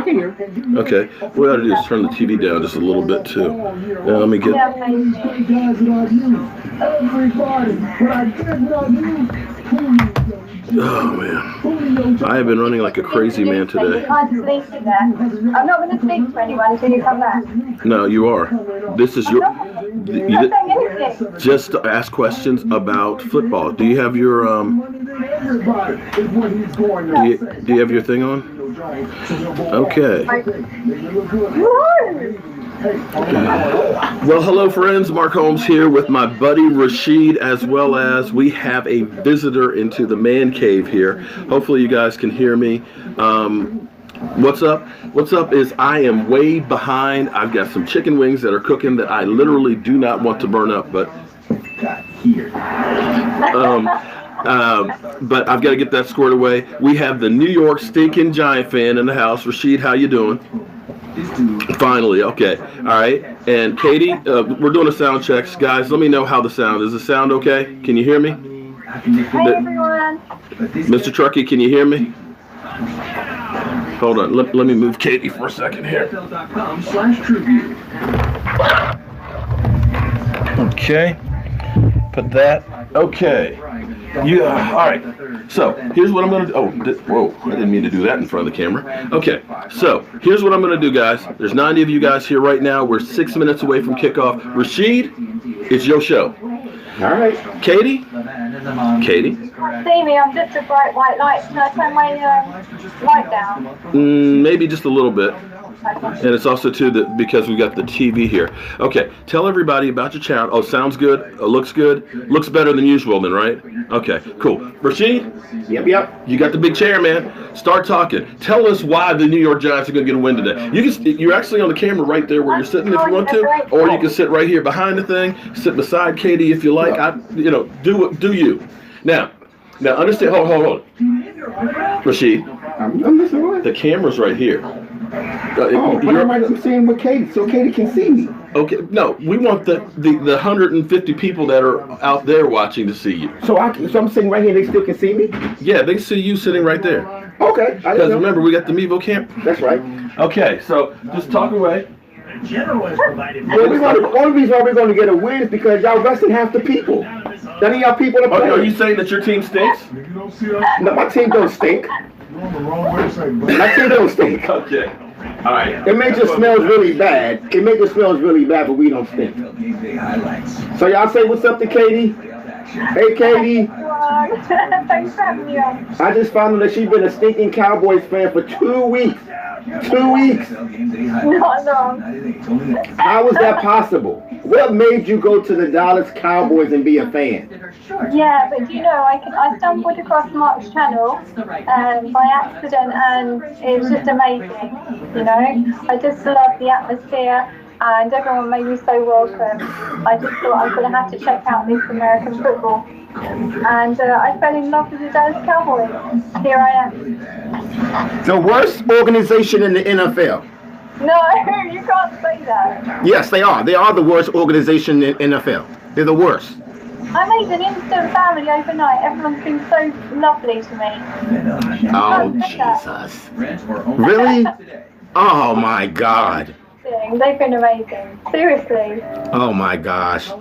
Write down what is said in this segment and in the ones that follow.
can hear. Okay. What I gotta do is turn the TV down just a little bit too. Let me get. Oh man, I have been running like a crazy man today. You can't sleep in there. I'm not going to speak to anyone until you come back. No, you are. This is your. You're not saying anything. Just to ask questions about football. Do you have your do you have your thing on? Okay. Well, hello friends, Mark Holmes here with my buddy Rashid, as well as we have a visitor into the man cave here. Hopefully you guys can hear me. What's up? What's up is I am way behind. I've got some chicken wings that are cooking that I literally do not want to burn up, but but I've got to get that squared away. We have the New York stinking Giant fan in the house. Rashid, how you doing? Finally, okay. All right. And Katie, we're doing a sound check. Guys, let me know how the sound is. The sound okay? Can you hear me? Hey, everyone. Mr. Truckee, can you hear me? Hold on. Let me move Katie for a second here. Okay. Put that. Okay. Yeah. All right. So here's what I'm gonna do. Oh, whoa! I didn't mean to do that in front of the camera. Okay. So here's what I'm gonna do, guys. There's 90 of you guys here right now. We're 6 minutes away from kickoff. Rashid, it's your show. All right. Katie. Katie. See me? I'm just a bright white light. Can I turn my light down? Maybe just a little bit. And it's also too that because we've got the TV here. Okay, tell everybody about your channel. Oh, sounds good. Looks good. Looks better than usual, then, right? Okay, cool. Rashid. Yep. You got the big chair, man. Start talking. Tell us why the New York Giants are going to get a win today. You're actually on the camera right there where you're sitting if you want to, or you can sit right here behind the thing. Sit beside Katie if you like. Do you. Now understand. Hold on. Rashid. I'm listening. The camera's right here. But I'm saying with Katie, so Katie can see me. Okay, no, we want the 150 people that are out there watching to see you. So I'm sitting right here, they still can see me? Yeah, they see you sitting right there. Okay. Because remember, we got the Mevo camp. That's right. Okay, so just talk away. Well, the only reason why we're going to get a win is because y'all resting half the people. None of y'all people are playing. Are you saying that your team stinks? No, my team don't stink. My team don't stink. Okay. All right. It makes it smells really bad. But we don't stink. So y'all say what's up to Katie? Hey, Katie. Thanks for having me on. I just found out that she's been a stinking Cowboys fan for 2 weeks. 2 weeks. Not long. How was that possible? What made you go to the Dallas Cowboys and be a fan? Yeah, but I stumbled across Mark's channel by accident, and it was just amazing. I just love the atmosphere, and everyone made me so welcome. I just thought I'm going to have to check out this American football. And I fell in love with the Dallas Cowboys. Here I am. The worst organization in the NFL. No, you can't say that. Yes, they are. They are the worst organization in the NFL. They're the worst. I made an instant family overnight. Everyone's been so lovely to me. Oh, Jesus. Really? Oh, my God. They've been amazing. Seriously. Oh, my gosh.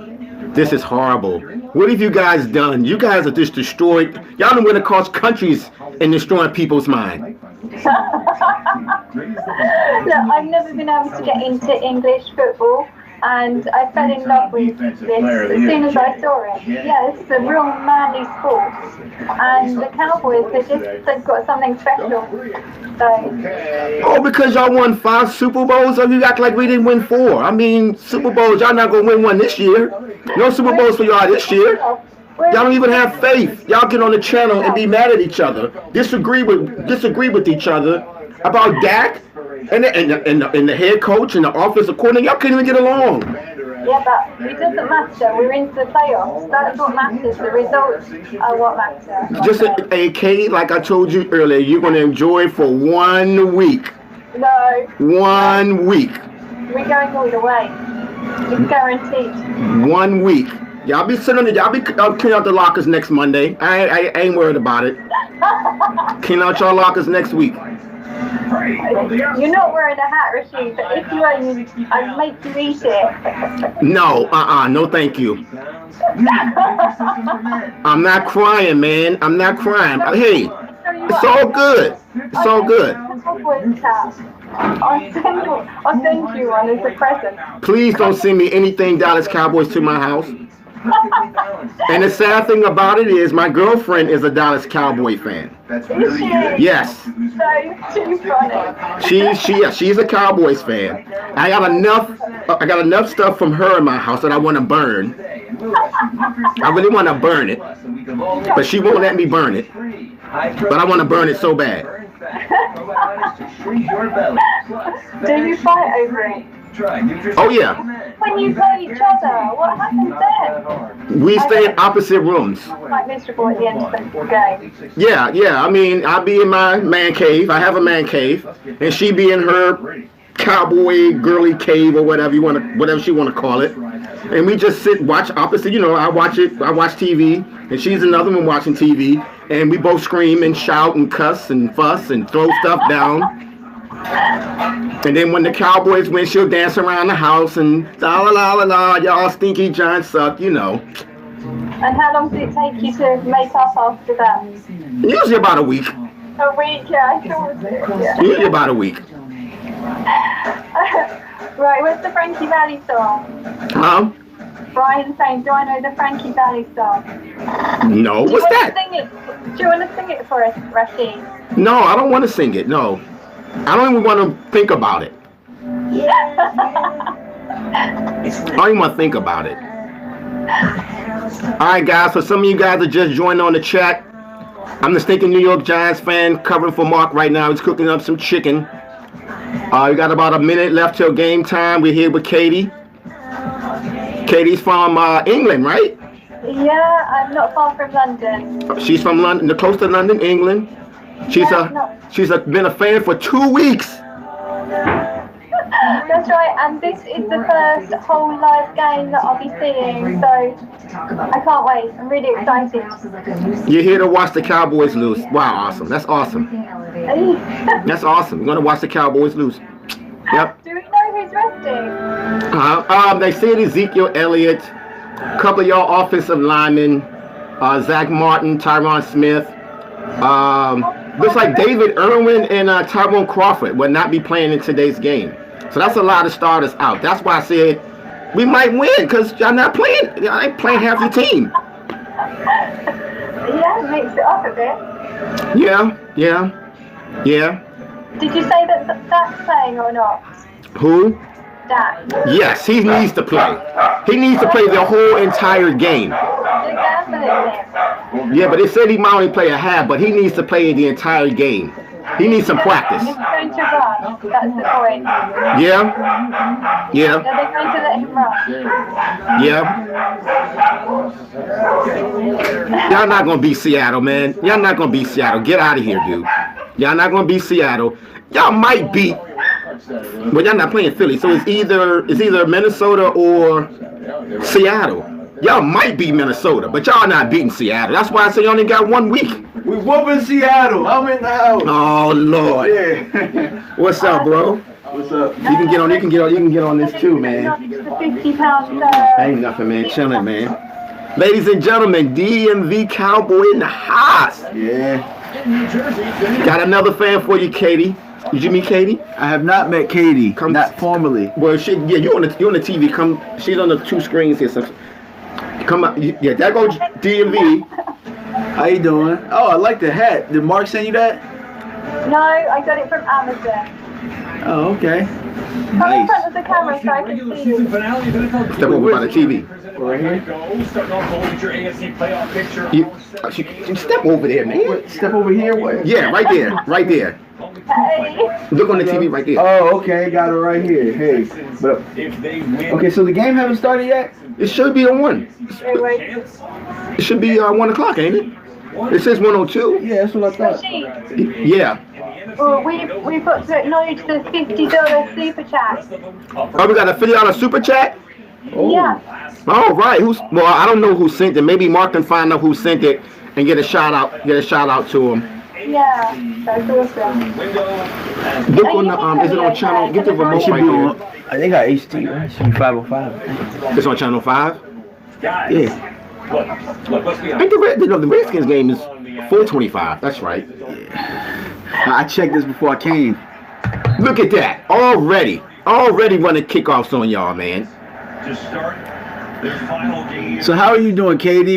This is horrible. What have you guys done? You guys are just destroyed. Y'all done went across countries and destroying people's mind. Look, I've never been able to get into English football, and I fell in love with this as soon as I saw it. Yeah, it's a real manly sport, and the Cowboys, they've got something special. So. Oh, because y'all won 5 Super Bowls, or you act like we didn't win 4? I mean, Super Bowls, y'all not gonna win one this year. No Super Bowls for y'all this year. Y'all don't even have faith. Y'all get on the channel and be mad at each other, disagree with each other about Dak and the head coach and the offensive coordinator. Y'all can't even get along. Yeah, but it doesn't matter. We're into the playoffs. That's what matters. The results are what matter. Just Katie, like I told you earlier, you're gonna enjoy it for 1 week. No. 1 week. We're going all the way. It's guaranteed. 1 week. Y'all be sitting on y'all be cleaning out the lockers next Monday. I ain't worried about it. Clean out your lockers next week. You're not wearing a hat, Rashid, but if you are, I'd make you eat it. No, no, thank you. I'm not crying, man. I'm not crying. Hey, it's all good. It's all good. I'll send you one as a present. Please don't send me anything Dallas Cowboys to my house. And the sad thing about it is my girlfriend is a Dallas Cowboy fan. Is she? Yes. So too funny. She's a Cowboys fan. I got enough stuff from her in my house that I want to burn. I really want to burn it, but she won't let me burn it. But I want to burn it so bad. Do you fight over it? Oh yeah. When you play each other, what happens then? We stay in opposite rooms. Quite miserable at the end of the game. Yeah. I mean, I'll be in my man cave. I have a man cave, and she be in her cowboy girly cave or whatever she want to call it. And we just watch opposite. You know, I watch TV, and she's another one watching TV, and we both scream and shout and cuss and fuss and throw stuff down. And then when the Cowboys win, she'll dance around the house and la la la la, y'all stinky giants suck, you know. And how long did it take you to make up after that? Usually about a week. A week, yeah, I thought it. Yeah. Usually about a week. Right, what's the Frankie Valli song? Huh? Brian's saying, do I know the Frankie Valli song? No, what's that? Do you want to sing it for us, Rashid? No, I don't want to sing it, no. I don't even want to think about it. I don't even want to think about it. Alright guys, so some of you guys are just joining on the chat. I'm the stinking New York Giants fan covering for Mark right now. He's cooking up some chicken. We got about a minute left till game time. We're here with Katie. Katie's from England, right? Yeah, I'm not far from London. She's from London, close to London, England. She's been a fan for 2 weeks. That's right, and this is the first whole live game that I'll be seeing, so I can't wait. I'm really excited. You're here to watch the Cowboys lose. Wow, awesome. That's awesome. That's awesome. You're going to watch the Cowboys lose. Yep. Do we know who's resting? They said Ezekiel Elliott, a couple of y'all offensive linemen, Zack Martin, Tyron Smith. Looks like David Irwin and Tyrone Crawford will not be playing in today's game. So that's a lot of starters out. That's why I said we might win, because y'all not playing. Y'all ain't playing half your team. Yeah, mix it up a bit. Yeah. Did you say that Dak's playing or not? Who? Dak. Yes, he needs to play. He needs to play the whole entire game. Yeah, but they said he might only play a half, but he needs to play the entire game. He needs some practice. He's going to run. That's the point. Yeah. They're going to let him run. Yeah. Y'all not going to beat Seattle, man. Y'all not going to beat Seattle. Get out of here, dude. Y'all not going to beat Seattle. Y'all might beat. But y'all not playing Philly, so it's either Minnesota or Seattle. Y'all might beat Minnesota, but y'all not beating Seattle. That's why I say you only got 1 week. We whooping Seattle. I'm in the house. Oh Lord. Yeah. What's up, bro? What's up? You can get on this too, man. The 50 pounds. Ain't nothing, man. Chilling, man. Ladies and gentlemen, DMV Cowboy in the house. Yeah. Got another fan for you, Katie. Did you meet Katie? I have not met Katie. Not formally. Well, you on the TV. Come, she's on the 2 screens here. So come up. Yeah, that goes DMV. How you doing? Oh, I like the hat. Did Mark send you that? No, I got it from Amazon. Oh, okay. Come in front of the camera so I can see you. Step over by the TV. Right here? You step over there, man. Step over here? What? Yeah, right there. Hey. Look on the TV right there. Oh, okay. Got it right here. Hey. But, okay, so the game haven't started yet? It should be on 1. It should be 1 o'clock, ain't it? It says 1:02. Yeah, that's what I thought. Yeah. Well, we've got to acknowledge the $50 super chat. Oh, we got a $50 super chat? Oh. Yeah. All right. Well, I don't know who sent it. Maybe Mark can find out who sent it and get a shout out to him. Yeah, that's awesome. Look on the is it on channel? Get the remote right here. I think I HD, right? Should be 505. It's on channel 5. Yeah. I think the Redskins game is 425. That's right. I checked this before I came. Look at that. Already running kickoffs on y'all, man. To start their final game. So how are you doing, Katie?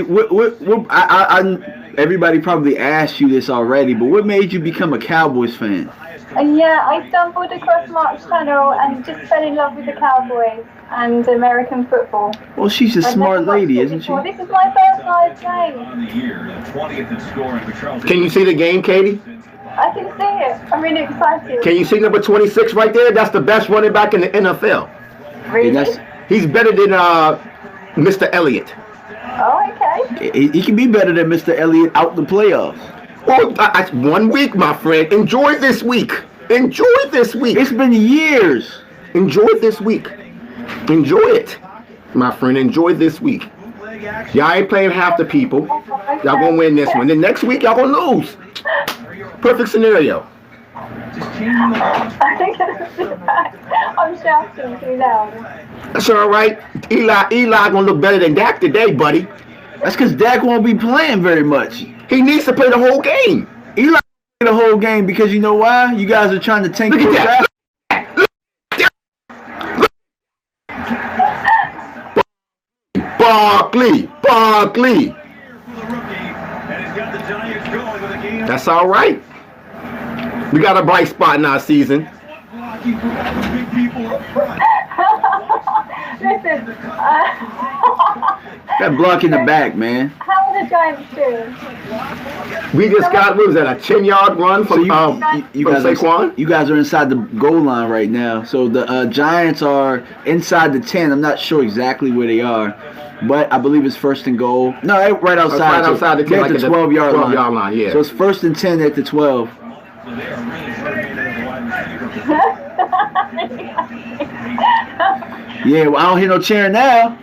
Everybody probably asked you this already, but what made you become a Cowboys fan? Yeah, I stumbled across Mark's channel and just fell in love with the Cowboys and American football. Well, she's a I've smart never watched lady, it isn't she? before. This is my first live game. On the year, the 20th in scoring for Charles. Can you see the game, Katie? I can see it. I'm really excited. Can you see number 26 right there? That's the best running back in the NFL. Really? He's better than Mr. Elliott. Oh, okay. He can be better than Mr. Elliott out the playoffs. Well, that's 1 week, my friend. Enjoy this week. Enjoy this week. It's been years. Enjoy this week. Enjoy it, my friend. Enjoy this week. Y'all ain't playing half the people. Y'all gonna win this one. Then next week, y'all gonna lose. Perfect scenario. I'm shouting too loud. That's all right. Eli gonna look better than Dak today, buddy. That's because Dak won't be playing very much. He needs to play the whole game. Eli the whole game because you know why? You guys are trying to tank Look for at that. Barkley. That's all right. We got a bright spot in our season. Listen, That block in the back, man. how are the Giants doing? We just got, what was that, a 10-yard run from, You from guys Saquon? you guys are inside the goal line right now. So the Giants are inside the 10. I'm not sure exactly where they are, but I believe it's 1st and goal. No, right outside. Right outside the 10, They're like at the at the 12-yard 12-yard line, yeah. So it's 1st and 10 at the 12. Yeah, well, I don't hear no cheering now.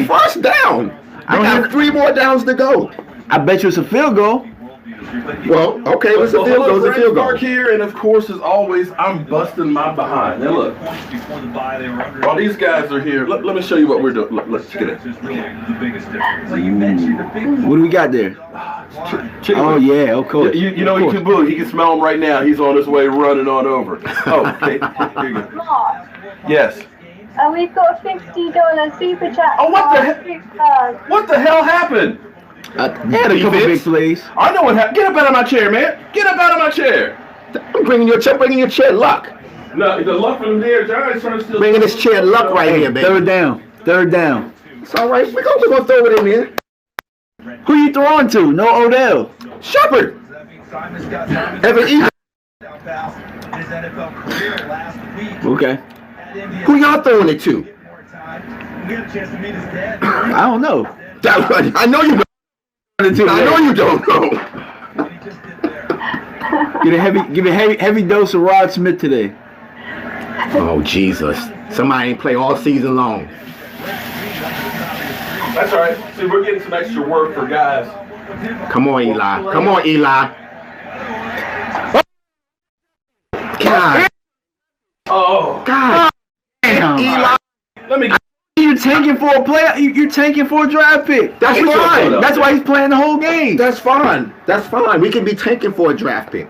First down. I don't got 3 more downs to go. I bet you it's a field goal. Well, okay, what's the field goal? It's a field goal. Mark here, and of course, as always, I'm busting my behind. Now look, while these guys are here, let me show you what we're doing. Let's get it. What do we got there? Chicken. Oh, yeah, of course. You know, he can boo. He can smell him right now. He's on his way running on over. Oh, okay. Here you go. Mark, Yes. and we've got a $50 super chat. Oh, what the heck? What the hell happened? They had a couple big plays. I know what happened. Get up out of my chair, man. Get up out of my chair. I'm bringing your chair luck. No, the luck from there. Giants trying to steal. Bringing this chair luck right here, baby. Third down. It's all right. We're gonna throw it in there. Who you throwing to? No Odell. Shepard. Evan E. Okay. Who y'all throwing it to? I don't know. I know you. I know you don't know. Give a heavy dose of Rod Smith today. Oh Jesus! Somebody ain't play all season long. That's all right. See, we're getting some extra work for guys. Come on, Eli. Come on, Eli. God. Oh. God. Damn. Eli. Let me. You're tanking for a play. You're tanking for a draft pick. That's fine. That's why he's playing the whole game. That's fine. That's fine. We can be tanking for a draft pick.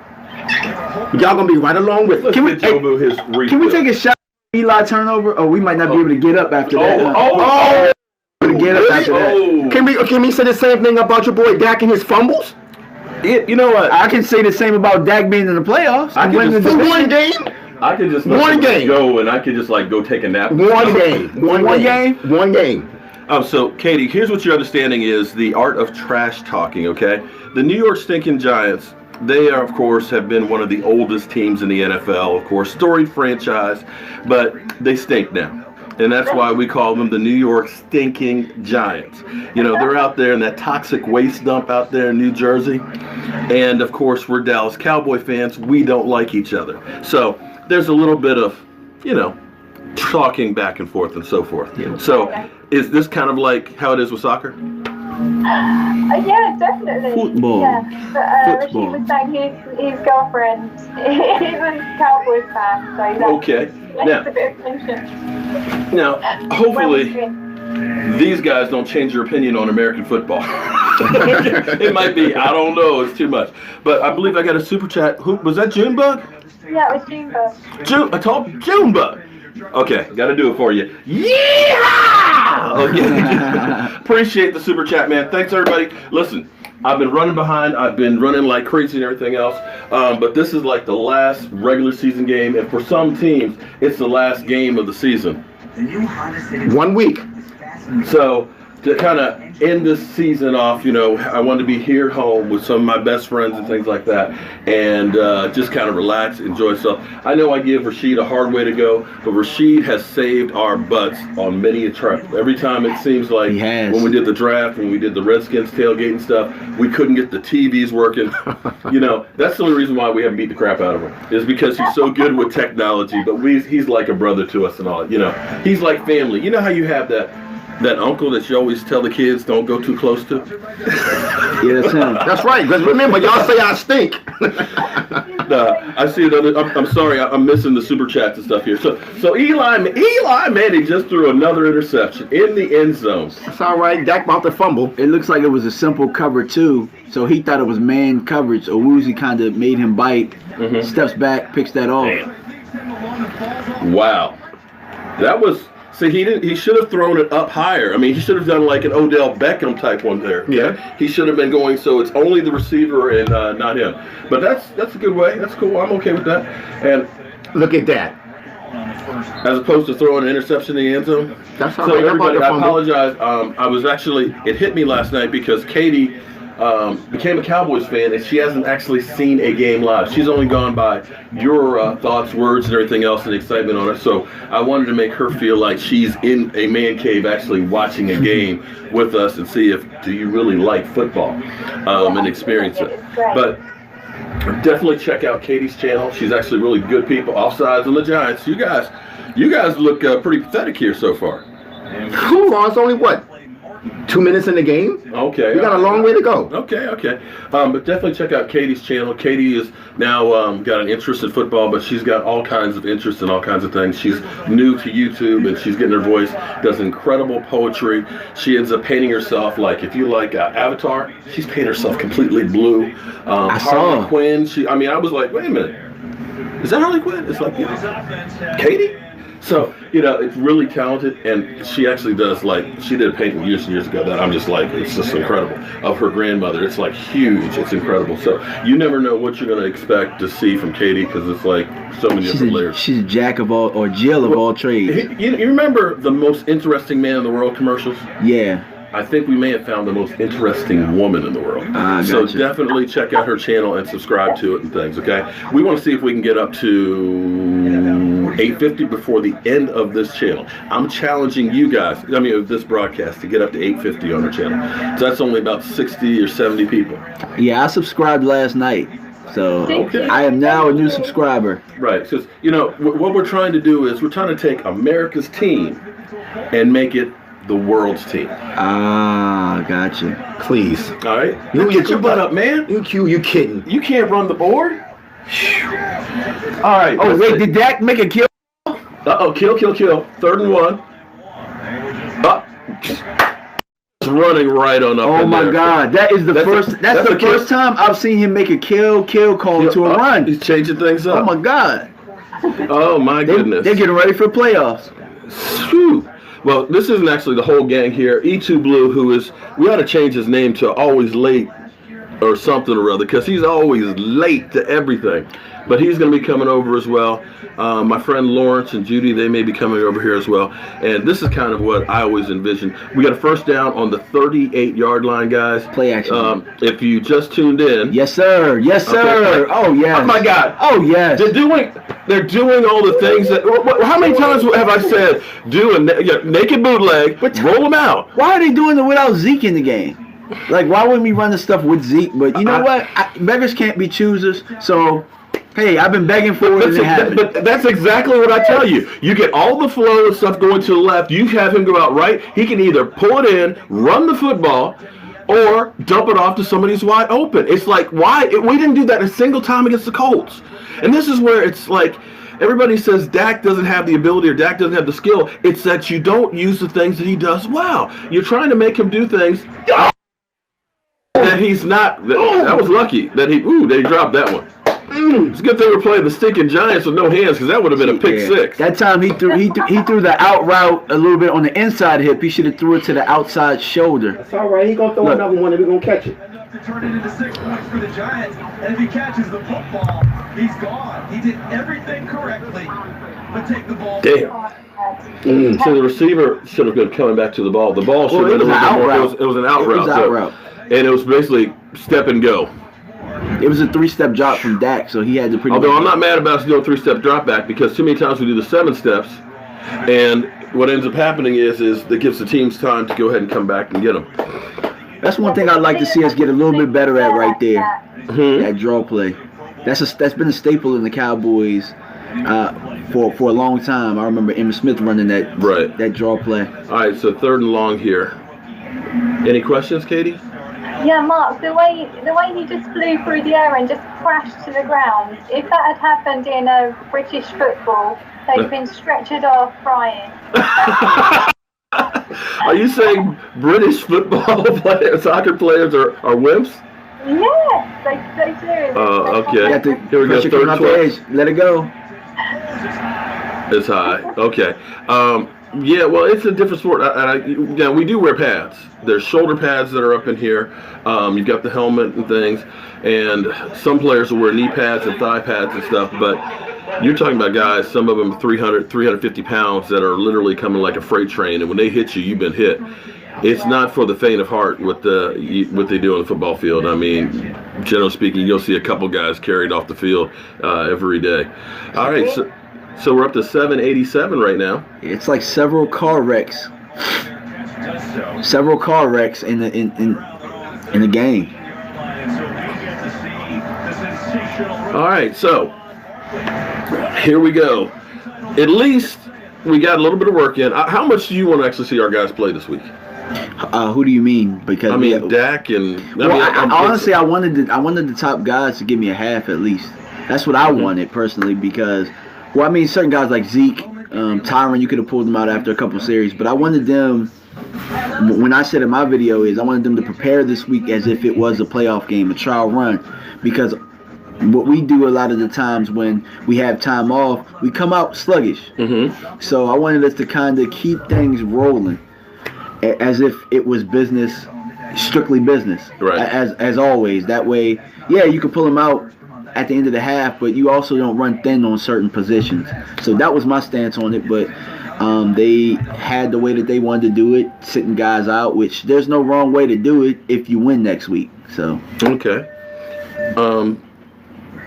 Y'all gonna be right along with it. Can we take a shot at Eli turnover? Oh, we might not be able to get up after that. Get up after that. Can we say the same thing about your boy Dak and his fumbles? You know what? I can say the same about Dak being in the playoffs. I can just For one game? I could just One game. go and I could just like go take a nap. One game. One game? One game. So Katie, here's what your understanding is: the art of trash talking. Okay, the New York Stinking Giants. They are, of course, have been one of the oldest teams in the NFL. Of course, storied franchise, but they stink now. And that's why we call them the New York Stinking Giants. You know, they're out there in that toxic waste dump out there in New Jersey. And, of course, we're Dallas Cowboy fans. We don't like each other. So there's a little bit of, you know, talking back and forth and so forth. Yeah. So is this kind of like how it is with soccer? Yeah, definitely. Football. Yeah, but Football. Rashid was saying his girlfriend is a Cowboys fan, so that's Okay. that's Now, a bit of tension. now, When we hopefully, win. these guys don't change your opinion on American football. It might be. I don't know. It's too much. But I believe I got a super chat. Who was that? Junebug? Yeah, it was Junebug. I told Junebug. Okay, got to do it for you. Yeah! Okay. Appreciate the super chat, man. Thanks, everybody. Listen, I've been running behind. I've been running like crazy and everything else. But this is like the last regular season game. And for some teams, it's the last game of the season. 1 week. So to kind of end this season off, you know, I wanted to be here home with some of my best friends and things like that, and just kind of relax, enjoy stuff. I know I give Rashid a hard way to go, but Rashid has saved our butts on many a trip. Every time it seems like He has. when we did the draft, when we did the Redskins tailgate and stuff, we couldn't get the TVs working. You know, that's the only reason why we haven't beat the crap out of him, is because he's so good with technology, but he's like a brother to us and all that. You know, he's like family. You know how you have that uncle that you always tell the kids don't go too close to? Yeah, that's him. That's right, because remember, y'all say I stink. I see another. I'm sorry, I'm missing the super chats and stuff here. So Eli Manning just threw another interception in the end zone. That's all right. Dak about to fumble. It looks like it was a simple cover two, so he thought it was man coverage. Owuzie kind of made him bite, steps back, picks that off. Wow, that was. See, he should have thrown it up higher. I mean, he should have done like an Odell Beckham type one there. Yeah. He should have been going so it's only the receiver and not him. But that's a good way. That's cool. I'm okay with that. And Look at that. as opposed to throwing an interception in the end zone. That's all So right. How about everybody, the I fumble? apologize. It hit me last night because Katie became a Cowboys fan and she hasn't actually seen a game live. She's only gone by your thoughts, words, and everything else and excitement on it. So I wanted to make her feel like she's in a man cave actually watching a game with us and see if do you really like football and experience it. But definitely check out Katie's channel. She's actually really good people. Offsides on the Giants. You guys look pretty pathetic here so far. Hold on, it's only what? 2 minutes in the game? Okay. We got a long way to go. Okay. But definitely check out Katie's channel. Katie is now got an interest in football, but she's got all kinds of interest in all kinds of things. She's new to YouTube, and she's getting her voice, does incredible poetry. She ends up painting herself, like, if you like Avatar, she's painted herself completely blue. I saw. Harley Quinn, I was like, wait a minute. Is that Harley Quinn? It's like, Katie? So, it's really talented, and she actually does, she did a painting years and years ago that I'm just like, it's just incredible, of her grandmother. It's like huge. It's incredible. So you never know what you're going to expect to see from Katie because it's like so many different layers. She's a jack of all, or Jill of all trades. You remember the most interesting man in the world commercials? Yeah. I think we may have found the most interesting woman in the world. So Gotcha. definitely check out her channel and subscribe to it and things, okay? We want to see if we can get up to 850 before the end of this channel. I'm challenging you guys, of this broadcast, to get up to 850 on our channel. So that's only about 60 or 70 people. Yeah, I subscribed last night, so Okay. I am now a new subscriber. Right, because, what we're trying to do is we're trying to take America's team and make it the world's team. Ah, gotcha. Please. All right? Get your butt up, man. You kidding. You can't run the board. All right. Oh, wait, did Dak make a kill? Uh-oh, kill. 3rd and 1. It's running right on up Oh in my there. God, that is the That's first. a- That's the a kill. first time I've seen him make a kill call to a run. He's changing things Oh up. my God, Oh my goodness. they're getting ready for playoffs. Phew. Well, this isn't actually the whole gang here. E2 Blue, we ought to change his name to Always Late or something or other, because he's always late to everything. But he's going to be coming over as well. My friend Lawrence and Judy, they may be coming over here as well. And this is kind of what I always envision. We got a first down on the 38-yard line, guys. Play action. If you just tuned in. Yes, sir. Yes, sir. Okay. Oh, yes. Oh, my God. Oh, yes. They're doing all the things that. How many times have I said do a naked bootleg, roll them out? Why are they doing it without Zeke in the game? Like, why wouldn't we run the stuff with Zeke? But you know what? Beggars can't be choosers. So, hey, I've been begging for it and it happened. But that's exactly what I tell you. You get all the flow and stuff going to the left. You have him go out right. He can either pull it in, run the football, or dump it off to somebody who's wide open. It's like, why? We didn't do that a single time against the Colts. And this is where it's like, everybody says Dak doesn't have the ability or Dak doesn't have the skill. It's that you don't use the things that he does well. You're trying to make him do things that he's not. That was lucky that he dropped that one. It's a good thing we're playing the stinking Giants with no hands, because that would have been a pick six. That time he threw the out route a little bit on the inside hip. He should have threw it to the outside shoulder. That's all right. He gonna throw another one and we're gonna catch it. To turn it into 6 points for the Giants, and if he catches the football, he's gone. He did everything correctly, but take the ball. Damn. So the receiver should have been coming back to the ball. The ball should have been it was an out route. And it was basically step and go. It was a 3-step drop from Dak, so he had to pretty Although I'm not mad about us doing 3-step drop back, because too many times we do the 7 steps, and what ends up happening is it gives the teams time to go ahead and come back and get them. That's one thing I'd like to see us get a little bit better at right there. That draw play. That's been a staple in the Cowboys for a long time. I remember Emmitt Smith running that draw play. All right, so 3rd and long here. Any questions, Katie? Yeah, Mark, the way he just flew through the air and just crashed to the ground, if that had happened in a British football, they'd been stretchered off crying. Are you saying British football players, soccer players are wimps? Yes, they do. Okay. Here we go, 3rd and 12. Let it go. It's high. Okay. Yeah, well, it's a different sport. We do wear pads. There's shoulder pads that are up in here. You've got the helmet and things. And some players will wear knee pads and thigh pads and stuff. But you're talking about guys, some of them 300, 350 pounds, that are literally coming like a freight train. And when they hit you, you've been hit. It's not for the faint of heart what they do on the football field. I mean, generally speaking, you'll see a couple guys carried off the field every day. All right, so we're up to 787 right now. It's like several car wrecks in the game. All right, so here we go. At least we got a little bit of work in. How much do you want to actually see our guys play this week? Who do you mean? Because Dak and. Honestly, I wanted the top guys to give me a half at least. That's what I wanted personally, because. Well, I mean, certain guys like Zeke, Tyron, you could have pulled them out after a couple series, but I wanted them, when I said in my video, I wanted them to prepare this week as if it was a playoff game, a trial run, because what we do a lot of the times when we have time off, we come out sluggish. Mm-hmm. So I wanted us to kind of keep things rolling as if it was business, strictly business, right? As always. That way, yeah, you can pull them out at the end of the half, but you also don't run thin on certain positions. So that was my stance on it, but they had the way that they wanted to do it, sitting guys out, which there's no wrong way to do it if you win next week. So okay,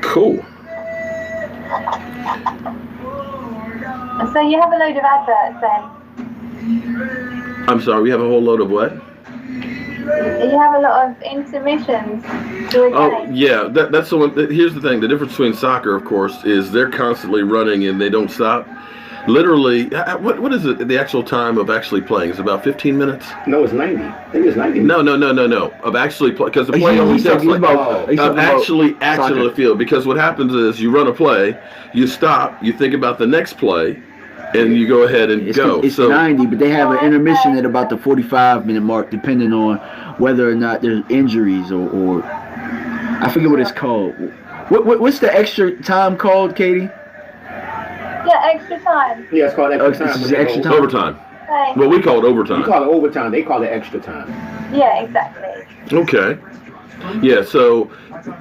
cool. So you have a load of adverts then? I'm sorry, we have a whole load of what? You have a lot of intermissions. Oh, yeah, that's the one. Here's the thing. The difference between soccer, of course, is they're constantly running and they don't stop. Literally, what is it, the actual time of actually playing? Is it about 15 minutes? No, it's 90. I think it's 90. No. Of actually play, because the play only takes like actually on the field. Because what happens is you run a play, you stop, you think about the next play, and you go ahead and go. It's 90, but they have an intermission at about the 45-minute mark, depending on whether or not there's injuries or I forget what it's called. What's the extra time called, Katie? Yeah, extra time. Yeah, it's called extra time. It's extra time. Overtime. Okay. Well, we call it overtime. You call it overtime. They call it extra time. Yeah, exactly. Okay. Yeah, so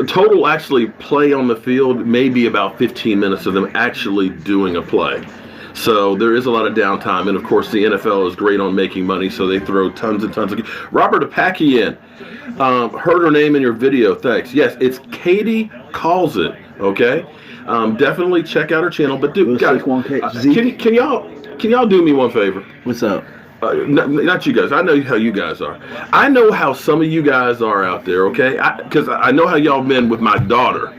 total actually play on the field may be about 15 minutes of them actually doing a play. So there is a lot of downtime, and of course the NFL is great on making money, so they throw tons and tons of. Robert Apakian, heard her name in your video. Thanks. Yes, it's Katie Calls It. Okay, definitely check out her channel. But guys, can y'all do me one favor? What's up? Not you guys. I know how you guys are. I know how some of you guys are out there. Okay, because I know how y'all been with my daughter.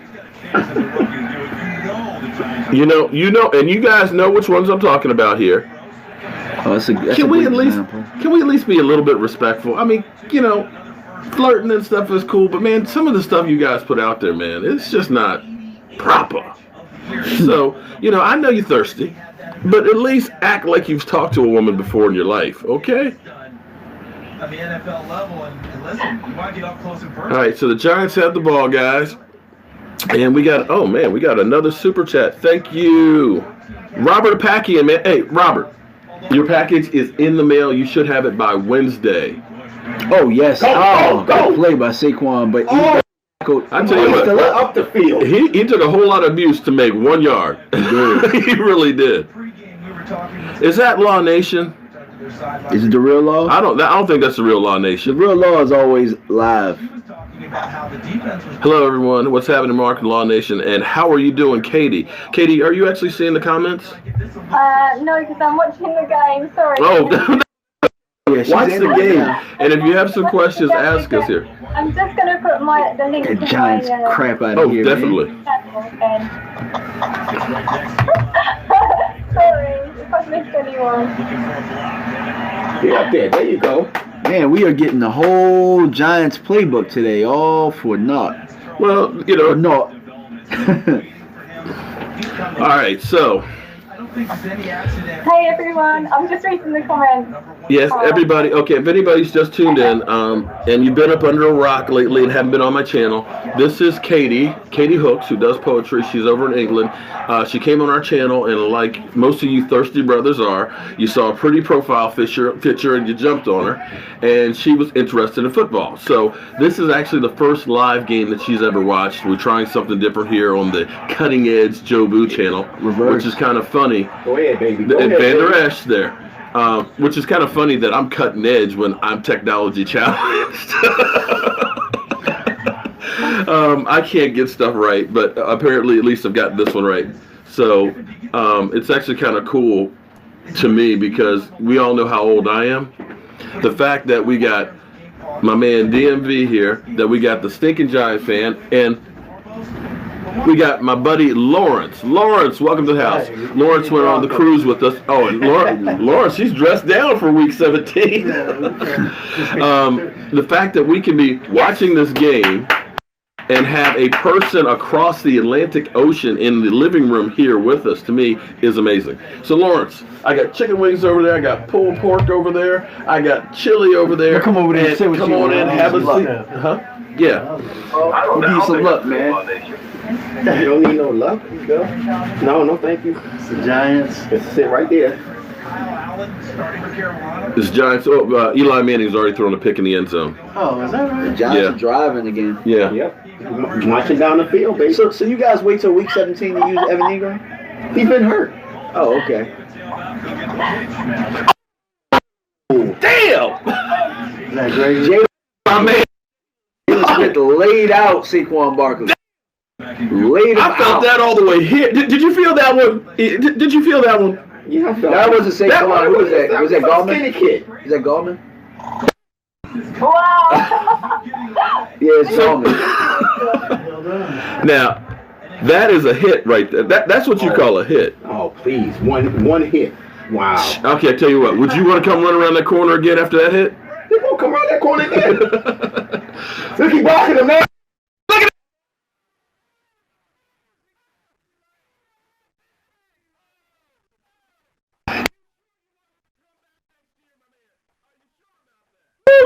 You know, and you guys know which ones I'm talking about here. Oh, that's can we at least be a little bit respectful? I mean, flirting and stuff is cool, but man, some of the stuff you guys put out there, man, it's just not proper. So, I know you're thirsty, but at least act like you've talked to a woman before in your life, okay? On the NFL level, and listen, you want to get up close and personal. All right, so the Giants have the ball, guys. And we got another super chat. Thank you. Robert Packian, man. Hey, Robert, your package is in the mail. You should have it by Wednesday. Oh, yes. Go. Good play by Saquon, but I tell you what, Up the field. he took a whole lot of abuse to make 1 yard. He really did. Is that Law Nation? is it the real law? I don't think that's the real Law The Nation. real law is always live. Hello, everyone. What's happening, Mark and Law Nation? And how are you doing, Katie? Katie, are you actually seeing the comments? No, because I'm watching the game. Sorry. Oh, Yeah, she's watch in the right game. now. And if you have some questions, ask us here. I'm just going to put the link The to Giants my crap out of Oh, here. man. definitely. Sorry if I've missed anyone. Yeah, there you go. Man, we are getting the whole Giants playbook today, all for naught. Well, For naught. all right, so. Hey everyone, I'm just reading the comments. Yes, everybody. Okay, if anybody's just tuned in, and you've been up under a rock lately and haven't been on my channel, this is Katie Hooks, who does poetry. She's over in England. She came on our channel, and like most of you thirsty brothers are, you saw a pretty profile picture, and you jumped on her, and she was interested in football. So this is actually the first live game that she's ever watched. We're trying something different here on the Cutting Edge Joe Boo channel, which is kind of funny. Go ahead, baby. And Van Der Esch there. Which is kind of funny that I'm cutting edge when I'm technology challenged. I can't get stuff right, but apparently at least I've got this one right. So it's actually kind of cool to me because we all know how old I am. The fact that we got my man DMV here, that we got the Stinking Giant fan, and we got my buddy Lawrence. Lawrence, welcome to the house. Lawrence went on the cruise with us. Oh, and Lawrence, she's dressed down for week 17. The fact that we can be watching this game and have a person across the Atlantic Ocean in the living room here with us, to me, is amazing. So, Lawrence, I got chicken wings over there. I got pulled pork over there. I got chili over there. Well, come over there and sit with come you, on in, man. have a Good luck. seat. Huh? Yeah. We'll give you some luck, man. You don't need no luck. No, thank you. It's the Giants. Just sit right there. This Giants. Oh, Eli Manning's already thrown a pick in the end zone. Oh, is that right? The Giants Yeah. are driving again. Yeah. Yep. Marching down the field, baby. So you guys wait till week 17 to use Evan Ingram? He's been hurt. Oh, okay. Damn! Is that great? Jalen My man. Smith laid out Saquon Barkley. Laid him I felt out. that all the way here. Did you feel that one? Did you feel that one? Yeah, I felt That wasn't Saquon. Who was that? Was that Gallman? Skinny kid. Is that Gallman? Wow! Yeah, it's Gallman. Now, that is a hit right there. That's what you call a hit. Oh, please. One hit. Wow. Okay, I tell you what. Would you want to come run around that corner again after that hit? They're going to come around that corner again. Look, he blocking him now.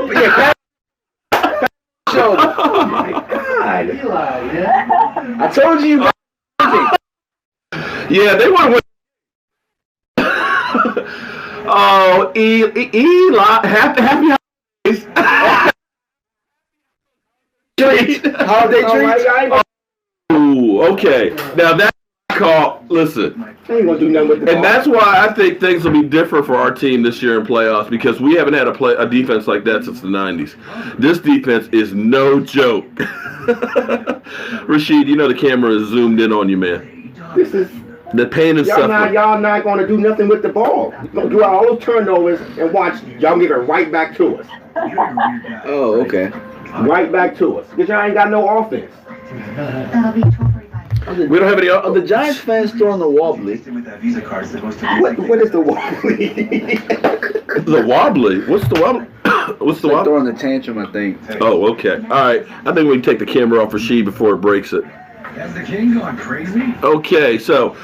Yeah, shoulder. Oh, my God. I told you. Yeah, they want to win. Oh, Eli, happy holidays. Holiday treats. Ooh, okay. Now that call, listen. They ain't going to do nothing with the ball. And that's why I think things will be different for our team this year in playoffs, because we haven't had a defense like that since the 90s. This defense is no joke. Rashid, you know the camera is zoomed in on you, man. This is... The pain and suffering. Y'all not going to do nothing with the ball. You're going to do all those turnovers and watch y'all give it right back to us. Oh, okay. Right back to us. Because y'all ain't got no offense. We don't have any. Are the Giants fans throwing the wobbly? What is the wobbly? The wobbly. What's the wobbly? What's the Like what? throwing a tantrum, I think. Oh, okay. All right. I think we can take the camera off Rashid before it breaks it. Has the king gone crazy? Okay, so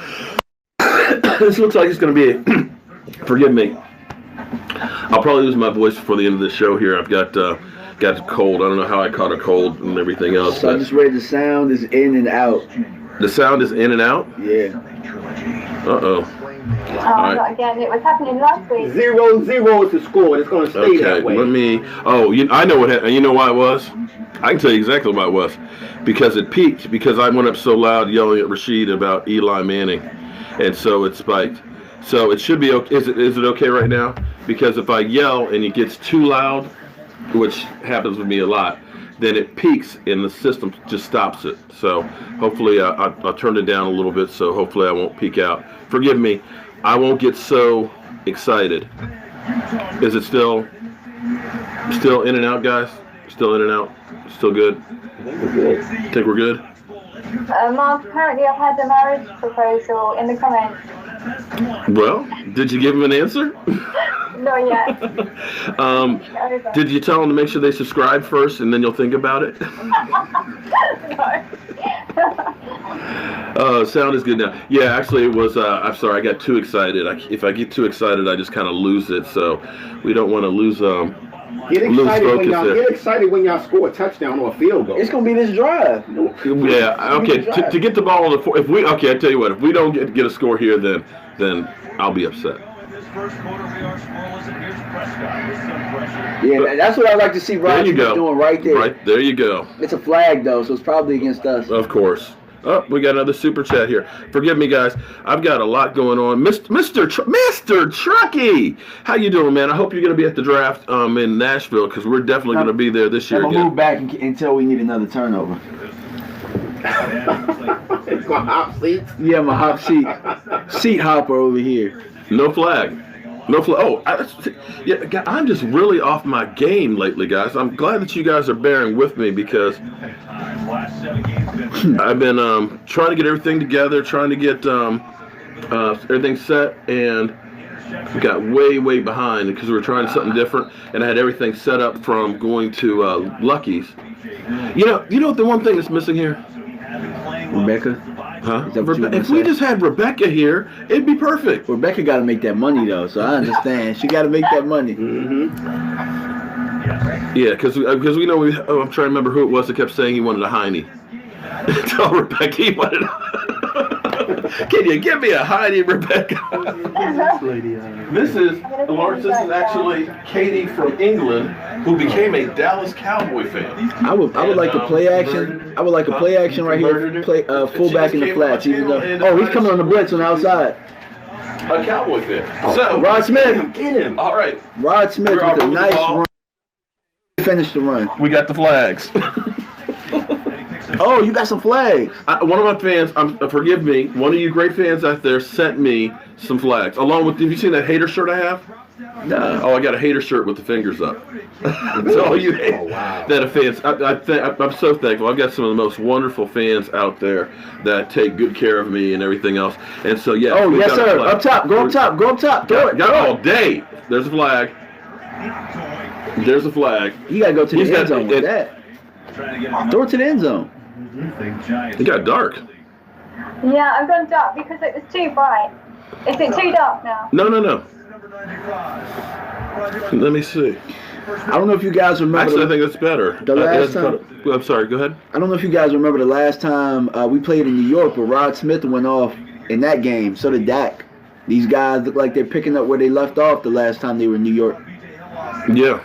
this looks like it's going to be forgive me. I'll probably lose my voice before the end of the show here. I've got a cold. I don't know how I caught a cold and everything else. So I But just read the sound is in and out. the sound is in and out. Yeah. Uh-oh. Oh, right. not again. It was happening last week. 0-0 is the score. It's going to stay Okay, that way. let me. Oh, I know what. You know why it was? I can tell you exactly why it was. Because it peaked. Because I went up so loud yelling at Rashid about Eli Manning, and so it spiked. So it should be okay. Is it okay right now? Because if I yell and it gets too loud, which happens with me a lot, then it peaks and the system just stops it. So hopefully I'll turn it down a little bit. So hopefully I won't peak out. Forgive me. I won't get so excited. Is it still in and out, guys? Still in and out? Still good? Think we're good? Mark, apparently I've had a marriage proposal in the comments. Well, did you give him an answer? Not yet. Over. Did you tell them to make sure they subscribe first and then you'll think about it? No. Sound is good now. Yeah, actually it was, I'm sorry, I got too excited. If I get too excited, I just kind of lose it. So we don't want to lose Get lose excited, focus there. get excited when y'all score a touchdown or a field goal. It's gonna be this drive. Yeah, okay, to get the ball on the if we, okay, I tell you what, if we don't get a score here, then I'll be upset. This first quarter, we are scoreless, and here's Prescott with some pressure. Yeah, that's what I like to see There Rodgers you go. doing right there. Right, there you go. It's a flag though, so it's probably against us. Of course. Oh, we got another super chat here. Forgive me, guys. I've got a lot going on. Mr. Truckee, how you doing, man? I hope you're going to be at the draft in Nashville because we're definitely going to be there this year I'm gonna move again. back until we need another turnover. It's going to hop seats. Yeah, my seat hopper over here. No flag. No flag. Oh, yeah. I'm just really off my game lately, guys. I'm glad that you guys are bearing with me because I've been trying to get everything together, trying to get everything set, and we got way behind because we were trying something different, and I had everything set up from going to Lucky's. You know the one thing that's missing here? Rebecca? Huh? Is that what you were If gonna we say? just had Rebecca here, it'd be perfect. Rebecca got to make that money though, so I understand. She got to make that money. Yeah, because we know I'm trying to remember who it was that kept saying he wanted a hiney. Tell Rebecca he wanted. Can you give me a hiney, Rebecca? This is Lawrence. This is actually Katie from England, who became a Dallas Cowboy fan. I would like to play action. I would like a play action right here. Play fullback in the flats. Even though, he's coming on the blitz on the outside. A Cowboy fan. So Rod Smith. Get him. all right, Rod Smith We're off with a with the nice ball. run. Finish the run. we got the flags. Oh, you got some flags. One of my fans, forgive me, one of you great fans out there sent me some flags. Along with, have you seen that hater shirt I have? No. Oh, I got a hater shirt with the fingers up. So all you that are fans, I'm so thankful. I've got some of the most wonderful fans out there that take good care of me and everything else. And so, yeah. Oh, we yes, got a sir. flag. Up top. Go up top. Go up top. Throw it. Got Throw all it. day. There's a flag. There's a flag. You got to go to He's the end got- zone with that. Throw it to the end zone. It got dark. Yeah, I've gone dark because it was too bright. Is it too dark now? No. Let me see. I don't know if you guys remember. Actually, I think that's better. The last time- I'm sorry, go ahead. I don't know if you guys remember the last time we played in New York, but Rod Smith went off in that game. So did Dak. These guys look like they're picking up where they left off the last time they were in New York. Yeah.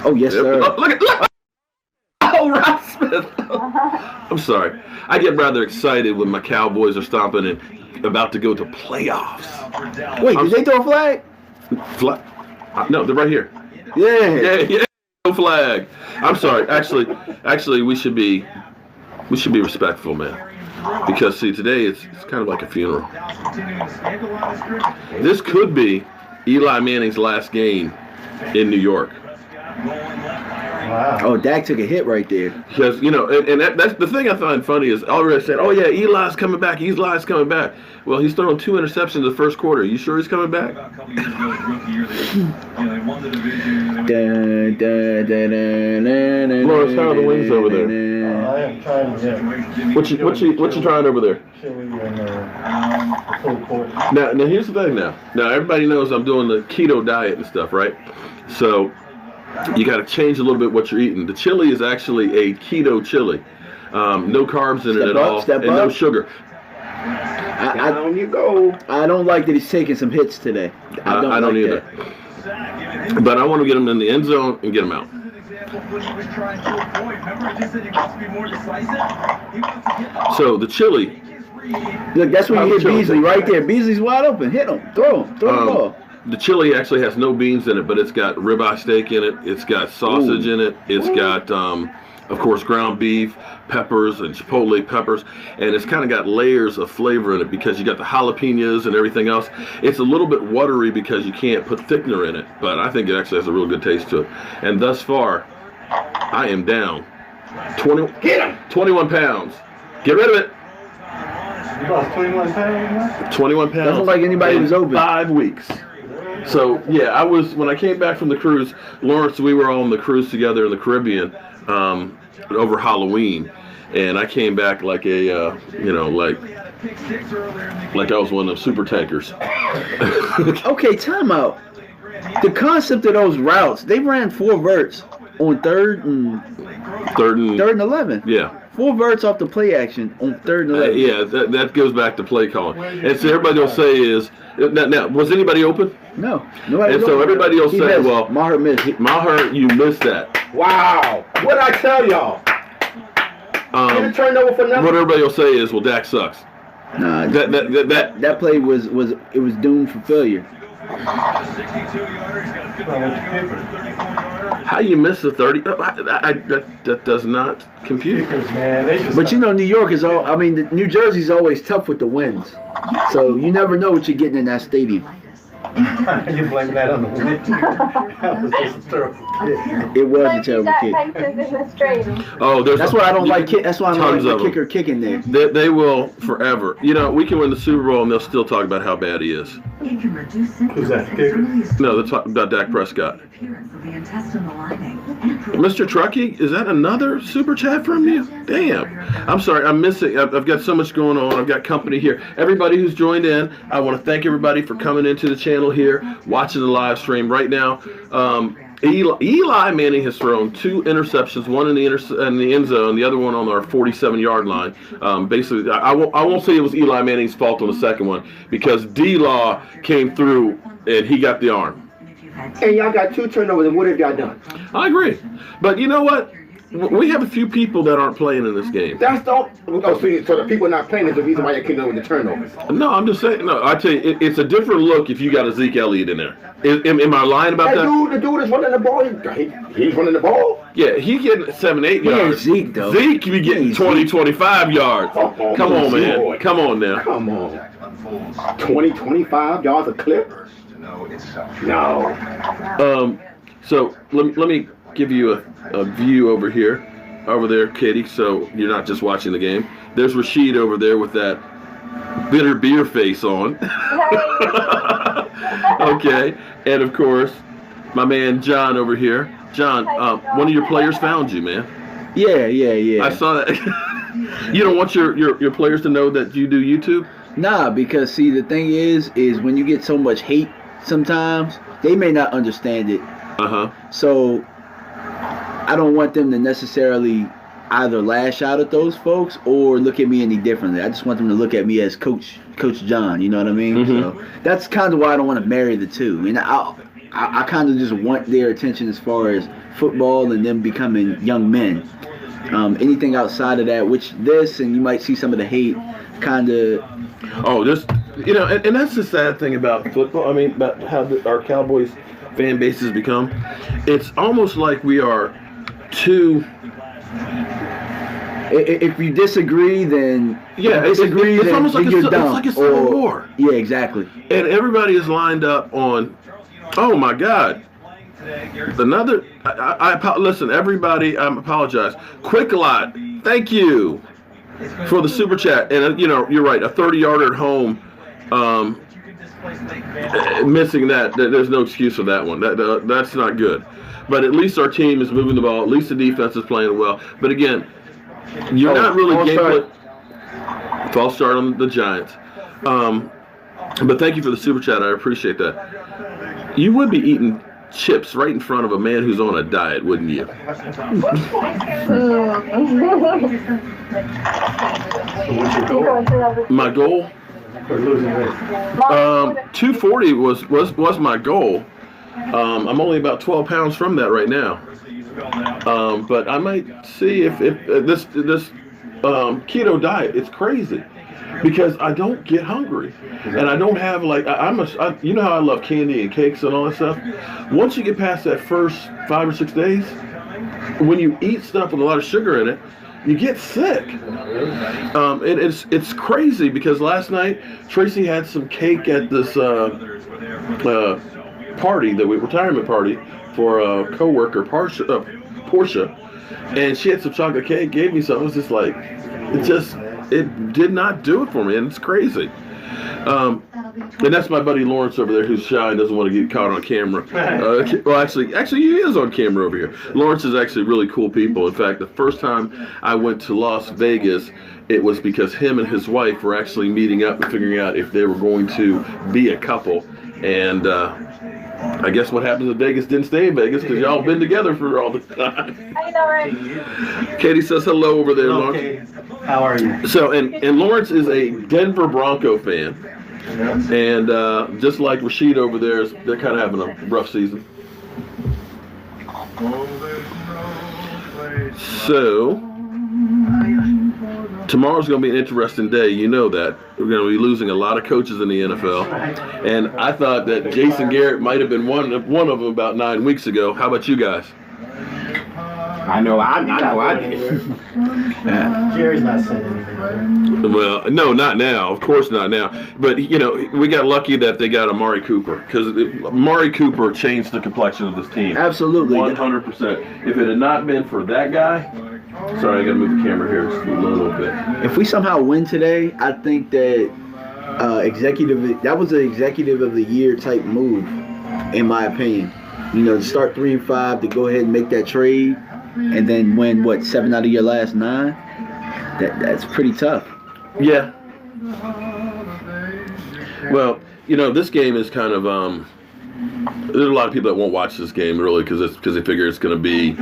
Oh, yes, Yep. sir. Look! Oh, Rod Smith. I'm sorry. I get rather excited when my Cowboys are stomping and about to go to playoffs. Wait, did they throw a flag? No, they're right here. Yeah. Yeah. No flag. I'm sorry. Actually, we should be respectful, man. Because see, today it's kind of like a funeral. This could be Eli Manning's last game in New York. Wow. Oh, Dak took a hit right there. Because, and that's the thing I find funny is everybody said, oh, yeah, Eli's coming back. Eli's coming back. Well, he's thrown 2 interceptions in the first quarter. You sure he's coming back? Lawrence, how are the wings over there? I am trying to What you trying over there? chili and full court. Now here's the thing. Now everybody knows I'm doing the keto diet and stuff, right? So you got to change a little bit what you're eating. The chili is actually a keto chili, no carbs in it at all, and no sugar. Down you go. I don't like that he's taking some hits today. I don't like either. that. But I want to get him in the end zone and get him out. So the chili. Look, that's when you hit Chili. Beasley right there. Beasley's wide open. Hit him. Throw the ball. The chili actually has no beans in it, but it's got ribeye steak in it. It's got sausage in it. It's got, of course, ground beef, peppers, and chipotle peppers. And it's kind of got layers of flavor in it because you got the jalapenos and everything else. It's a little bit watery because you can't put thickener in it, but I think it actually has a real good taste to it. And thus far, I am down 21 pounds. Get rid of it. You lost 21 pounds? 21 pounds. Doesn't look like anybody in was open. 5 weeks. So, yeah, when I came back from the cruise, Lawrence, we were all on the cruise together in the Caribbean over Halloween. And I came back like a, like I was one of them super tankers. Okay, time out. The concept of those routes, they ran 4 verts on third and 11. Yeah. 4 verts off the play action on 3rd and 11. Yeah, that goes back to play calling. And so everybody will say is, now was anybody open? No. Nobody And was so open. everybody will He say, missed. well, Maher missed. Maher, you missed that. Wow. What'd I tell y'all? Get a turnover for nothing. What everybody will say is, well, Dak sucks. Nah, That that play was doomed for failure. how you miss a 30? That does not compute. Man, they just But New York is New Jersey's always tough with the wins. So you never know what you're getting in that stadium. you blame that on the wind. That was just a terrible kick. It was a Don't terrible that kick. haters in the stream. Oh, That's why I don't like kick. That's why I don't Tons like of the them. kicker kicking there. They will forever. We can win the Super Bowl and they'll still talk about how bad he is. Who's that, the kicker? No, they're talking about Dak Prescott. Mr. Truckee, is that another super chat from you? Damn. I'm sorry, I'm missing. I've got so much going on. I've got company here. Everybody who's joined in, I want to thank everybody for coming into the channel here, watching the live stream right now. Eli Manning has thrown 2 interceptions, one in the end zone, the other one on our 47-yard line. Basically, I won't say it was Eli Manning's fault on the second one because D-Law came through and he got the arm. And y'all got 2 turnovers, and what have y'all done? I agree. But you know what? We have a few people that aren't playing in this game. That's the so the people not playing is the reason why you're killing with the turnovers. No, I'm just saying. No, I tell you, it's a different look if you got Ezekiel Elliott in there. Am I lying about that? The dude is running the ball. He's running the ball. Yeah, he getting 7-8 yards. Zeke, though. Zeke be getting 20-25 yards. Oh, Come on, man. Lord. Come on now. Come on. 20-25 yards a clip? No. So let me give you a view over there, Katie. So you're not just watching the game. There's Rashid over there with that bitter beer face on. Okay, and of course, my man John over here. John, one of your players found you, man. Yeah. I saw that. You don't want your players to know that you do YouTube? Nah, because see, the thing is when you get so much hate, sometimes they may not understand it. So I don't want them to necessarily either lash out at those folks or look at me any differently. I just want them to look at me as Coach John. You know what I mean? So that's kind of why I don't want to marry the two. And I kind of just want their attention as far as football and them becoming young men. Anything outside of that, which this and you might see some of the hate, kind of. Oh, and that's the sad thing about football. I mean, about how our Cowboys fan base has become. It's almost like we are too. If you disagree, then It's almost like you're dumb. It's like a civil war. Yeah, exactly. And everybody is lined up on. Oh my God, Listen, everybody, I apologize. Quick Lot, thank you for the super chat. And, you're right, a 30-yarder at home, missing that, there's no excuse for that one. That's not good. But at least our team is moving the ball. At least the defense is playing well. But again, you're not really game. False start on the Giants. But thank you for the super chat. I appreciate that. You would be eating chips right in front of a man who's on a diet, wouldn't you? My goal? 240 was my goal. I'm only about 12 pounds from that right now. But I might see if this keto diet, it's crazy because I don't get hungry and I don't have you know how I love candy and cakes and all that stuff. Once you get past that first 5 or 6 days, when you eat stuff with a lot of sugar in it, you get sick. It's crazy because last night Tracy had some cake at this party, the retirement party for a coworker, Portia, and she had some chocolate cake, gave me some. It was just like, it did not do it for me, and it's crazy. And that's my buddy Lawrence over there who's shy and doesn't want to get caught on camera. Well, actually he is on camera over here. Lawrence is actually really cool people. In fact, the first time I went to Las Vegas, it was because him and his wife were actually meeting up and figuring out if they were going to be a couple. And I guess what happens in Vegas didn't stay in Vegas because y'all been together for all the time. Hey, Lawrence. Katie says hello over there, Lawrence. Okay. How are you? So, and Lawrence is a Denver Bronco fan. And just like Rashid over there, they're kind of having a rough season. So, tomorrow's going to be an interesting day. You know that. We're going to be losing a lot of coaches in the NFL. And I thought that Jason Garrett might have been one of them about 9 weeks ago. How about you guys? I know I did. Jerry's not saying anything. Well, no, not now. Of course not now. But, we got lucky that they got Amari Cooper because Amari Cooper changed the complexion of this team. Absolutely. 100%. If it had not been for that guy, sorry, I got to move the camera here just a little bit. If we somehow win today, I think that that was an executive of the year type move, in my opinion. To start 3-5, to go ahead and make that trade, and then win 7 out of your last 9. That's pretty tough. Yeah. Well, this game is kind of there's a lot of people that won't watch this game really because they figure it's going to be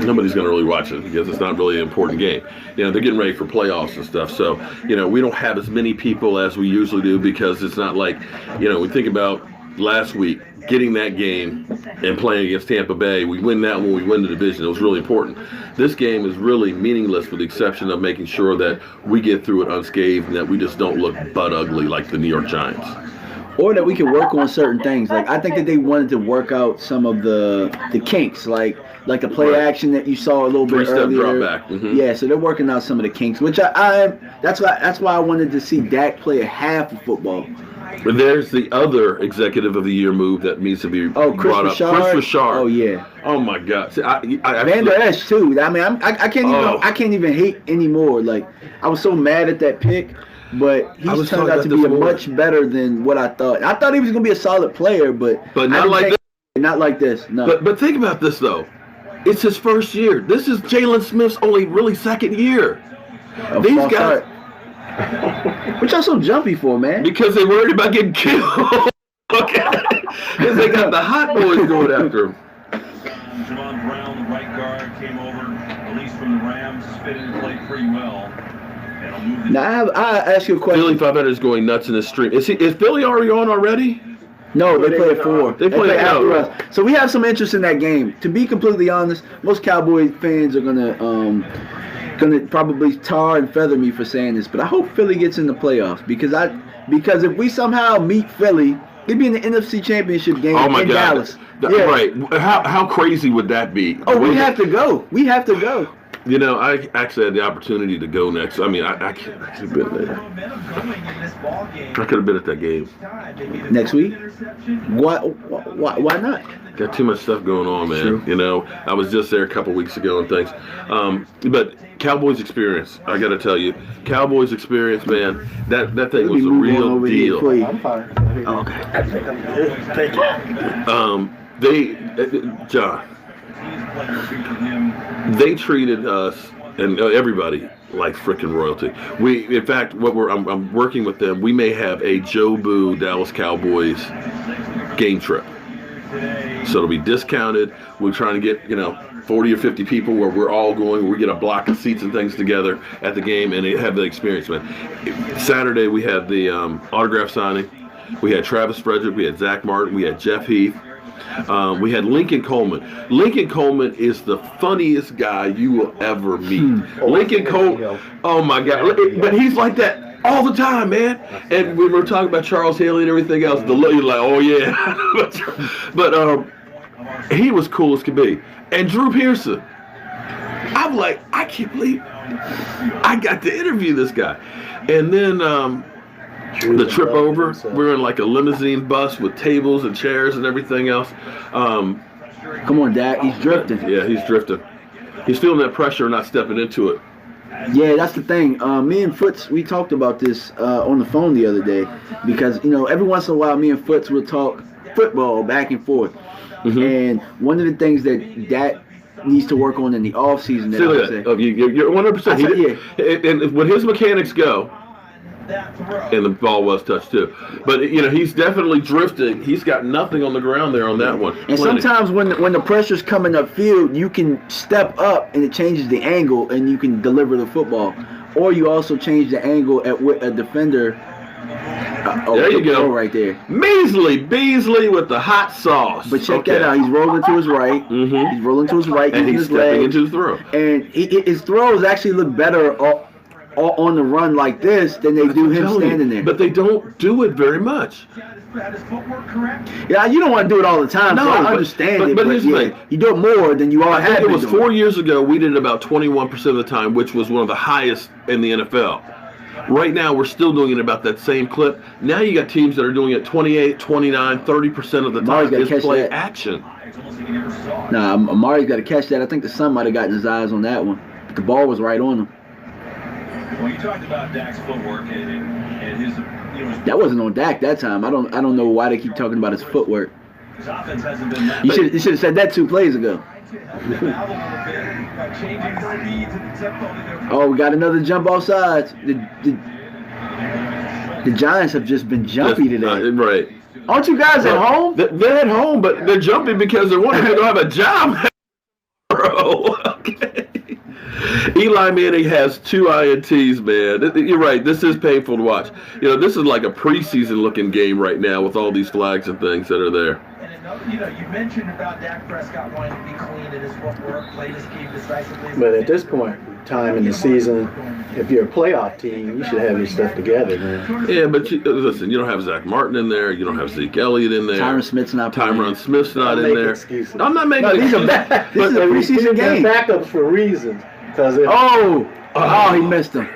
nobody's going to really watch it because it's not really an important game. They're getting ready for playoffs and stuff. So, we don't have as many people as we usually do because it's not like, we think about last week, getting that game and playing against Tampa Bay. We win that when we win the division. It was really important. This game is really meaningless with the exception of making sure that we get through it unscathed and that we just don't look butt ugly like the New York Giants. Or that we can work on certain things. Like I think that they wanted to work out some of the kinks, like the play action that you saw a little bit earlier. 3-step drop back. Mm-hmm. Yeah, so they're working out some of the kinks, which that's why I wanted to see Dak play a half of football. But there's the other executive of the year move that needs to be brought up. Chris Richard. Oh yeah. Oh my God. See, I Van Der Esch too. I mean, I can't even hate anymore. Like I was so mad at that pick, but he's turned out to be much better than what I thought. I thought he was going to be a solid player, but not like this. Not like this. No. But think about this though. It's his first year. This is Jalen Smith's only really second year. These guys. What y'all so jumpy for, man? Because they worried about getting killed. Okay. Because they got the hot boys going after him. Javon Brown, the right guard, came over, released from the Rams, fit in and played pretty well. Now, I ask you a question. Philly 500 is going nuts in this stream. Is Philly already on already? No, they play at 4. They play after us. So we have some interest in that game. To be completely honest, most Cowboys fans are gonna probably tar and feather me for saying this, but I hope Philly gets in the playoffs because if we somehow meet Philly, it'd be in the NFC Championship game in Dallas. Right. How crazy would that be? Oh, we have to go. You know, I actually had the opportunity to go next. I mean, I could have been there. I could have been at that game. Next week? Why not? Got too much stuff going on, man. True. You know, I was just there a couple weeks ago and things. But Cowboys experience, I got to tell you, Cowboys experience, man. That thing was a real deal. I'm fine. Oh, okay. Thank you. John, they treated us and everybody like freaking royalty. In fact, I'm working with them. We may have a Joe Boo Dallas Cowboys game trip. So it'll be discounted. We're trying to get 40 or 50 people where we're all going. We get a block of seats and things together at the game and have the experience, man. Saturday we had the autograph signing. We had Travis Frederick. We had Zack Martin. We had Jeff Heath. We had Lincoln Coleman. Lincoln Coleman is the funniest guy you will ever meet. Lincoln Coleman, oh my God. But he's like that all the time, man. And when we're talking about Charles Haley and everything else, you're like, oh yeah. but he was cool as could be. And Drew Pearson, I'm like, I can't believe I got to interview this guy. And then the trip over, we're in like a limousine bus with tables and chairs and everything else. Come on, Dak. He's drifting. Yeah, he's drifting. He's feeling that pressure, not stepping into it. Yeah, that's the thing. Me and Foots, we talked about this on the phone the other day because, every once in a while, me and Foots will talk football back and forth. Mm-hmm. And one of the things that Dak needs to work on in the offseason, you're 100%. And when his mechanics go, and the ball was touched too. But, he's definitely drifting. He's got nothing on the ground there on that one. And sometimes when the pressure's coming upfield, you can step up and it changes the angle and you can deliver the football. Or you also change the angle at a defender. There you go. Right there. Beasley with the hot sauce. But check that out. He's rolling to his right. Mm-hmm. He's rolling to his right. And he's stepping into his throw. And his throws actually look better on the run like this than they do him standing there. But they don't do it very much. Yeah, you don't want to do it all the time. No, so I understand it. But here's the thing. You do it more than you all had. It was 4 years ago. We did it about 21% of the time, which was one of the highest in the NFL. Right now, we're still doing it about that same clip. Now you got teams that are doing it 28, 29, 30% of the time. It's play action. Nah, Amari's got to catch that. I think the sun might have gotten his eyes on that one. But the ball was right on him. Well, you talked about Dak's footwork and his. That wasn't on Dak that time. I don't know why they keep talking about his footwork. His offense hasn't been that. You should have said that 2 plays ago. Oh, we got another jump off sides. The Giants have just been jumpy today. Right. Aren't you guys at home? They're at home, but they're jumpy because they don't have a job. Bro, okay. Eli Manning has 2 INTs, man. You're right. This is painful to watch. This is like a preseason-looking game right now with all these flags and things that are there. You mentioned about Dak Prescott wanting to be clean in his footwork, play this game decisively. But at this point, time in the season, if you're a playoff team, you should have your stuff together, man. Yeah, but listen, you don't have Zack Martin in there. You don't have Zeke Elliott in there. Tyron Smith's not in there. Excuses. I'm not making excuses. This is a preseason game. Backups for reasons. He missed him.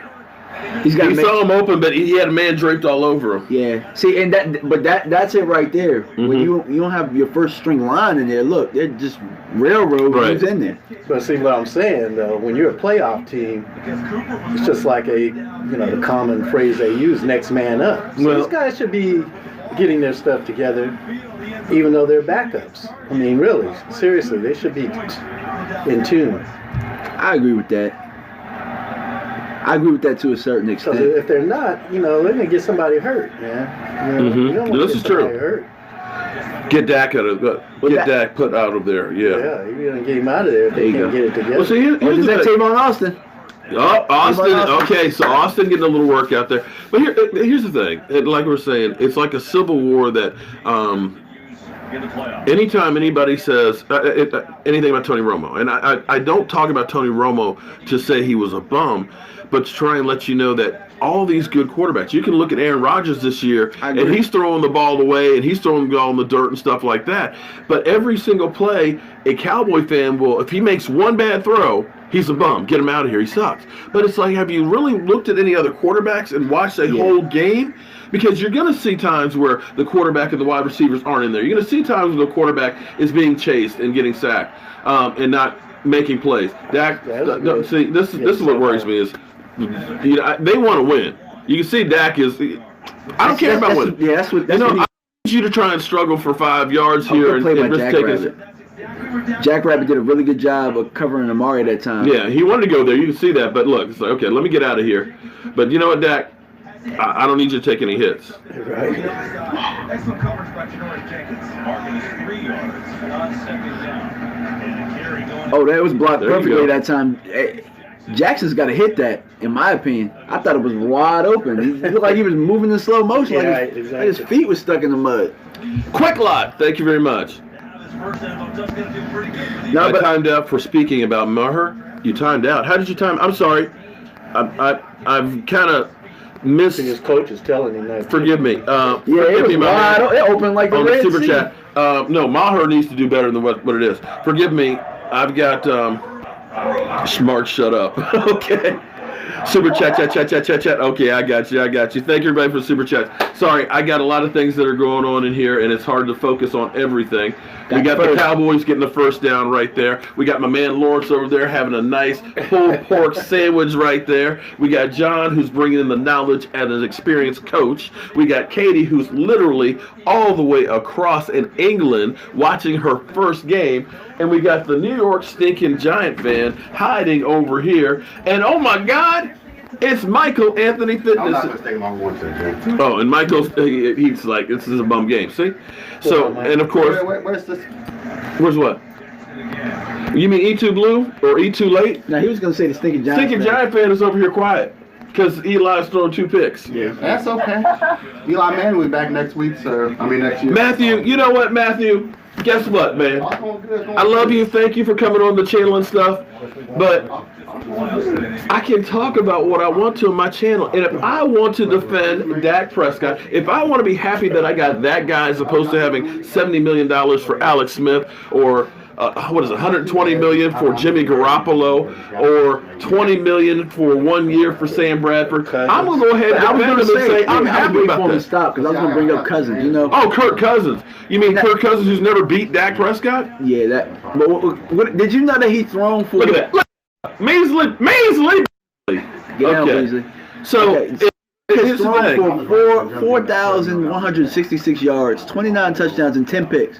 He saw him open, but he had a man draped all over him. Yeah. See, and that's it right there. Mm-hmm. When you don't have your first string line in there, look, they're just railroad who's in there. But see what I'm saying though, when you're a playoff team, it's just like the common phrase they use, next man up. So these guys should be getting their stuff together, even though they're backups. I mean, really, seriously, they should be in tune. I agree with that. I agree with that to a certain extent. Because if they're not, they're going to get somebody hurt, man. You don't want this is true. Hurt. Get Dak Dak put out of there. Yeah, you're going to get him out of there if they can't get it together. Well, see, here's that team on Austin. Oh, Austin. Okay, so Austin getting a little work out there. But here's the thing. Like we were saying, it's like a civil war that anytime anybody says anything about Tony Romo, and I don't talk about Tony Romo to say he was a bum, but to try and let you know that all these good quarterbacks, you can look at Aaron Rodgers this year, and he's throwing the ball away, and he's throwing the ball in the dirt and stuff like that. But every single play, a Cowboy fan will, if he makes one bad throw, He's a bum. Get him out of here. He sucks. But it's like, have you really looked at any other quarterbacks and watched a whole game? Because you're going to see times where the quarterback and the wide receivers aren't in there. You're going to see times where the quarterback is being chased and getting sacked and not making plays. Dak, see, this is what worries me is, they want to win. You can see Dak is. I don't care about winning. Yeah, that's what. I need you to try and struggle for 5 yards here and risk taking. Jack Rabbit did a really good job of covering Amari that time. Yeah, he wanted to go there. You can see that. But look, it's like, okay, let me get out of here. But you know what, Dak? I don't need you to take any hits. Right. Excellent coverage by Janoris Jenkins. Marking is 3 yards on 2nd down. And a carry going. Oh, that was blocked There you perfectly go. that time. Jackson's got to hit that, in my opinion. I thought it was wide open. He looked like he was moving in slow motion. Yeah, like exactly. his feet was stuck in the mud. Quick lot. Thank you very much. No, I but timed out for speaking about Maher. You timed out. How did you time? I'm sorry. I've kind of missed. His coach is telling him that. Forgive me. yeah, Forgive it was me, my wide man. open. It opened like the On the Red super Sea. chat. No, Maher needs to do better than what it is. Forgive me. I've got Smart. Shut up. Okay. Super chat. Okay, I got you. Thank you, everybody, for the super chat. Sorry, I got a lot of things that are going on in here, and it's hard to focus on everything. We got the Cowboys getting the first down right there. We got my man Lawrence over there having a nice pulled pork sandwich right there. We got John, who's bringing in the knowledge as an experienced coach. We got Katie, who's literally all the way across in England watching her first game. And we got the New York stinking Giant fan hiding over here. And oh my God, it's Michael Anthony Fitness. I'm not going to stay long one second. Oh, and Michael's, he's like, this is a bum game. See? So, and of course, Where's this? where's what? You mean E2 Blue or E2 Late? Now, he was going to say the stinking Giants. Stinking Giant fan is over here quiet because Eli's throwing 2 picks. Yeah, that's okay. Eli Manning will be back next week, sir. I mean, next year. Matthew, you know what, Matthew? Guess what, man? I love you. Thank you for coming on the channel and stuff. But I can talk about what I want to on my channel. And if I want to defend Dak Prescott, if I want to be happy that I got that guy as opposed to having $70 million for Alex Smith or what is it, $120 million for Jimmy Garoppolo or $20 million for 1 year for Sam Bradford, I'm going to go ahead and I was defend going him to and say, say I'm happy about that. Stop, because I was going to bring up Cousins, you know. Oh, Kirk Cousins. You mean Kirk Cousins who's never beat Dak Prescott? Yeah, that. But what, did you know that he thrown for? Look at that. Look. Measly. Yeah, Okay. Beasley. So, Okay. here's He's the thrown thing. for 4,166 yards, 29 touchdowns, and 10 picks.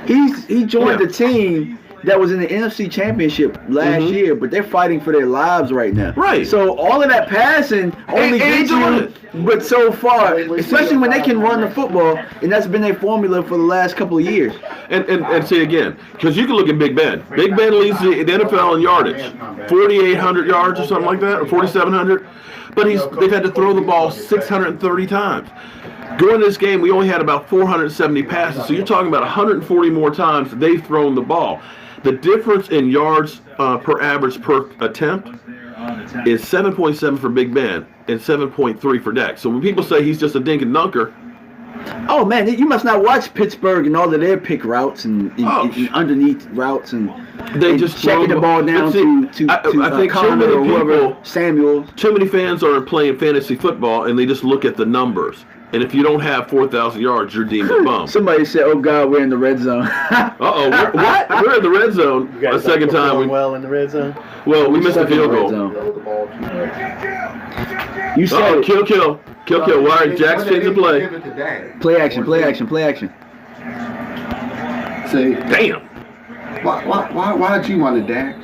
He joined Yeah. the team that was in the NFC Championship last year, but they're fighting for their lives right now. Right. So all of that passing only Ain't gets doing you, it. but so far, especially when they can run the football, and that's been their formula for the last couple of years. And see again, because you can look at Big Ben. Big Ben leads the NFL in yardage, 4,800 yards or something like that, or 4,700. But they've had to throw the ball 630 times. During this game, we only had about 470 passes, so you're talking about 140 more times they've thrown the ball. The difference in yards per average per attempt is 7.7 for Big Ben and 7.3 for Dak. So when people say he's just a dink and dunker, Oh man, you must not watch Pittsburgh and all of their pick routes and underneath routes and they just checking the ball down to I think too Connor many or whoever, people, Samuel. too many fans are playing fantasy football and they just look at the numbers. And if you don't have 4,000 yards, you're deemed a bum. Somebody said, "Oh God, we're in the red zone." Uh-oh, what? We're in the red zone You guys a second time. well in the red zone. Well, we missed a Stuck in the field red goal. zone. You said Uh-oh, it. kill. Why are Jack's changing the play? Play action. Say, Damn. why'd you want to Dak?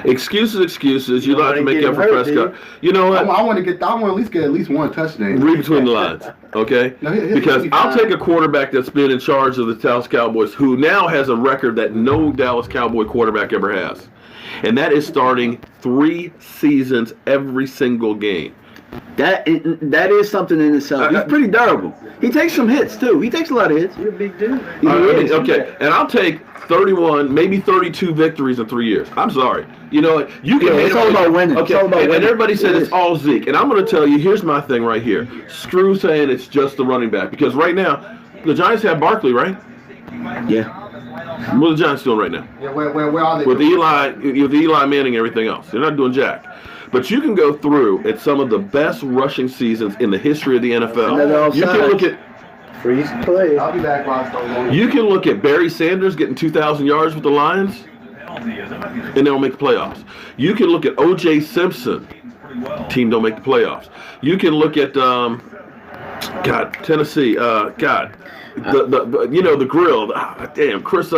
Excuses. You like to make get up for hurt, Prescott. You know what? I want to at least get at least one touchdown. Read between the lines, okay? No, he'll Because be I'll fine. take a quarterback that's been in charge of the Dallas Cowboys, who now has a record that no Dallas Cowboy quarterback ever has. And that is starting 3 seasons every single game. that is something in itself. He's pretty durable. He takes some hits too. He takes a lot of hits. You're a big dude. He is. Okay, and I'll take 31, maybe 32 victories in 3 years. I'm sorry. You know what? You can Yeah, hate it's him. all about winning. Okay, It's all about and winning. everybody said It it's is. all Zeke. And I'm going to tell you, here's my thing right here. Screw saying it's just the running back. Because right now, the Giants have Barkley, right? Yeah. What are the Giants doing right now? Yeah, where are they? With Eli Manning and everything else. They're not doing jack. But you can go through at some of the best rushing seasons in the history of the NFL. You can look at Freeze play. I'll be back, Ross. You can look at Barry Sanders getting 2,000 yards with the Lions, and they don't make the playoffs. You can look at O.J. Simpson, team don't make the playoffs. You can look at Tennessee, the grill. Damn, Chris.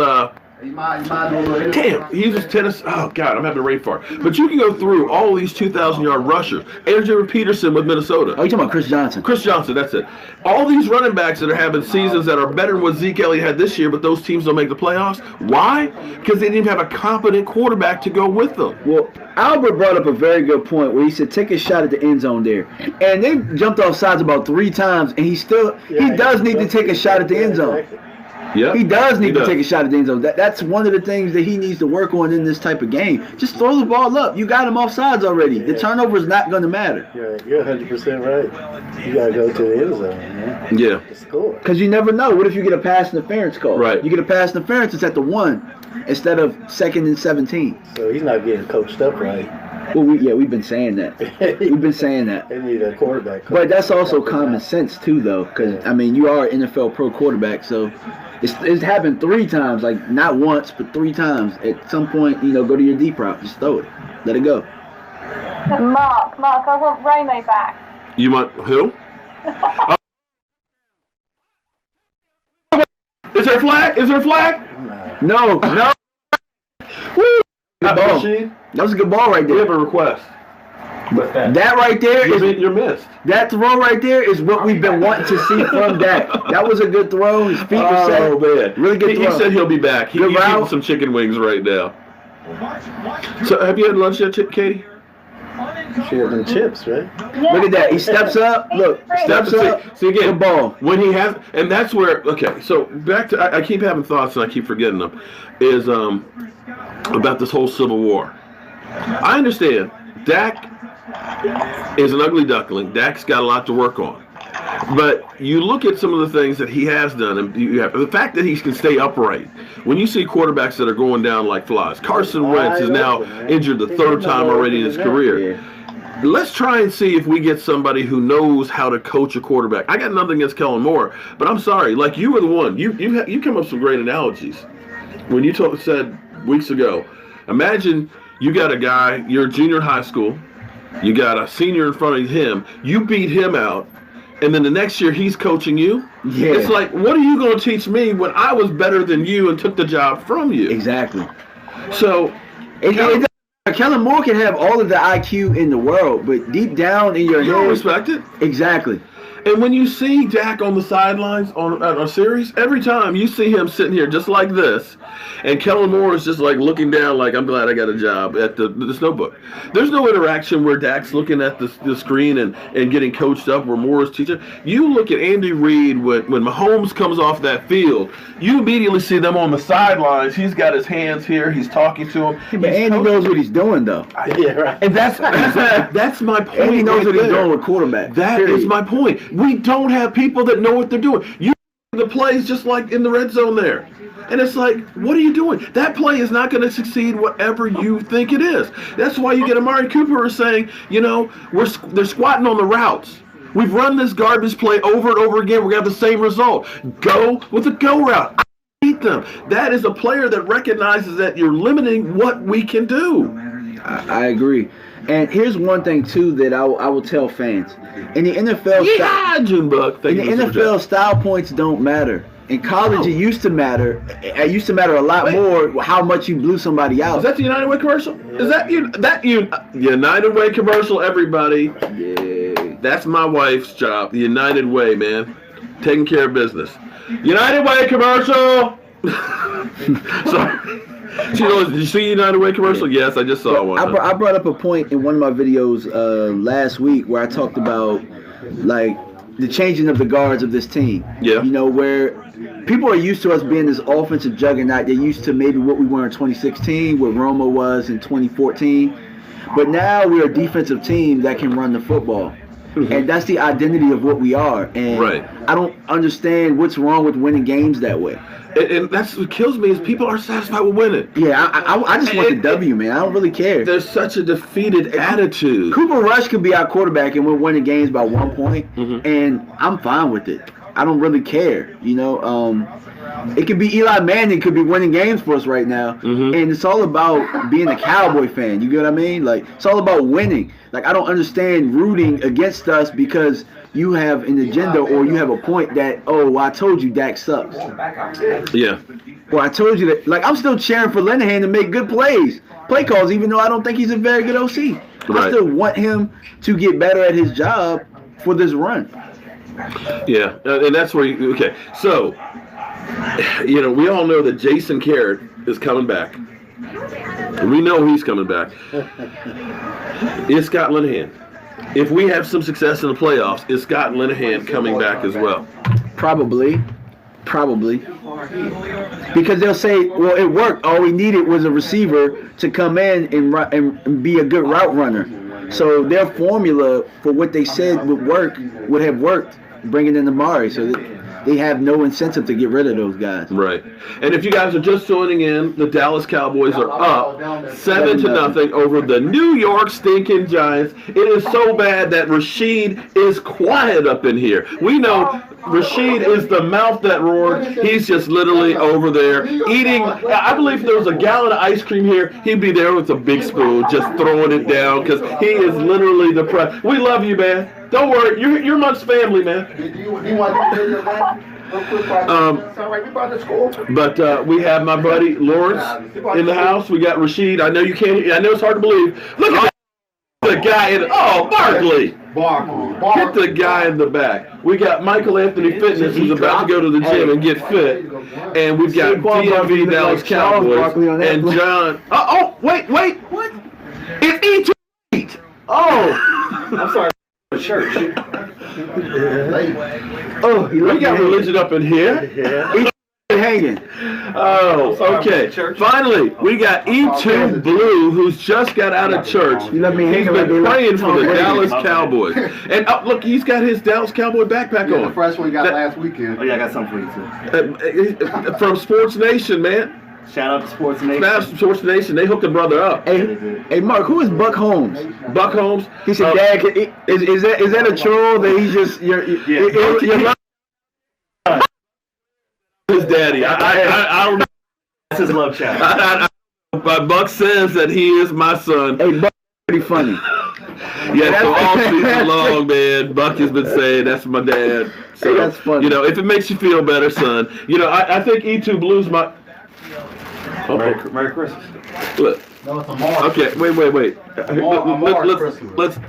Damn, he was Tennessee. Oh God, I'm having a brain fart. But you can go through all these 2,000-yard rushers. Andrew Peterson with Minnesota. Oh, you talking about Chris Johnson? Chris Johnson, that's it. All these running backs that are having seasons that are better than what Zeke Elliott had this year, but those teams don't make the playoffs. Why? Because they didn't even have a competent quarterback to go with them. Well, Albert brought up a very good point where he said take a shot at the end zone there. And they jumped off sides about 3 times, and he does need to take a shot at the end zone. Yeah, he does need to take a shot at the end zone. That's one of the things that he needs to work on in this type of game. Just throw the ball up. You got him off sides already. The turnover is not going to matter. You're 100% right. You got to go to the end zone, man. Yeah. To score. Because you never know. What if you get a pass interference call? Right. You get a pass interference, it's at the 1 instead of 2nd and 17. So he's not getting coached up right. Well, we've been saying that. We've been saying that. They need a quarterback coach. But that's also common sense, too, though. Because, I mean, you are an NFL pro quarterback, so it's happened 3 times. Like, not once, but 3 times. At some point, go to your deep route. Just throw it. Let it go. Mark, I want Romo back. You want who? Is there a flag? Is there a flag? No. Woo! Good ball. That was a good ball right there. We have a request. That right there you're missed. That throw right there is what we've been wanting to see from Dak. That was a good throw. His feet were set. Oh man, really good throw. He said he'll be back. He's eating some chicken wings right now. So have you had lunch yet, Katie? She had them chips, right? Yeah. Look at that. He steps up. Look, steps up. See again, good ball. When he has, and that's where. Okay, so back to. I keep having thoughts and I keep forgetting them. Is about this whole Civil War. I understand. Dak is an ugly duckling. Dak's got a lot to work on. But you look at some of the things that he has done, and you have the fact that he can stay upright. When you see quarterbacks that are going down like flies, Carson Wentz is now injured the 3rd time already in his career. Let's try and see if we get somebody who knows how to coach a quarterback. I got nothing against Kellen Moore, but I'm sorry. Like, you were the one. You come up with some great analogies. When you said weeks ago, imagine you got a guy, you're a junior in high school, you got a senior in front of him, you beat him out, and then the next year he's coaching you. Yeah. It's like, what are you going to teach me when I was better than you and took the job from you? Exactly. So, Kellen Moore can have all of the IQ in the world, but deep down in your you head, don't respect it. Exactly. And when you see Dak on the sidelines on a series, every time you see him sitting here just like this, and Kellen Moore is just like looking down like, I'm glad I got a job at this notebook. There's no interaction where Dak's looking at the screen and getting coached up where Moore is teaching. You look at Andy Reid when Mahomes comes off that field, you immediately see them on the sidelines. He's got his hands here. He's talking to him. Yeah, but Andy knows what he's doing, though. Yeah, right. And that's my point. Andy knows right what he's there. doing with quarterback. That is my point. We don't have people that know what they're doing. You the plays just like in the red zone there. And it's like, what are you doing? That play is not going to succeed whatever you think it is. That's why you get Amari Cooper saying, they're squatting on the routes. We've run this garbage play over and over again. We're going to have the same result. Go with a go route. I hate them. That is a player that recognizes that you're limiting what we can do. I agree. And here's one thing, too, that I will tell fans. In the NFL, style points don't matter. In college, it used to matter. It used to matter a lot more how much you blew somebody out. Is that the United Way commercial? Is that United Way commercial, everybody? Yeah. That's my wife's job. The United Way, man. Taking care of business. United Way commercial! Sorry. Did you see United Way commercial? Yes, I just saw one. I brought up a point in one of my videos last week where I talked about, like, the changing of the guards of this team. Yeah. Where people are used to us being this offensive juggernaut. They're used to maybe what we were in 2016, what Romo was in 2014. But now we're a defensive team that can run the football. and that's the identity of what we are. And Right. I don't understand what's wrong with winning games that way. And that's what kills me is people are satisfied with winning. Yeah, I just want the W, man. I don't really care. There's such a defeated attitude. Cooper Rush could be our quarterback and we're winning games by 1 point, and I'm fine with it. I don't really care, It could be Eli Manning could be winning games for us right now, and it's all about being a Cowboy fan. You get what I mean? Like, it's all about winning. Like, I don't understand rooting against us because you have an agenda or you have a point that, oh, I told you Dak sucks. Yeah. Or I told you that. Like, I'm still cheering for Linehan to make good play calls, even though I don't think he's a very good OC. Right. I still want him to get better at his job for this run. Yeah, and that's where okay. So, we all know that Jason Garrett is coming back. We know he's coming back. Is Scott Linehan? If we have some success in the playoffs, is Scott Linehan coming back as well? Probably. Because they'll say, well, it worked. All we needed was a receiver to come in and be a good route runner. So their formula for what they said would have worked, bringing in Amari. So they have no incentive to get rid of those guys. Right. And if you guys are just joining in, the Dallas Cowboys are up 7-0 over the New York stinking Giants. It is so bad that Rashid is quiet up in here. We know Rashid is the mouth that roared. He's just literally over there eating. I believe if there was a gallon of ice cream here, he'd be there with a big spoon just throwing it down because he is literally depressed. We love you, man. Don't worry. You're amongst family, man. But we have my buddy Lawrence in the house. We got Rashid. I know you can't. I know it's hard to believe. Look at the guy in. Oh, Barkley. Get the guy in the back. We got Michael Anthony Fitness who's about to go to the gym and get fit, and we've got DMV Dallas Cowboys and John. Wait. What? It's E2. Oh, I'm sorry. Church. We got religion up in here. Yeah. Hanging. Oh, okay. Finally, we got E2 Blue, who's just got out of church. He's been praying for the Dallas Cowboys. And look, he's got his Dallas Cowboy backpack on. The fresh one you got last weekend. Oh yeah, I got something for you too. From Sports Nation, man. Shout out to Sports Nation. Shout out to Sports Nation. They hooked a brother up. Hey, Mark, who is Buck Holmes? Buck Holmes. He said, Dad, is that a troll that he's just his daddy. I don't know. That's his love child. But Buck says that he is my son. Hey, Buck, pretty funny. Yeah, so all season long, man, Buck has been saying that's my dad. So, hey, that's funny. If it makes you feel better, son. I think E2 Blue's my. Merry Christmas. Look. No, it's Amari. Okay, wait.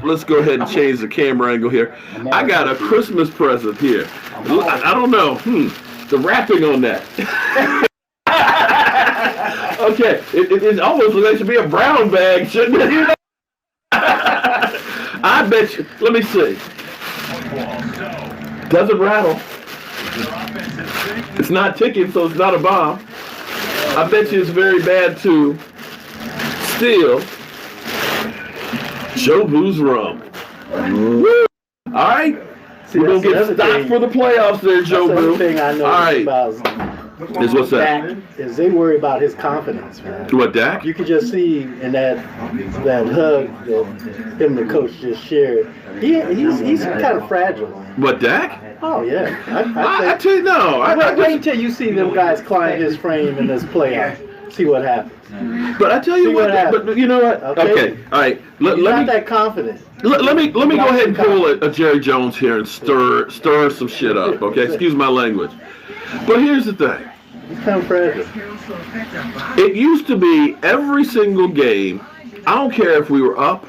Let's go ahead and change the camera angle here. I got a Christmas present here. I don't know. The wrapping on that. Okay, it almost looks like it should be a brown bag, shouldn't it? I bet you. Let me see. Doesn't rattle. It's not ticking, so it's not a bomb. I bet you it's very bad to steal Joe Boo's rum. Woo. All right. See, we're going to get stocked for the playoffs there, Joe Boo. That's the thing I know about is what's that? Dak, is they worry about his confidence, man. What, Dak? You could just see in that hug that him and the coach just shared. He's kind of fragile. What, Dak? Oh, yeah. I tell you, no. Wait until you see them guys climb his frame in this playoff. See what happens. But I tell you what, but you know what? Okay. All right. Let not me that confident. Let me go ahead and pull a Jerry Jones here and stir some shit up. Okay, excuse my language. But here's the thing. He's kind of fragile. It used to be every single game. I don't care if we were up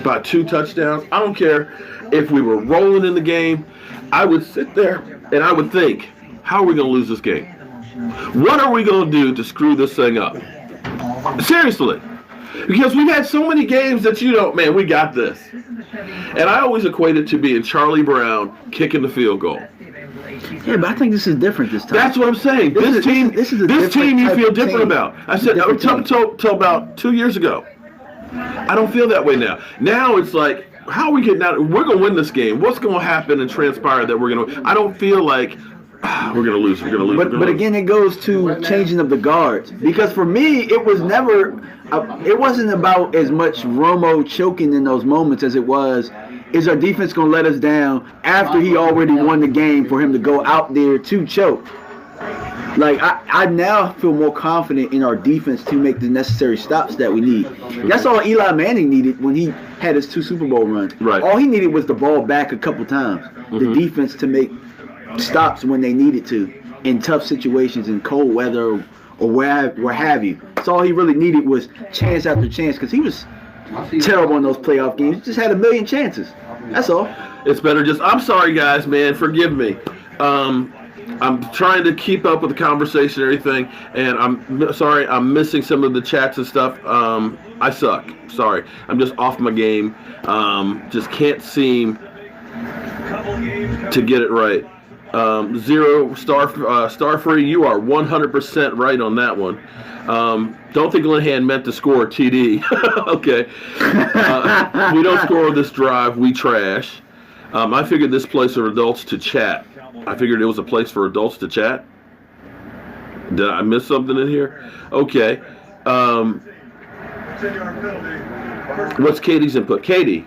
by 2 touchdowns. I don't care if we were rolling in the game. I would sit there and I would think, how are we going to lose this game? What are we going to do to screw this thing up? Seriously. Because we've had so many games that man, we got this. And I always equate it to being Charlie Brown kicking the field goal. Yeah, but I think this is different this time. That's what I'm saying. This team you feel different about. I said till about 2 years ago. I don't feel that way now. Now it's like how are we getting out? We're gonna win this game. What's gonna happen and transpire that we're gonna? I don't feel like we're gonna lose. We're gonna lose. But again, it goes to changing of the guards, because for me, it was never. It wasn't about as much Romo choking in those moments as it was, is our defense going to let us down after he already won the game for him to go out there to choke? Like, I now feel more confident in our defense to make the necessary stops that we need. That's all Eli Manning needed when he had his 2 Super Bowl runs. Right. All he needed was the ball back a couple times. The defense to make stops when they needed to in tough situations, in cold weather or where have you. So all he really needed was chance after chance, because he was terrible in those playoff games. He just had a million chances. That's all. It's better just. I'm sorry, guys, man. Forgive me. I'm trying to keep up with the conversation and everything, and I'm sorry I'm missing some of the chats and stuff. I suck. Sorry. I'm just off my game. Just can't seem to get it right. 0 star free. You are 100% right on that one. Don't think Linehan meant to score a TD. Okay. We don't score this drive. We trash. I figured this place for adults to chat. I figured it was a place for adults to chat. Did I miss something in here? Okay. What's Katie's input? Katie,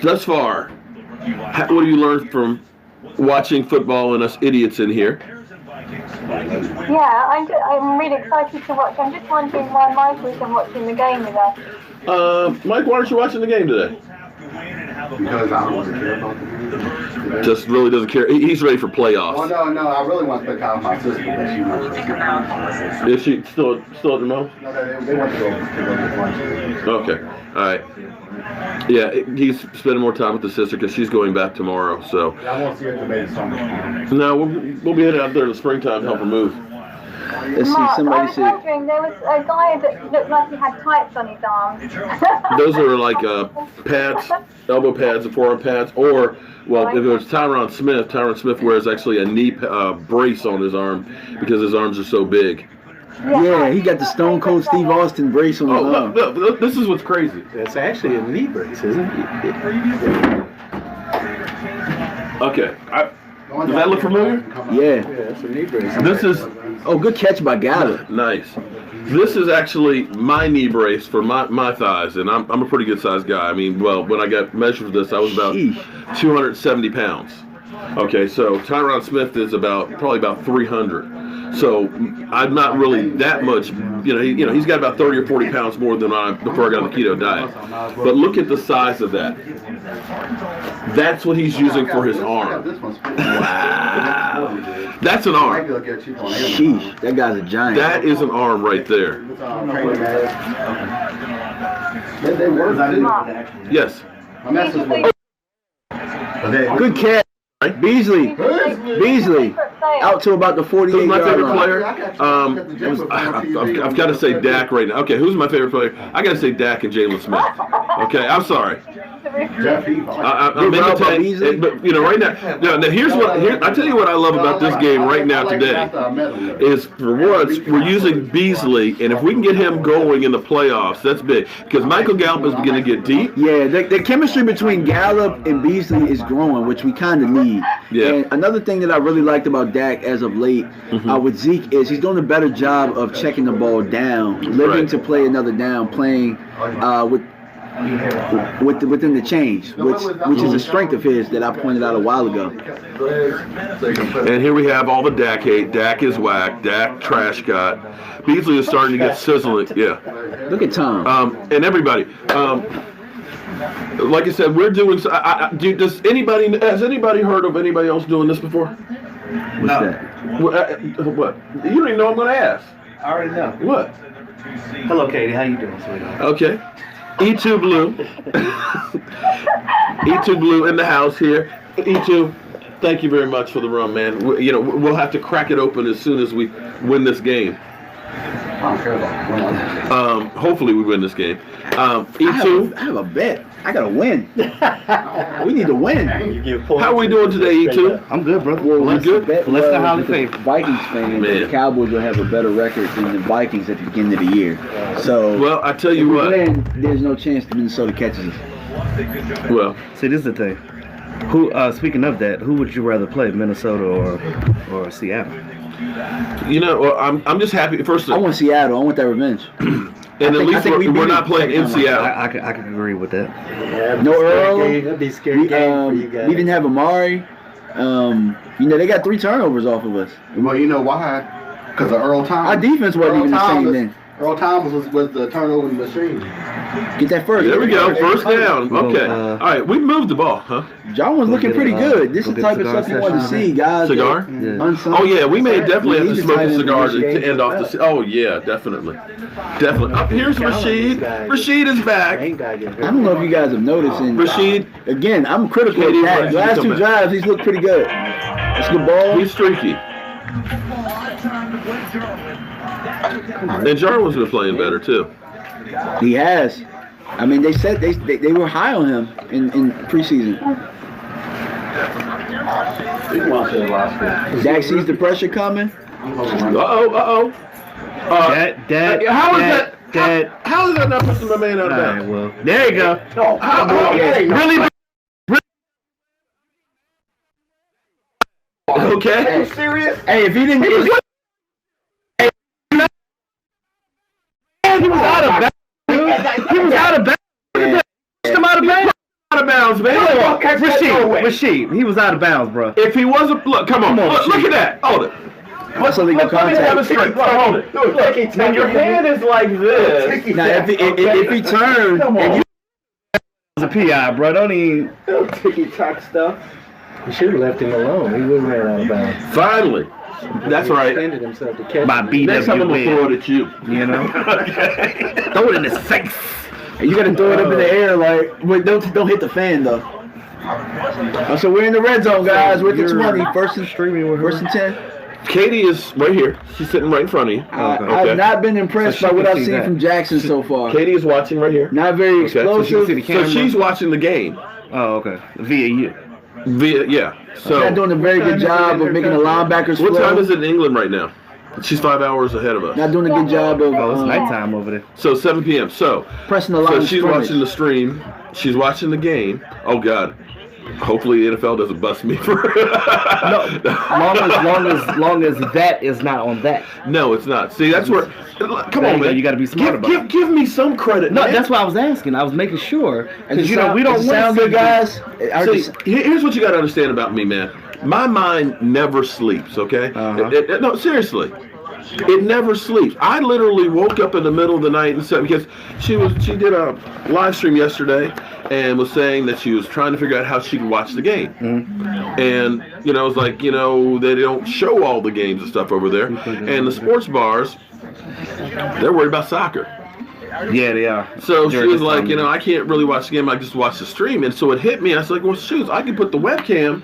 thus far, what have you learned from watching football and us idiots in here? Yeah, I'm really excited to watch. I'm just wondering why Mike isn't watching the game with us. Mike, why aren't you watching the game today? Because I don't want to care about the game. Just really doesn't care. He's ready for playoffs. Oh, no, I really want to pick out my sister, but she wants to. Is she still at the moment? No, they want to go get lunch. Okay. All right. Yeah, he's spending more time with the sister because she's going back tomorrow. So. I won't see her till maybe summer. No, we'll be headed out there in the springtime to help her move. Let's see, Mark, I somebody was said. wondering, there was a guy that looked like he had tights on his arms. Those are like pads, elbow pads and forearm pads, or, well, if it was Tyron Smith wears actually a knee brace on his arm because his arms are so big. Yeah, he got the Stone Cold Steve Austin brace on his arm. Look, this is what's crazy. It's actually a knee brace, isn't it? Okay. Does that look familiar? Yeah. It's a knee brace. This is Oh, good catch by Gallup. nice. This is actually my knee brace for my thighs, and I'm a pretty good sized guy. I mean, well, when I got measured for this, I was about 270 pounds. Okay, so Tyron Smith is probably about 300. So I'm not really that much. He's got about 30 or 40 pounds more than before I got on the keto diet. But look at the size of that. That's what he's using for his arm. Wow. That's an arm. Sheesh, that guy's a giant. That is an arm right there. Yes. Good catch. Beasley out to about the 48 Who's my yard favorite line. player? I've got to say Dak right now. Okay, who's my favorite player? I got to say Dak and Jalen Smith. Okay, I'm sorry. I'm entertained, but right now, here's I tell you what I love about this game right now today is, for once, we're using Beasley, and if we can get him going in the playoffs, that's big, because Michael Gallup is beginning to get deep. Yeah, the chemistry between Gallup and Beasley is growing, which we kind of need. Yeah. And another thing that I really liked about Dak as of late with Zeke is he's doing a better job of checking the ball down, living to play another down, playing within the change, which is a strength of his that I pointed out a while ago. And here we have all the Dak hate. Dak is whack. Dak trash got. Beasley is starting to get sizzling. Yeah. Look at Tom. And everybody. Like I said, we're doing. Has anybody heard of anybody else doing this before? What's that? What? You don't even know I'm going to ask. I already know. What? Hello, Katie. How you doing, sweetheart? Okay. E2 Blue. E2 Blue in the house here. E2, thank you very much for the rum, man. We'll have to crack it open as soon as we win this game. Hopefully we win this game. E2. I have a bet. I gotta win. We need to win. How are we doing today, E2? I'm good, brother. Well, You good? Let's not highly favored. Vikings fan, the Cowboys will have a better record than the Vikings at the beginning of the year. So, Well, I tell if you we what. win, there's no chance that Minnesota catches us. Well, See, this is the thing. Who? Speaking of that, who would you rather play, Minnesota or Seattle? well, I'm just happy. First, I want Seattle. I want that revenge. and at least we're beat not them. playing in Seattle. I can agree with that. Yeah, No Earl. That'd be a scary game for you guys. We didn't have Amari. They got 3 turnovers off of us. Well, you know why? Because of Earl Thomas. Our defense wasn't even the same then. Earl Thomas was the turnover machine. Get that first. There we go. First down. Okay. Well, All right. We moved the ball, huh? John was looking get pretty a, good. This go is the get type of cigar stuff you wanted to session. see, guys. Cigar? Yeah. Unsung. Oh yeah, we may definitely have to need smoke tie a in cigar this to game. end off the. Oh yeah, definitely. Up here's Rashid. Rashid is back. Ain't gotta get hurt. I don't know if you guys have noticed. And Rashid, again, I'm critical Katie, of that. Rashid, Last come 2 back. drives, he's looked pretty good. That's a good ball. he's streaky. And Jarwin's been playing better too. He has. I mean, they said they were high on him in preseason. Dak sees the pressure coming. Uh-oh. How is that not pushing my man out of All right, bounds? well, there you go. Really? Okay. Hey, if he didn't get He was out of bounds. He was out of bounds. Pushed him out of bounds. Out of bounds, man. Rashid, he was out of bounds, bro. If he wasn't, look, come on, look at that. Hold it. That's illegal Let me demonstrate. Hold it. Look, when your hand is like this. now, if he turned, and you It was a PI, bro. Don't even. Ticky-tack stuff. You should have left him alone. He would have ran out of bounds. Finally. That's He right. extended himself to catch My it. Next time I'm BW going to throw win. it at you. You know? Throw it in his face. you gotta throw it up in the air, like, wait, don't hit the fan though. So we're in the red zone, guys. We're at the 20, first and 10. Katie is right here. She's sitting right in front of you. I've not been impressed So by she what can I've see seen that. from Jackson so far. Katie is watching right here. Not very Okay. So she can explosive. see the So camera. she's watching the game. Oh, okay. Via you. Yeah. So Not doing a very good job of making the linebackers what time flow. is it in England right now? She's 5 hours ahead of us. Not doing a good job of Oh, it's nighttime over there. So 7 p.m. So pressing the line. So she's watching the stream. She's watching the game. Oh God. Hopefully the NFL doesn't bust me for. Long as that is not on that. No, it's not. See, that's where. Come There on, you go. man. You got to be smart about it. Give me some credit. No, man. that's what I was asking. I was making sure And because we don't sound want good, guys. See, here's what you got to understand about me, man. My mind never sleeps. Okay. Uh-huh. No, seriously. It never sleeps. I literally woke up in the middle of the night and said, because she did a live stream yesterday and was saying that she was trying to figure out how she could watch the game. Mm-hmm. And, it was like, they don't show all the games and stuff over there. And the sports bars, they're worried about soccer. Yeah, they are. So she During was this like, time. I can't really watch the game. I just watch the stream. And so it hit me. I was like, well, shoot, I can put the webcam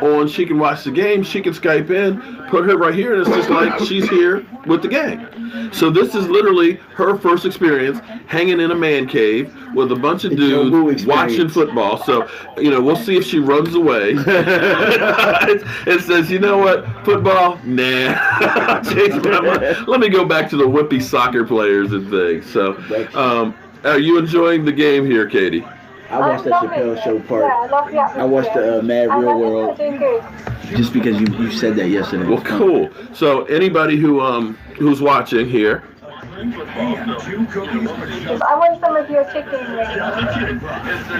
on. She can watch the game. She can Skype in, put her right here, and it's just like she's here with the gang. So this is literally her first experience hanging in a man cave with a bunch of It's your boo dudes experience. watching football. So, we'll see if she runs away. It says, you know what, football, nah. Chase my mind. Let me go back to the whippy soccer players and things. So, are you enjoying the game here, Katie? I watched that Chappelle Show part. Yeah, I love the atmosphere. I watched the Mad And Real I think World they're doing good. just because you said that yesterday. Well, cool. So anybody who's watching here, I want some of your chicken wings.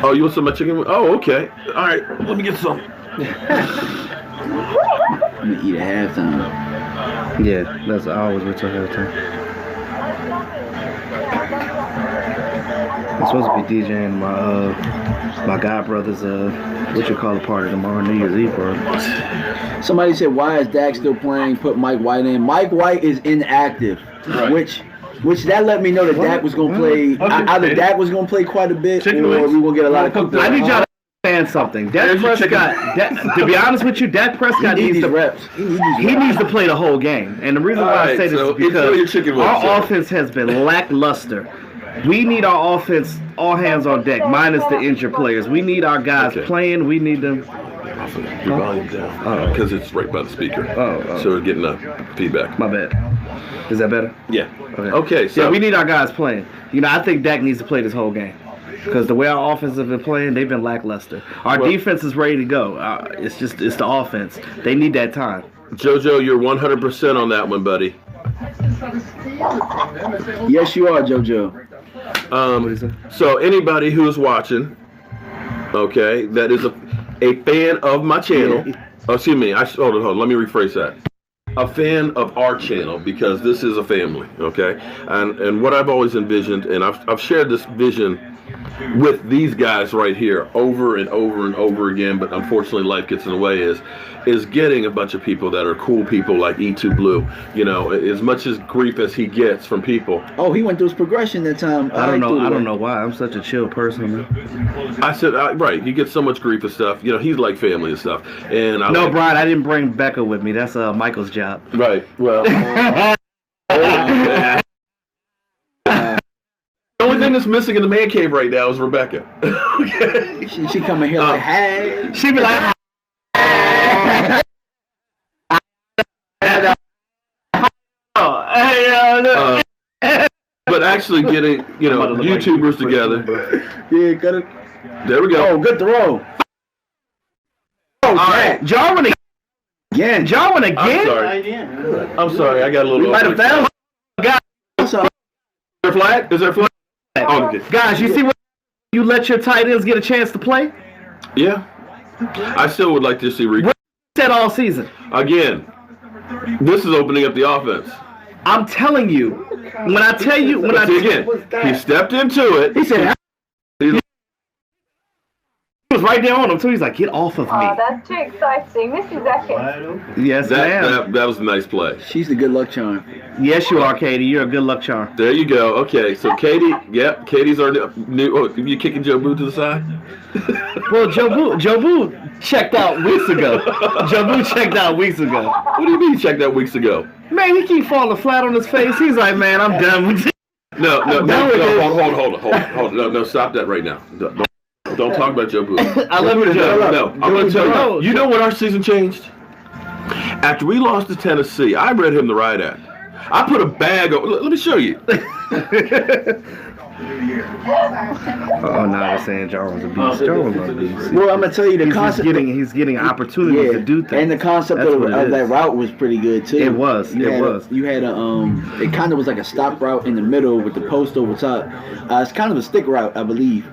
oh, you want some of my chicken? Oh, okay. All right, let me get some. I'm gonna eat at halftime. Yeah, that's I always wait till halftime. I'm supposed to be DJing my god brother's party tomorrow, New Year's Eve, bro. Somebody said, "Why is Dak still playing? Put Mike White in." Mike White is inactive, Right. which that let me know that Dak was gonna play. Either Dak was gonna play quite a bit, Chicken or wings. we gonna get a lot of Cooper. I need y'all to understand something. Dak There's your Prescott, to be honest with you, Dak Prescott He needs needs to these reps. He needs to play the whole game. And the reason why I Alright, say this so is enjoy your because chicken wings, sir. our offense has been lackluster. We need our offense, all hands on deck, minus the injured players. We need our guys Okay. playing. We need them. Your volume down because it's right by the speaker. Oh. So we're getting feedback. My bad. Is that better? Yeah. Okay. Okay. So Yeah, we need our guys playing. I think Dak needs to play this whole game. Because the way our offense have been playing, they've been lackluster. Our defense is ready to go. It's the offense. They need that time. JoJo, you're 100% on that one, buddy. Yes, you are, JoJo. So anybody who is watching, okay, that is a fan of my channel. Oh, excuse me. Hold on. Let me rephrase that. A fan of our channel, because this is a family, okay? And what I've always envisioned, and I've shared this vision with these guys right here over and over and over again, but unfortunately life gets in the way, is getting a bunch of people that are cool people like E2 Blue. You know, as much as grief as he gets from people. Oh, he went through his progression that time. I don't know why. I'm such a chill person, man. I said, right, he gets so much grief and stuff. You know, he's like family and stuff. And Brian, I didn't bring Becca with me. That's Michael's job. Right, well. The only thing that's missing in the man cave right now is Rebecca. Okay. She come in here like, hey. She be like, but actually getting, YouTubers together. Yeah, got it. There we go. Oh, good throw. All right. Jarwin again. Jarwin again? I'm sorry. I got a little. We might have found. Guys, is there a flag? Is there a flag? Oh, okay. Guys, you see what you let your tight ends get a chance to play? Yeah. I still would like to see Rico. Said all season. Again, this is opening up the offense. I'm telling you. He stepped into it. He said, he was right there on him too. He's like, get off of me. Oh, that's too exciting. This is epic. Yes, ma'am. That was a nice play. She's the good luck charm. Yes, you are, Katie. You're a good luck charm. There you go. Okay, so Katie, Katie's our new. Oh, you kicking Joe Boo to the side? Well, Joe Boo checked out weeks ago. What do you mean checked out weeks ago? Man, he keep falling flat on his face. He's like, man, I'm done with it. No, hold on. No, stop that right now. Don't talk about Joe Boo. I love you, Joe. No, I'm going to tell you. You know what our season changed? After we lost to Tennessee, I read him the riot act. I put a bag over. Let me show you. Oh, now they're saying Jarwin's a beast. Jarwin's a beast. Well, I'm gonna tell you the concept. He's getting opportunity to do things. And the concept of that route was pretty good too. It was. You had it kind of was like a stop route in the middle with the post over top. It's kind of a stick route, I believe.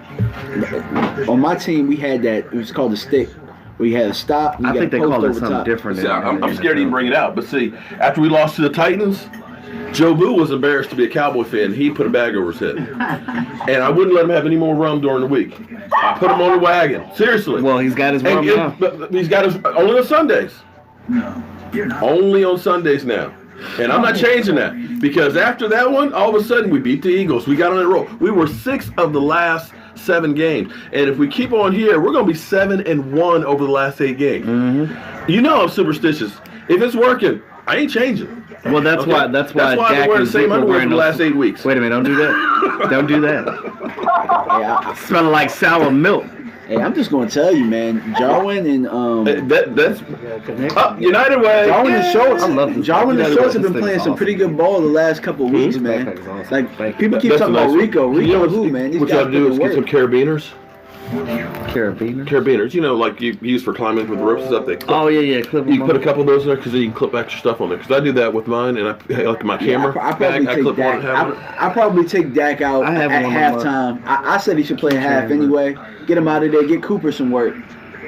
On my team, we had that. It was called a stick. We had a stop. I think they call it something different. See, I'm scared to even bring it out. But see, after we lost to the Titans, Joe Boo was embarrassed to be a Cowboy fan. He put a bag over his head. And I wouldn't let him have any more rum during the week. I put him on the wagon. Seriously. Well, he's got his rum now. But he's got his only on Sundays. No, you're not. Only on Sundays now. And I'm not changing that. Because after that one, all of a sudden we beat the Eagles. We got on that roll. We were 6 of the last 7 games. And if we keep on here, we're going to be 7-1 over the last 8 games. Mm-hmm. You know I'm superstitious. If it's working, I ain't changing. Well, that's why I've been wearing the same underwear for the last 8 weeks. Wait a minute, don't do that. Don't do that. Yeah, smelling like sour milk. Hey, I'm just gonna tell you, man. Jarwin and that's United Way. Jarwin and Schultz. I love them. Jarwin and Schultz have been playing some pretty good ball the last couple of weeks, man. Like people keep talking about Rico. Rico who, man? What you gotta do is get some carabiners. Carabiners. You know, like you use for climbing with the ropes and stuff. They clip. Oh yeah, clip them. You can put a couple of those in there because then you can clip extra stuff on there. Because I do that with mine, and I like my camera bag. I clip on and have it. I probably take Dak out at halftime. I said he should play a half anyway. Get him out of there. Get Cooper some work.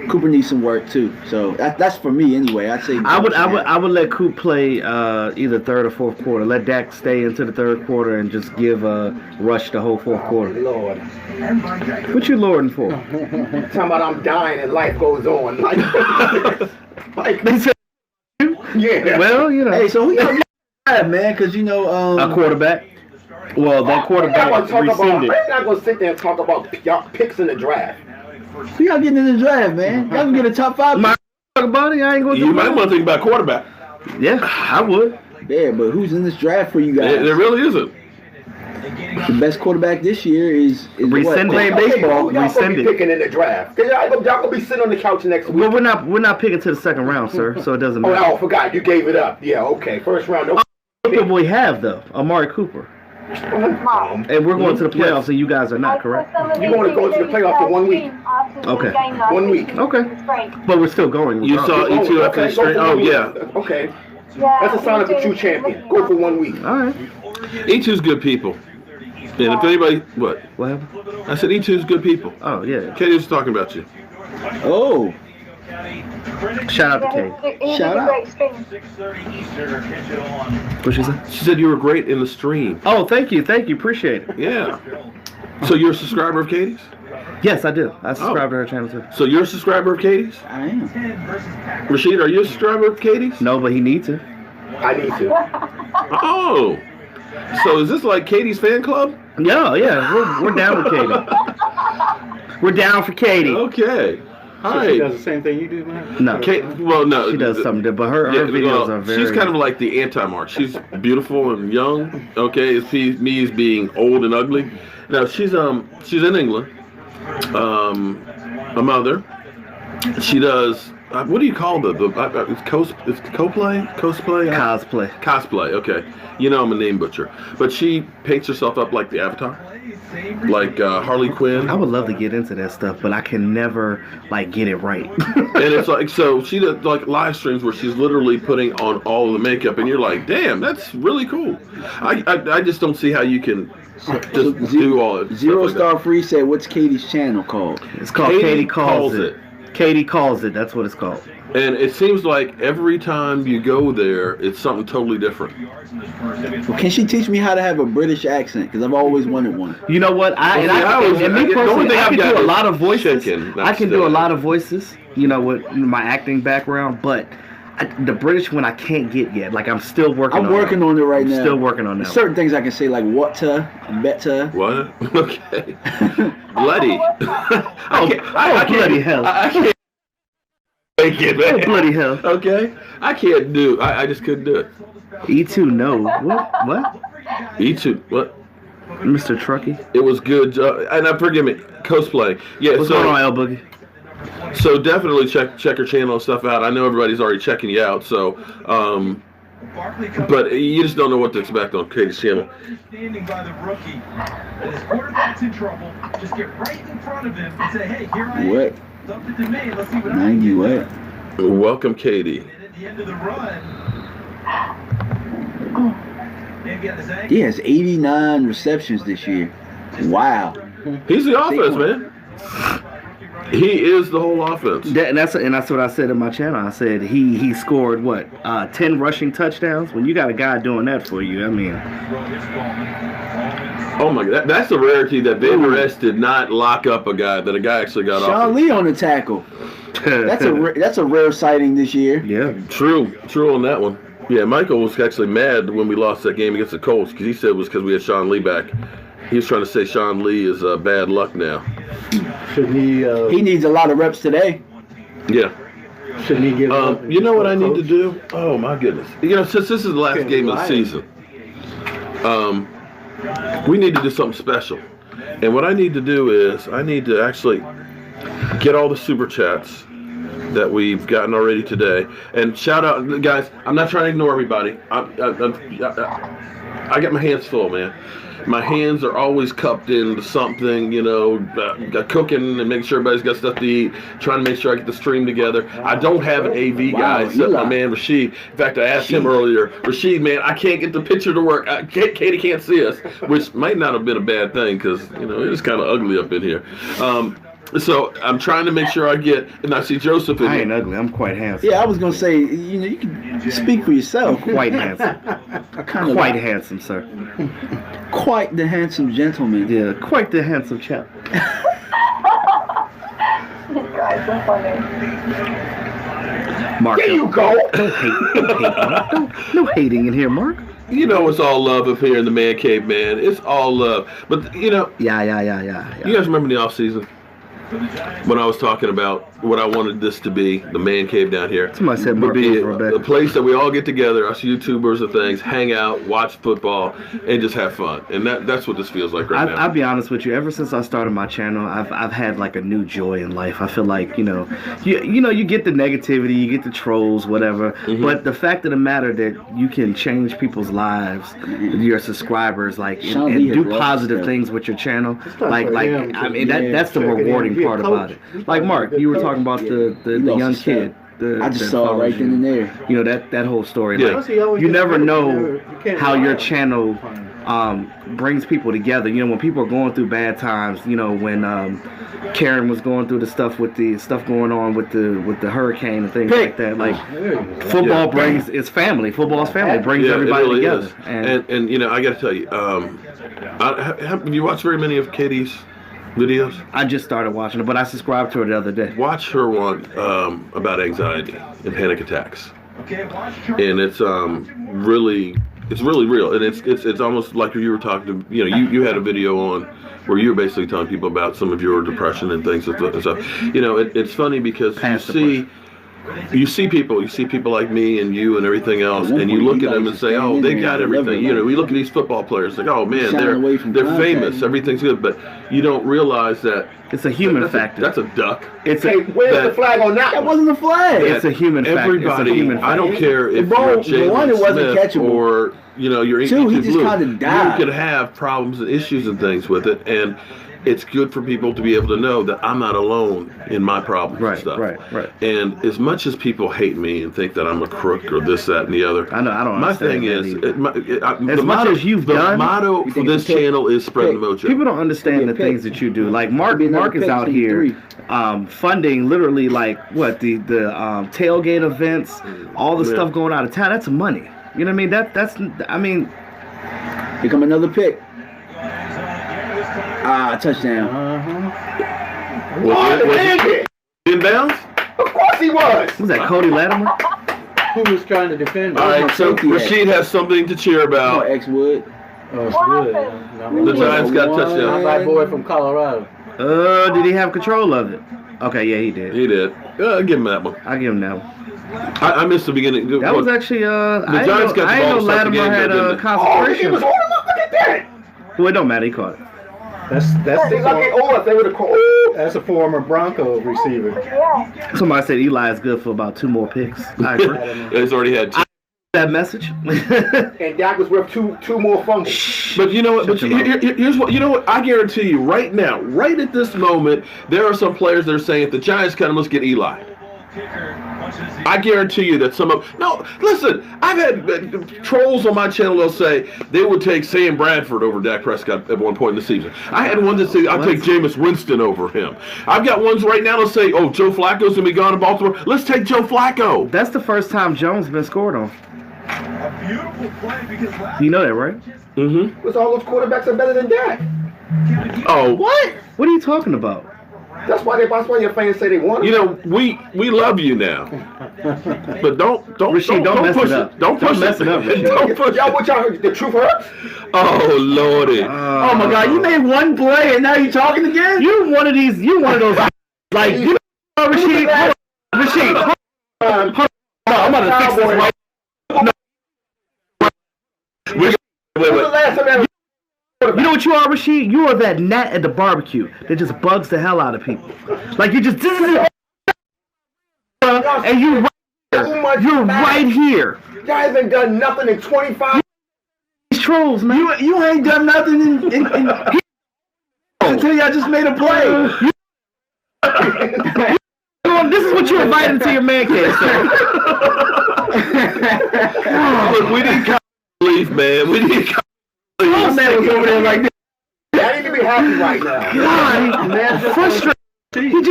Cooper needs some work too. So that's for me anyway. I'd say I would let Coop play either third or fourth quarter. Let Dak stay into the third quarter and just give Rush the whole fourth quarter. Lord. What you lording for? Talking about I'm dying and life goes on. Like They said, yeah. well, you know. Hey, so who y'all have, man? Because you know a quarterback. Well, that quarterback rescinded. I'm not gonna sit there and talk about y'all picks in the draft. who y'all getting in the draft, man? Y'all can get a top 5. My buddy, I ain't gonna. You might want to think about quarterback. Yeah, I would. Yeah, but who's in this draft for you guys? There really isn't. The best quarterback this year is Rescinded. playing baseball. Who y'all gonna be picking in the draft? Cause y'all gonna be sitting on the couch next week. Well, we're not picking to the second round, sir. So it doesn't matter. Oh, I forgot. You gave it up. Yeah, okay. First round. No. Look at what we have though. Amari Cooper. Mark. And we're going to the playoffs, and you guys are not, correct? You want to go to the playoff for 1 week. Okay. 1 week. Okay. But we're still going. You saw E2 after the go string. for Oh 1 week. yeah. Okay. That's a sign of a true champion. Go for 1 week. All right. E2's good people. And if anybody, what? What happened? I said E2's good people. Oh, yeah. Katie was talking about you. Oh, Shout out to Kate. Shout out. What she say? She said you were great in the stream. Oh, thank you. Appreciate it. Yeah. So you're a subscriber of Katie's? Yes, I do. I subscribe to her channel too. So you're a subscriber of Katie's? I am. Rashid, are you a subscriber of Katie's? No, but he needs to. I need to. Oh. So is this like Katie's fan club? Yeah. We're down with Katie. We're down for Katie. Okay. All So she does right. the same thing you do, man? No. Well, no. She does something different, but her videos are very... She's kind of like the anti-Mark. She's beautiful and young. Okay, it's me as being old and ugly. Now she's in England. A mother. She does. What do you call the it's cosplay? Cosplay. Okay. You know I'm a name butcher, but she paints herself up like the Avatar, like Harley Quinn. I would love to get into that stuff, but I can never get it right. And it's like, so she does like live streams where she's literally putting on all of the makeup, and you're like, damn, that's really cool. I just don't see how you can just do all it. Zero Star Free said, "What's Katie's channel called?" It's called Katie Calls It. Katie Calls It. That's what it's called. And it seems like every time you go there, it's something totally different. Well, can she teach me how to have a British accent? Because I've always wanted one. You know what? I can do a lot of voices. I can do a lot of voices. You know, with my acting background, but the British one I can't get yet. Like I'm still working. I'm working on it right now. Still working on that. Certain things I can say like what to, better. What? Okay. Bloody. Bloody hell. I can't make it, man. Oh, bloody hell. Okay. I can't do. I just couldn't do it. E2 no. What? E2. What? Mr. Truckee. It was good. And forgive me. Cosplay. Yeah. What's so, going on, L Boogie? So definitely check her channel and stuff out. I know everybody's already checking you out. So, but you just don't know what to expect on Katie's channel. Standing by the rookie. And his quarterback's in trouble. Just get right in front of him and say, hey, here I am. What? Something to me. Let's see what 90 what? Welcome, Katie. And at the end of the run. Maybe at his ankle. He has 89 receptions this year. Wow. He's the offense, man. He is the whole offense. That's what I said in my channel. I said he scored 10 rushing touchdowns. When you got a guy doing that for you, I mean. Oh my God, that's a rarity that Van Der Esch did not lock up a guy. That a guy actually got off. Sean Lee on the tackle. That's a rare sighting this year. Yeah. True on that one. Yeah, Michael was actually mad when we lost that game against the Colts because he said it was because we had Sean Lee back. He was trying to say Sean Lee is bad luck now. Shouldn't he? He needs a lot of reps today. Yeah. Shouldn't he give? You know what I need to do? Oh my goodness! You know, since this is the last game of the season, we need to do something special. And what I need to do is I need to actually get all the super chats that we've gotten already today, and shout out, guys. I'm not trying to ignore everybody. I got my hands full, man. My hands are always cupped into something, cooking and making sure everybody's got stuff to eat, trying to make sure I get the stream together. I don't have an AV guy except my man Rashid. In fact, I asked him earlier, Rashid, man, I can't get the picture to work. Katie can't see us, which might not have been a bad thing because, it is kind of ugly up in here. So I'm trying to make sure I get, and I see Joseph in I here. ain't ugly. I'm quite handsome. Yeah, I was gonna say, you can speak for yourself. Quite handsome. Quite handsome, sir. Quite the handsome gentleman. Yeah, quite the handsome chap. You guys are funny. Mark, There you go. Don't hate. No hating in here, Mark. It's all love up here in the man cave, man. It's all love. But, Yeah. you guys remember the off season? when I was talking about what I wanted this to be, the man cave down here. Somebody said would be Rebecca. a place that we all get together, us YouTubers and things, hang out, watch football, and just have fun. And that's what this feels like right now. I'll be honest with you. Ever since I started my channel, I've had like a new joy in life. I feel like you get the negativity, you get the trolls, whatever. Mm-hmm. But the fact of the matter that you can change people's lives, your subscribers, like and do positive things with your channel, that's the rewarding part about it. Like Mark, you were talking about the young kid. I just saw it right then and there. You know that whole story. Yeah. Like, you never know how your channel brings people together. You know, when people are going through bad times. You know, when Karen was going through the stuff with the stuff going on with the hurricane and things like that. Like football brings it's family. Football's family brings everybody really together. Is. And you know, I got to tell you, have you watched very many of Katie's videos? I just started watching it, but I subscribed to her the other day. Watch her one about anxiety and panic attacks, and it's really real, and it's almost like you were talking to, you know, you had a video on where you were basically telling people about some of your depression and things and stuff. You know, it's funny because you see people like me and you and everything else, and you look at them and say, oh, they got everything. You know, we look at these football players like, oh man, they're famous, everything's good, but you don't realize that it's a human factor. That's a duck. It's where's the flag on that? That wasn't a flag. It's a human factor. Everybody, I don't care if you're one, it wasn't Smith catchable. Or you know you're Two, he just blue. kinda died. You could have problems and issues and things with it, and it's good for people to be able to know that I'm not alone in my problems and stuff. Right. And as much as people hate me and think that I'm a crook or this, that, and the other, I don't. My thing is, the motto for this channel is spreading the mojo. People don't understand the things that you do. Like Mark is out here funding literally like the tailgate events, all the stuff going out of town. That's money. You know what I mean? That's Here come another pick. Touchdown. Inbounds? Of course he was. Was that Cody Latimer? Who was trying to defend? All right, so Rashid has something to cheer about. X-Wood. Oh, it's What good. happened? The Giants got a touchdown. My boy from Colorado. Did he have control of it? Okay, yeah, he did. He did. Give him that one. I'll give him that one. I missed the beginning. That was actually the Giants got the ball to start the Latimer game, had didn't a they? He concentration. was holding up. Look at that. Well, it don't matter. He caught it. That's They lucky. If they would have called. that's a former Bronco receiver. Yeah. Somebody said Eli is good for about 2 more picks. I agree. He's already had two. That message. And Dak was worth two more fumbles. But you know what? But Shut your mouth. here's what. You know what? I guarantee you, right now, right at this moment, there are some players that are saying if the Giants cut him, let's get Eli. I guarantee you that some of listen. I've had trolls on my channel. They'll say they would take Sam Bradford over Dak Prescott at one point in the season. I had ones that say I'd take Jameis Winston over him. I've got ones right now that say, oh, Joe Flacco's gonna be gone to Baltimore. Let's take Joe Flacco. That's the first time Jones been scored on. A beautiful play because You know that, right? Mm-hmm. Because all those quarterbacks are better than Dak. Oh, What? What are you talking about? That's why your fans say they want him. you know we love you now, but don't Rashid, don't mess push it up. Don't push mess it up, Rashid. Don't push Y'all, it. what y'all heard? The truth hurts? Oh Lordy. Oh my God! You made one play and now you're talking again. You're one of those like you know, Rashid. Hold on, I'm about to fix this right. Wait. When's the last time that You know what you are, Rashid? You are that gnat at the barbecue that just bugs the hell out of people. Like you just and you're right here. y'all haven't done nothing in 25 These trolls, man. You ain't done nothing until y'all just made a play. This is what you invited to your man cave, sir. Look, we didn't leave, man. We didn't Oh, man was over there like this. I need to be happy right now. God, frustrated. He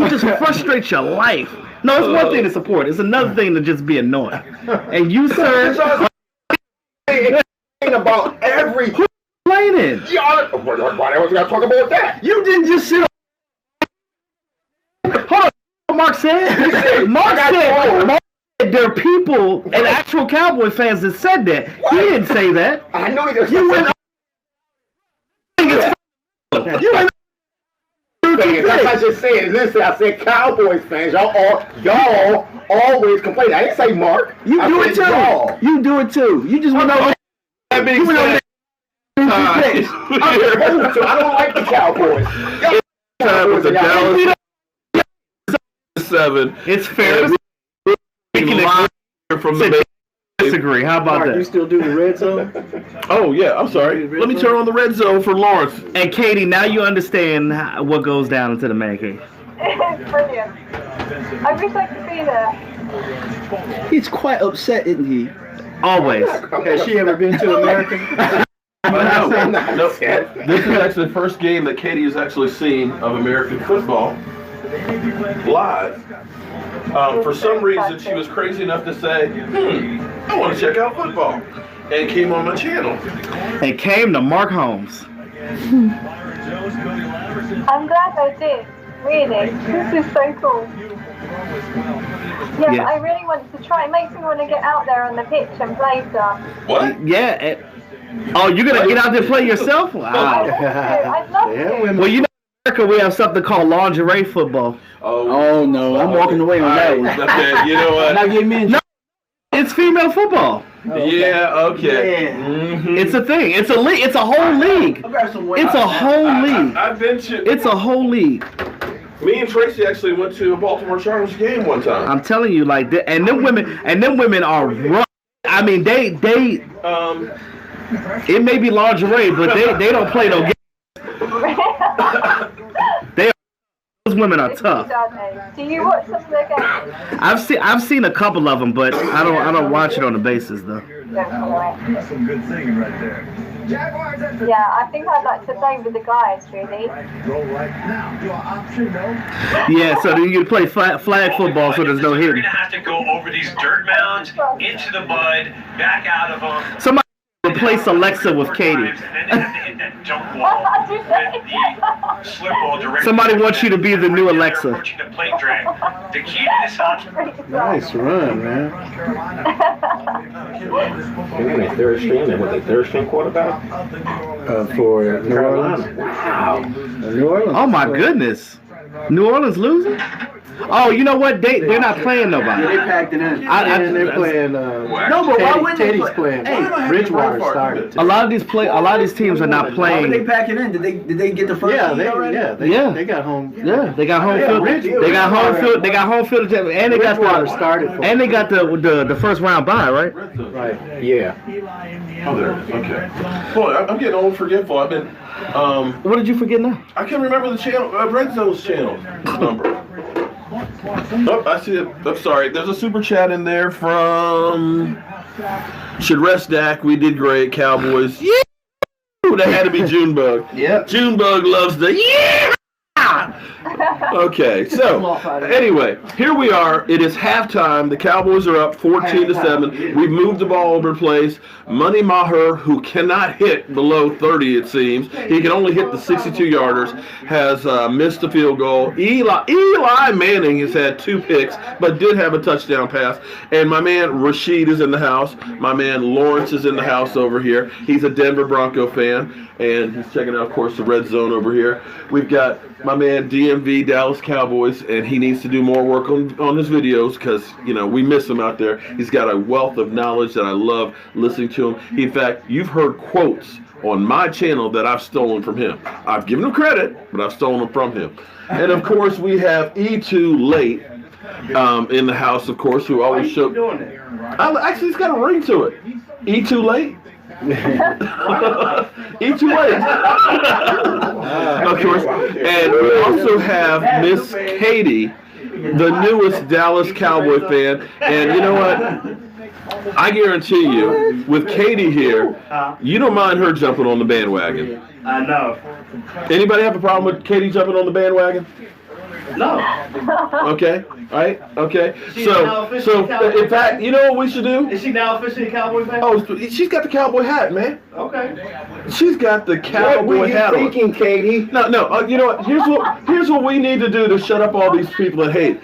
just frustrates your life. No, it's one thing to support. It's another thing to just be annoying. And you, sir, About everything. complaining. Y'all, why was I talk about that? You didn't just sit. Hold on. What Mark said? Mark said there are people and actual Cowboy fans that said that. He didn't say that. I know he just You went. You went fans. That's what I just said. Listen, I said Cowboys fans. Y'all always complain. I didn't say Mark. You I do it said too. y'all. You do it too. You just went over. That being You went over said, I'm supposed to. I don't like the Cowboys. time with the Y'all- Dallas 7. It's fair. And we live from the Disagree. How about Mark, you that? still do the red zone? Oh yeah, I'm sorry. Let me turn on the red zone for Lawrence. And Katie, now you understand what goes down into the man cave. It's brilliant. I wish I could be there. He's quite upset, isn't he? Always. Has she ever been to America? No, this is actually the first game that Katie has actually seen of American football live. For some reason, she was crazy enough to say, I want to check out football. And came on my channel. And came to Mark Holmes. I'm glad I did. Really, this is so cool. Yeah, Yeah. I really want to try. It makes me want to get out there on the pitch and play some. What? Yeah. Oh, you're going to get out there and play yourself? I Wow. want to. I'd love Yeah, to. women. Well, you know, in America, we have something called lingerie football. Oh no, I'm walking away on that one. Okay, you know Not what? getting me. No. It's female football. Yeah, okay. Yeah. Mhm. It's a thing. It's a league. It's a whole league. It's a whole league. I've been to. It's a whole league. Me and Tracy actually went to a Baltimore Chargers game one time. I'm telling you, like, and them women are rough. I mean, they. It may be lingerie, but they don't play no games. Those women are tough. Do you watch some of their games? I've seen a couple of them, but I don't watch it on the basis though. That's some good singing right there. Jaguars at the Yeah, I think I'd like to play with the guys, really. go right now. Do an option, no? Yeah, so then you play flag football, so there's no We're hitting. gonna have to go over these dirt mounds, into the mud, back out of them. Somebody replace Alexa with Katie. And then they have to hit that jump wall with the slip wall directly. Somebody wants you to be the new Alexa. Approaching the plate drag. The key to this option. Nice run, man. Third string, and with a third string quarterback. For New Orleans. Wow. New Orleans. Oh my goodness, New Orleans losing? Oh, you know what? They're not playing nobody. They packed it in. And they're playing. No, but why wouldn't they Teddy's play? playing. Hey, Bridgewater started. A lot of these teams are not Why would they playing. pack it in? Did they get the first Yeah, seed already? they got home. Yeah, they got home Yeah, field. Bridgewater- They got home field. They got home field, and they got Bridgewater started for and they got the first round bye, right? Right. Yeah. Oh, there. Okay. Boy, I'm getting old, forgetful. I've been. What did you forget now? I can't remember the channel. Red Zone's channel number. Oh, I see it. I'm sorry. There's a super chat in there from. Should rest Dak. We did great, Cowboys. Yeah. That had to be Junebug. Yeah. Junebug loves the yeah. Okay, so anyway, here we are. It is halftime. The Cowboys are up 14-7. We've moved the ball over the place. Money Maher, who cannot hit below 30, it seems. He can only hit the 62-yarders, has missed a field goal. Eli Manning has had 2 picks, but did have a touchdown pass. And my man Rashid is in the house. My man Lawrence is in the house over here. He's a Denver Bronco fan, and he's checking out, of course, the red zone over here. We've got my man DMV Dallas Cowboys, and he needs to do more work on his videos because, you know, we miss him out there. He's got a wealth of knowledge that I love listening to him. In fact, you've heard quotes on my channel that I've stolen from him. I've given him credit, but I've stolen them from him. And, of course, we have E2 Late in the house, of course, who always show. Actually, it's got a ring to it. E2 Late? Eat too late. Of course. And we also have Miss Katie, the newest Dallas Cowboy fan. And you know what? I guarantee you, with Katie here, you don't mind her jumping on the bandwagon. I know. Anybody have a problem with Katie jumping on the bandwagon? No. Okay. All right. Okay. now officially Cowboy In fact, you know what we should do? Is she now officially a Cowboy fan? Oh, she's got the cowboy hat, man. Okay. She's got the What cowboy were you hat on. thinking, Katie? No. You know what? Here's what we need to do to shut up all these people that hate.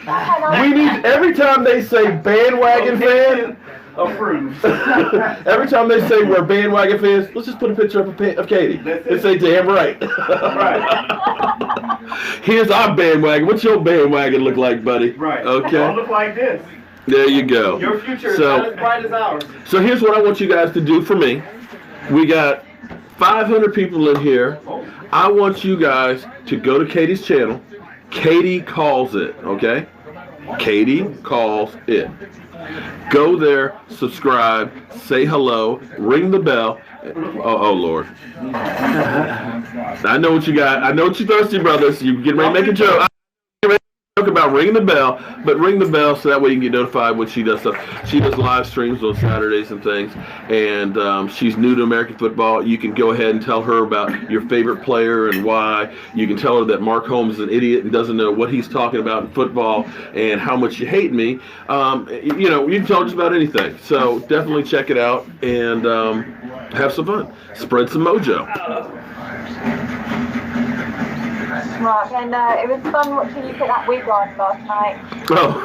We need every time they say bandwagon fan. Approved. Every time they say we're bandwagon fans, let's just put a picture up of Katie and say damn right. Right. Here's our bandwagon. What's your bandwagon look like, buddy? Right. Okay. Don't look like this. There you go. Your future is not as bright as ours. So here's what I want you guys to do for me. We got 500 people in here. I want you guys to go to Katie's channel. Katie Calls It, okay? Katie Calls It. Go there, subscribe, say hello, ring the bell. Oh Lord. I know what you got. I know what you're thirsty, brothers. You get ready to make a joke. Joke about ringing the bell, but ring the bell so that way you can get notified when she does stuff. She does live streams on Saturdays and things, and she's new to American football. You can go ahead and tell her about your favorite player and why. You can tell her that Mark Holmes is an idiot and doesn't know what he's talking about in football and how much you hate me. You know, you can tell her just about anything. So definitely check it out and have some fun. Spread some mojo. Mark, and it was fun watching you put that wig on last night. Oh,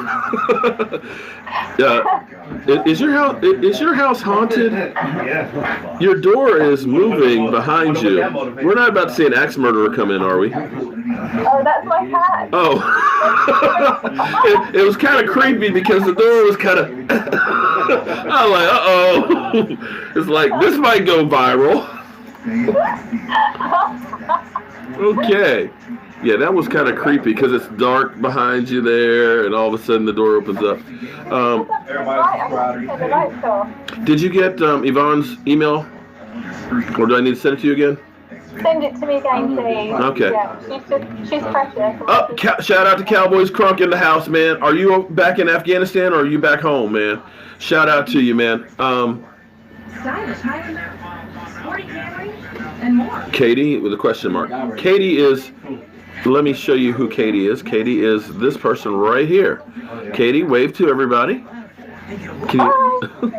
is your house haunted? Yeah. Your door is moving behind you. We're not about to see an axe murderer come in, are we? Oh, that's my cat. Oh, it was kind of creepy because the door was kind of. I was like, uh-oh. It's like this might go viral. Okay. Yeah, that was kind of creepy because it's dark behind you there, and all of a sudden the door opens up. Did you get Yvonne's email? Or do I need to send it to you again? Send it to me again, please. Okay. Yeah, she's precious. Oh, shout out to Cowboys Crunk in the house, man. Are you back in Afghanistan or are you back home, man? Shout out to you, man. Katie with a question mark. Katie is, let me show you who Katie is. Katie is this person right here. Katie, wave to everybody. Can you?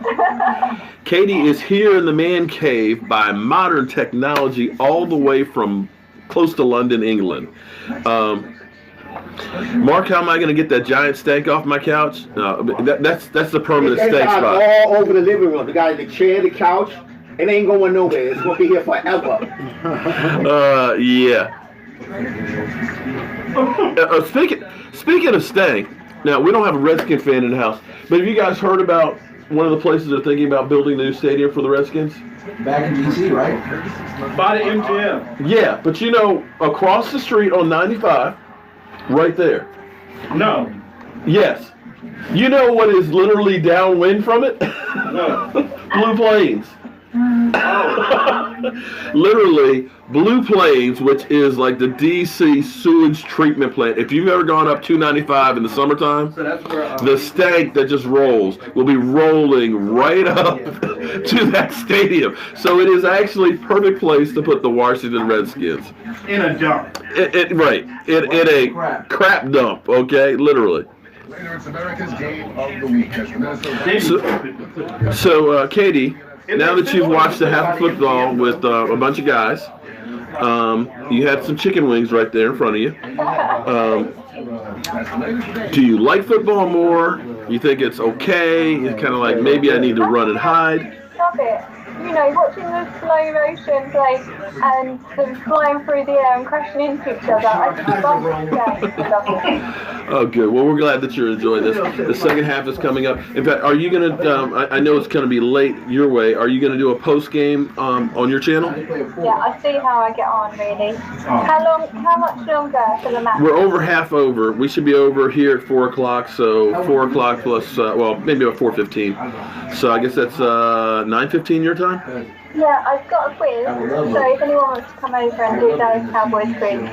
Katie is here in the man cave by modern technology all the way from close to London, England. Mark, how am I going to get that giant stank off my couch? That's the permanent stank spot. All over the living room. The guy in the chair, the couch. It ain't going nowhere. It's going to be here forever. Yeah. Speaking of stank, now we don't have a Redskin fan in the house, but have you guys heard about one of the places they're thinking about building a new stadium for the Redskins? Back in D.C., right? By the MGM. Yeah, but you know, across the street on 95, right there. No. Yes. You know what is literally downwind from it? No. Blue Plains. Oh. Literally, Blue Plains, which is like the DC sewage treatment plant. If you've ever gone up 295 in the summertime, So that's where, the stank that just rolls will be rolling right up to that stadium. So it is actually perfect place to put the Washington Redskins. in a dump. Right. In a crap dump, okay? Literally. Later, it's America's game of the week as the Minnesota. So Katie, now that you've watched a half of football with a bunch of guys, you had some chicken wings right there in front of you. Do you like football more? You think it's okay? It's kind of like maybe I need to run and hide. Love it. You know, watching the slow motion play and them flying through the air and crashing into each other. I just love the game. I love it. Oh, good. Well, we're glad that you're enjoying this. The second half is coming up. In fact, are you going to, I know it's going to be late your way, are you going to do a post-game on your channel? Yeah, I see how I get on, really. How much longer for the match? We're over half over. We should be over here at 4 o'clock, so 4 o'clock plus, well, maybe about 4:15. So I guess that's 9:15 your time? Yeah, I've got a quiz, so if anyone wants to come over and do those Cowboys quiz.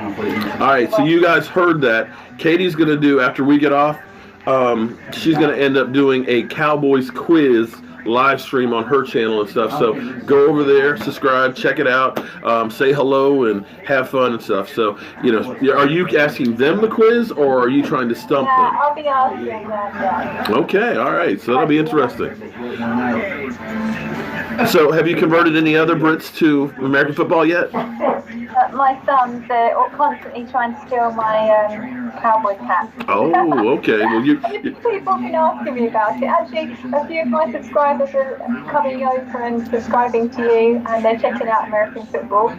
All right, so you guys heard that. Katie's going to do, after we get off, she's going to end up doing a Cowboys quiz live stream on her channel and stuff. So go over there, subscribe, check it out, say hello, and have fun and stuff. So, you know, are you asking them the quiz, or are you trying to stump Yeah, them? I'll be asking them, yeah. Okay, all right, so that'll be interesting. So have you converted any other Brits to American football yet? my sons are constantly trying to steal my Cowboys hat. Oh, okay. Well, People have been asking me about it. Actually, a few of my subscribers are coming over and subscribing to you, and they're checking out American football.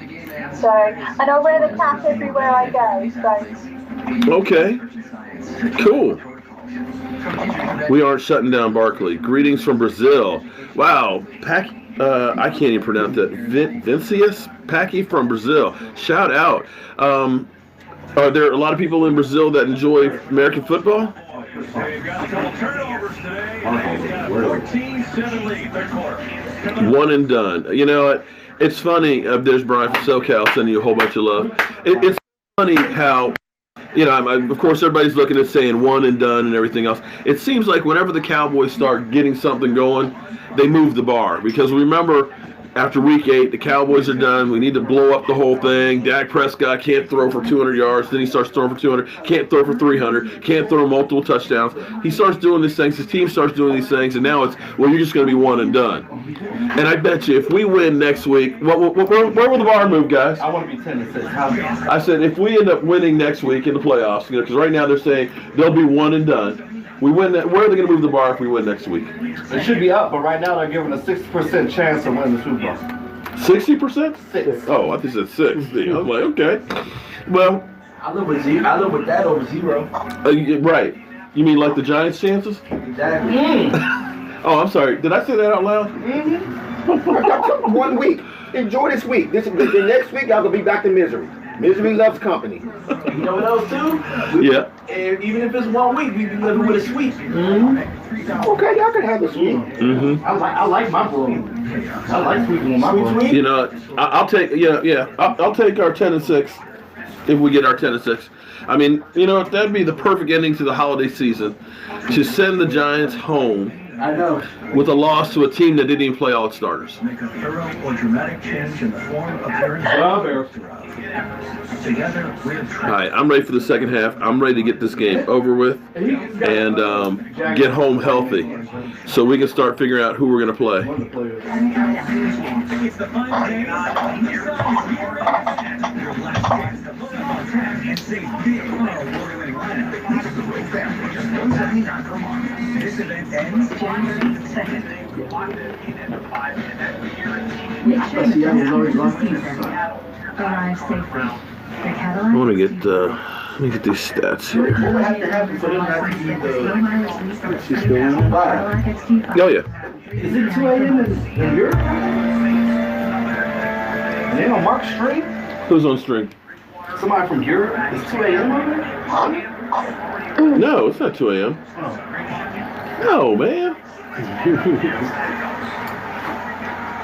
So, and I wear the cap everywhere I go. So. Okay. Cool. We aren't shutting down Barkley. Greetings from Brazil. Wow, I can't even pronounce that. Vincius Packy from Brazil. Shout out. Are there a lot of people in Brazil that enjoy American football? They've got a couple turnovers today. They've got 14-7 lead, third quarter. One and done. You know what? It's funny. There's Brian from SoCal sending you a whole bunch of love. It's funny how, you know, of course everybody's looking at saying one and done and everything else. It seems like whenever the Cowboys start getting something going, they move the bar. Because remember, after week 8, the Cowboys are done. We need to blow up the whole thing. Dak Prescott can't throw for 200 yards. Then he starts throwing for 200. Can't throw for 300. Can't throw multiple touchdowns. He starts doing these things. His team starts doing these things. And now it's, well, you're just going to be one and done. And I bet you if we win next week, where will the bar move, guys? I want to be 10-6. I said if we end up winning next week in the playoffs, because right now they're saying they'll be one and done. We win that. Where are they going to move the bar if we win next week? It should be up, but right now they're giving a 60% chance of winning the Super Bowl. 60%? 6. Oh, I think you said 60. I was like, okay. Well, I live with that over 0. Right. You mean like the Giants' chances? Exactly. Oh, I'm sorry. Did I say that out loud? Mm-hmm. 1 week. Enjoy this week. The next week, y'all gonna be back to misery. Misery loves company. You know what else too? Yeah. Even if it's 1 week, we be living with a sweep. Mm-hmm. Okay, y'all can have a sweep. Mm-hmm. I like my bro. I like sweeping with my bro. You know, I'll take I'll take our 10-6 if we get our 10-6. I mean, you know, that'd be the perfect ending to the holiday season, to send the Giants home. I know. With a loss to a team that didn't even play all its starters. Make a thorough or dramatic change in the form of their Together, we're All right, I'm ready for the second half. I'm ready to get this game over with and get home healthy so we can start figuring out who we're going to play. It's the final game your last chance to put on track and save big on our award-winning lineup. It's the Road Family, just $179 per month. This event ends January 2nd. Locked in at 5 minutes. Make sure you don't receive them. Arrive safely. The Cadillac. I want to get let me get these stats here. Oh yeah. Is it 2 a.m. in Europe? And they on Mark's stream? Who's on stream? Somebody from Europe? It's 2 a.m. on there? No, it's not 2 a.m. No, man.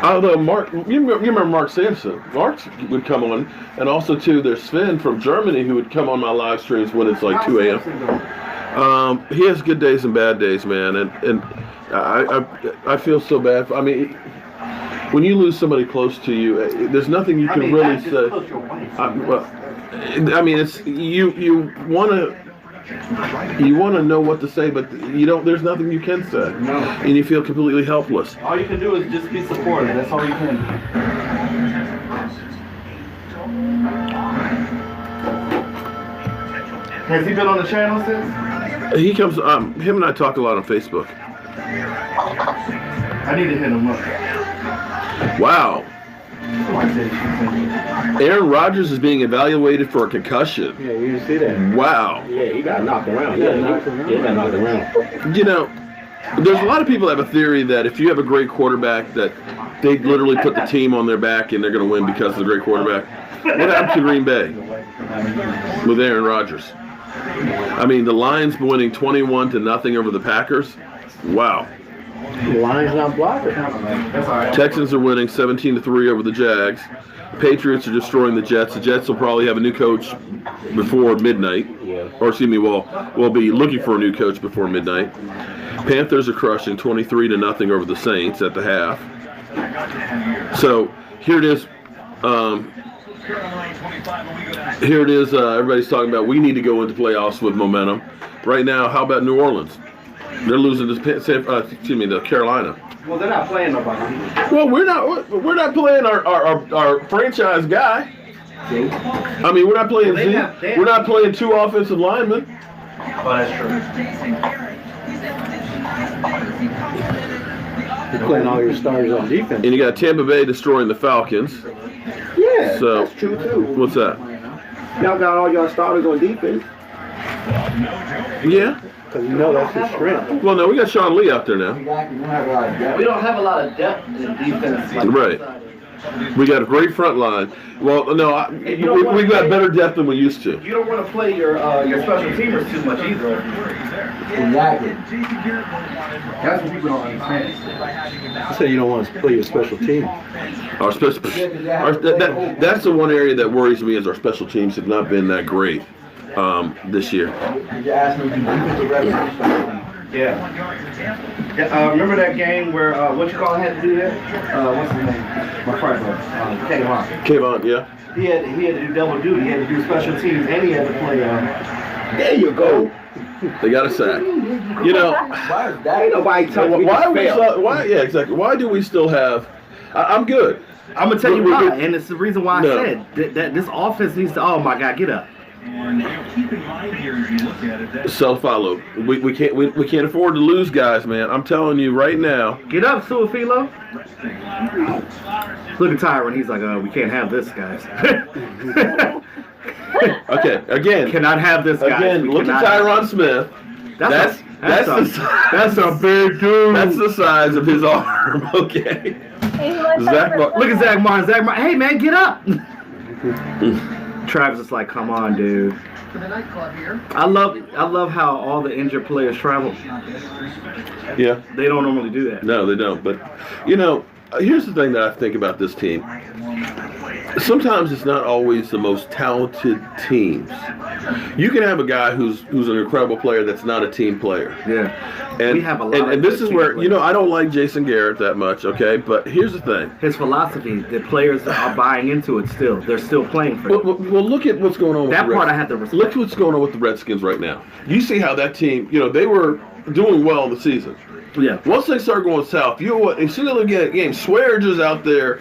Although Mark, you remember Mark Sampson? Mark would come on, and also too, there's Sven from Germany who would come on my live streams when it's like 2 a.m. He has good days and bad days, man, and I feel so bad. I mean, when you lose somebody close to you, there's nothing you can really say. I mean, it's you want to know what to say, but you don't. There's nothing you can say, and you feel completely helpless. All you can do is just be supportive. That's all you can. Has he been on the channel since? He comes. Him and I talk a lot on Facebook. I need to hit him up. Wow. Aaron Rodgers is being evaluated for a concussion. Yeah, you see that? Wow. Yeah, he got knocked around. Yeah, he got knocked around. You know, there's a lot of people that have a theory that if you have a great quarterback, that they literally put the team on their back and they're going to win because of the great quarterback. What happened to Green Bay with Aaron Rodgers? I mean, the Lions winning 21-0 over the Packers. Wow. The Lions not blocking. Texans are winning 17-3 over the Jags. Patriots are destroying the Jets. The Jets will probably have a new coach before midnight. Or excuse me, we'll be looking for a new coach before midnight. Panthers are crushing 23-0 over the Saints at the half. So here it is. Everybody's talking about we need to go into playoffs with momentum. Right now, how about New Orleans? They're losing to Carolina. Well, they're not playing nobody. Well, we're not playing our franchise guy. I mean, we're not playing Zeke. We're not playing two offensive linemen. Oh, that's true. You're playing all your stars on defense. And you got Tampa Bay destroying the Falcons. Yeah, So, that's true too. What's that? Y'all got all y'all starters on defense. Yeah. Because you know that's your strength. Well, no, we got Sean Lee out there now. We don't have a lot of depth in defense. Right. We got a great front line. Well, no, we got better depth than we used to. You don't want to play your special teamers too much either. Exactly. That's what people don't understand. I say you don't want to play your special team. That's the one area that worries me is our special teams have not been that great this year. Yeah. Remember that game where what you call had to do that? What's his name? My friend, Kayvon, yeah. He had to do double duty. He had to do special teams and he had to play. There you go. They got a sack. You know, Ain't nobody telling why? Yeah, exactly. Why do we still have? I'm good. I'm gonna tell you why, and it's the reason why I said that this offense needs to. Oh my God, get up! Keep in mind here as you look at it that Self-follow. We can't afford to lose guys, man. I'm telling you right now. Get up, Suafilo. Look at Tyron. He's like, we can't have this, guys. Okay, again. Cannot have this, guys. Again, look at Tyron Smith. That's a big dude. That's the size of his arm. Okay. Look at Zack Martin. Zack Martin. Hey man, get up. Travis is like, come on, dude. I love how all the injured players travel. Yeah. They don't normally do that. No, they don't. But you know, here's the thing that I think about this team. Sometimes it's not always the most talented teams. You can have a guy who's an incredible player that's not a team player. Yeah. And we have a lot and this is where, you know, I don't like Jason Garrett that much, okay? But here's the thing. His philosophy, the players are buying into it still. They're still playing for it. Well, look at what's going on with that the part I have to respect. Look at what's going on with the Redskins right now. You see how that team, you know, they were doing well in the season. Yeah. Once they start going south, you know what? As soon as they get a game, Swearinger out there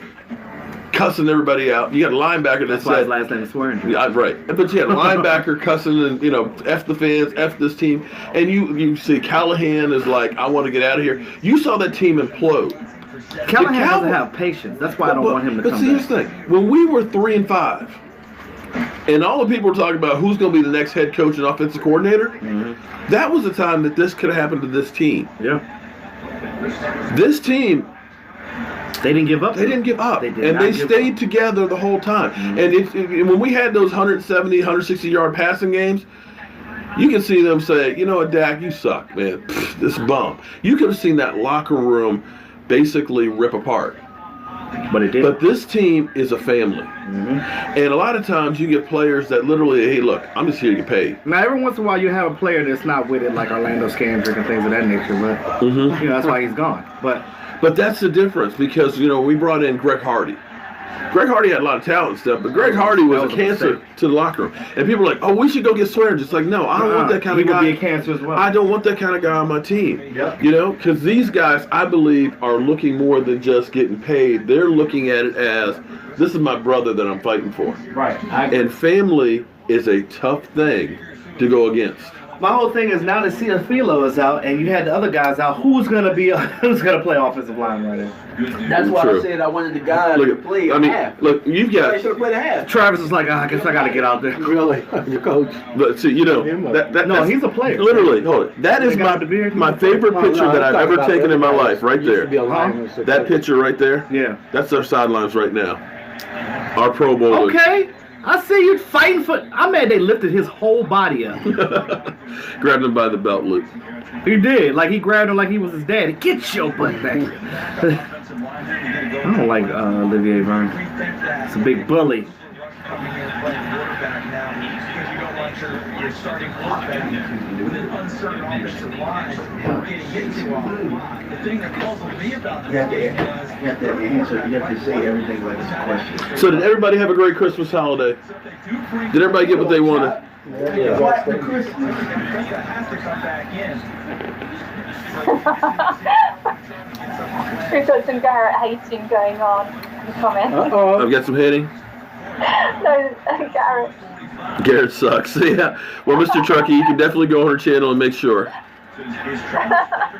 cussing everybody out. You got a linebacker That's why his last name is Swearinger. Yeah, right. But you had a linebacker cussing and, you know, F the fans, F this team. And you see Callahan is like, I want to get out of here. You saw that team implode. Callahan doesn't have patience. That's why I don't want him to come back. But see, here's the thing. When we were 3-5, and all the people were talking about who's going to be the next head coach and offensive coordinator, that was the time that this could have happened to this team. Yeah. This team, they didn't give up. They didn't give up. They stayed together the whole time. And when we had those 170, 160-yard passing games, you can see them say, you know what, Dak, you suck, man. Pfft, this bum. You could have seen that locker room basically rip apart. But it did. But this team is a family. And a lot of times you get players that literally, hey, look, I'm just here to get paid. Now, every once in a while you have a player that's not with it, like Orlando Scandrick and things of that nature. But, you know, that's why he's gone. But that's the difference because, you know, we brought in Greg Hardy. Greg Hardy had a lot of talent and stuff, but Greg Hardy was a cancer to the locker room. And people are like, oh, we should go get Swearinger. It's like, no, I don't want that kind of guy. He would be a cancer as well. I don't want that kind of guy on my team. Yep. You know, because these guys, I believe, are looking more than just getting paid. They're looking at it as, this is my brother that I'm fighting for. Right. And family is a tough thing to go against. My whole thing is now that Suafilo is out and you had the other guys out, who's gonna play offensive line right now? That's why I said I wanted the guy to play half. Look, you've got. They should have played a half. Travis is like, I guess I gotta get out there. Really, your coach. But see, you know, no, he's a player. Literally, hold it. That is my favorite picture that I've ever taken in my life, right there. That picture right there. Yeah. That's our sidelines right now. Our Pro Bowlers. Okay. I see you fighting for. I'm mad they lifted his whole body up. Grabbed him by the belt loop. He did. Like he grabbed him like he was his daddy. Get your butt back here. I don't like Olivier Vernon. It's a big bully. You're starting with an uncertain offensive line. The thing that puzzles me about You have to answer. You have to say everything like it's a question. So did everybody have a great Christmas holiday? Did everybody get what they wanted? Yeah. What the Christmas has to come back in. We've got some Garrett hating going on in the comments. I've got some hitting. No, Garrett. Garrett sucks. Yeah. Well, Mr. Truckee, you can definitely go on her channel and make sure.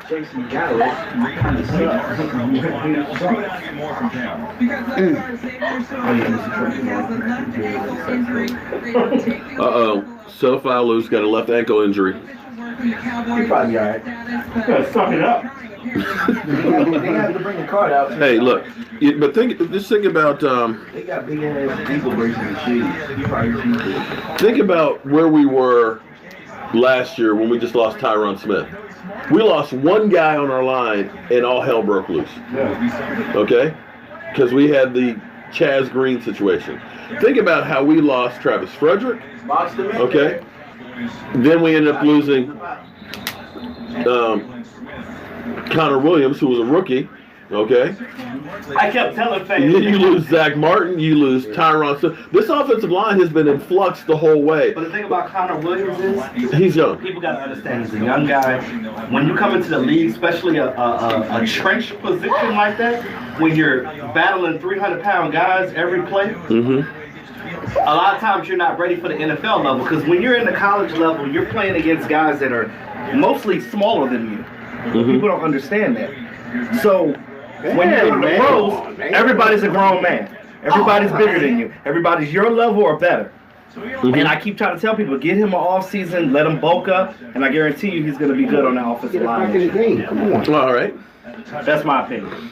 Jason Garrett kind of SoFi Lou's got a left ankle injury. You're probably all right. Gotta suck it up. They have to bring the card out. Hey, look, but just think about They got big ass ankle bracelet shoes. think about where we were last year when we just lost Tyron Smith. We lost one guy on our line and all hell broke loose. Okay? Because we had the Chaz Green situation. Think about how we lost Travis Frederick. Okay? Then we ended up losing Connor Williams, who was a rookie. Okay? I kept telling fans. You lose Zack Martin, you lose Tyron. So this offensive line has been in flux the whole way. But the thing about Connor Williams is He's young. people got to understand he's a young guy. When you come into the league, especially a trench position like that, when you're battling 300-pound guys every play, a lot of times you're not ready for the NFL level. Because when you're in the college level, you're playing against guys that are mostly smaller than you. People don't understand that. So when you're in the pros, everybody's a grown man. Everybody's bigger than you. Everybody's your level or better. And I keep trying to tell people, get him an off season, let him bulk up, and I guarantee you he's going to be good on the offensive line. Come on. All right. That's my opinion.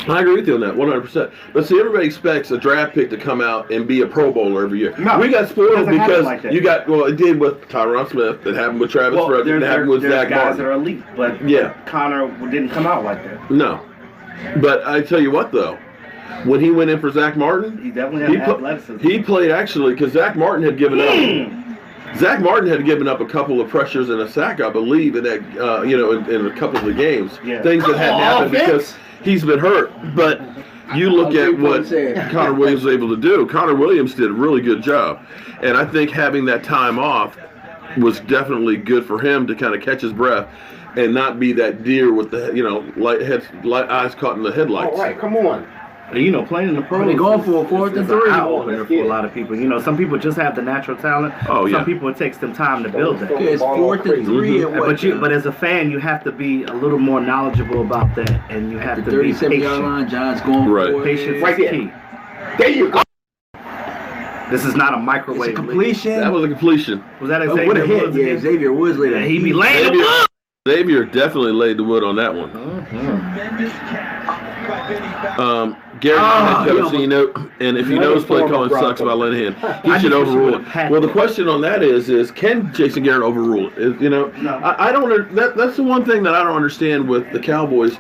I agree with you on that, 100%. But see, everybody expects a draft pick to come out and be a Pro Bowler every year. No, we got spoiled doesn't happen because like that. you got, well, it did with Tyron Smith, it happened with Travis Frederick, it happened with there's Zack guys Martin. that are elite, but Yeah. Connor didn't come out like that. No. But I tell you what, though, when he went in for Zack Martin, He definitely had athleticism. he played actually, because Zack Martin had given up. Zach Martin had given up a couple of pressures and a sack, I believe, in that, in a couple of the games. Yeah. Things that hadn't happened because he's been hurt. But you look at what Connor Williams was able to do. Connor Williams did a really good job. And I think having that time off was definitely good for him to kind of catch his breath and not be that deer with the, eyes caught in the headlights. All right, come on. And, playing in the pros. They're going for a 4th and 3. Eye opener for a lot of people. Some people just have the natural talent. Oh, yeah. Some people, it takes them time to build that. It's 4th and 3 and what? But as a fan, you have to be a little more knowledgeable about that, and you have The to be 37-yard patient. line, John's going Right. for it. Patience Right is there. key. There you go. This is not a It's microwave. a completion. That was a completion. Was that What a Xavier hit. Woods? Yeah, again? Xavier Woods laid Yeah, that. he be laying the wood. Xavier definitely laid the wood on that one. Gary Cappuccino, and if he knows play calling sucks by Linehan, he should overrule it. Well, the question on that is can Jason Garrett overrule it? I don't. That's the one thing that I don't understand with the Cowboys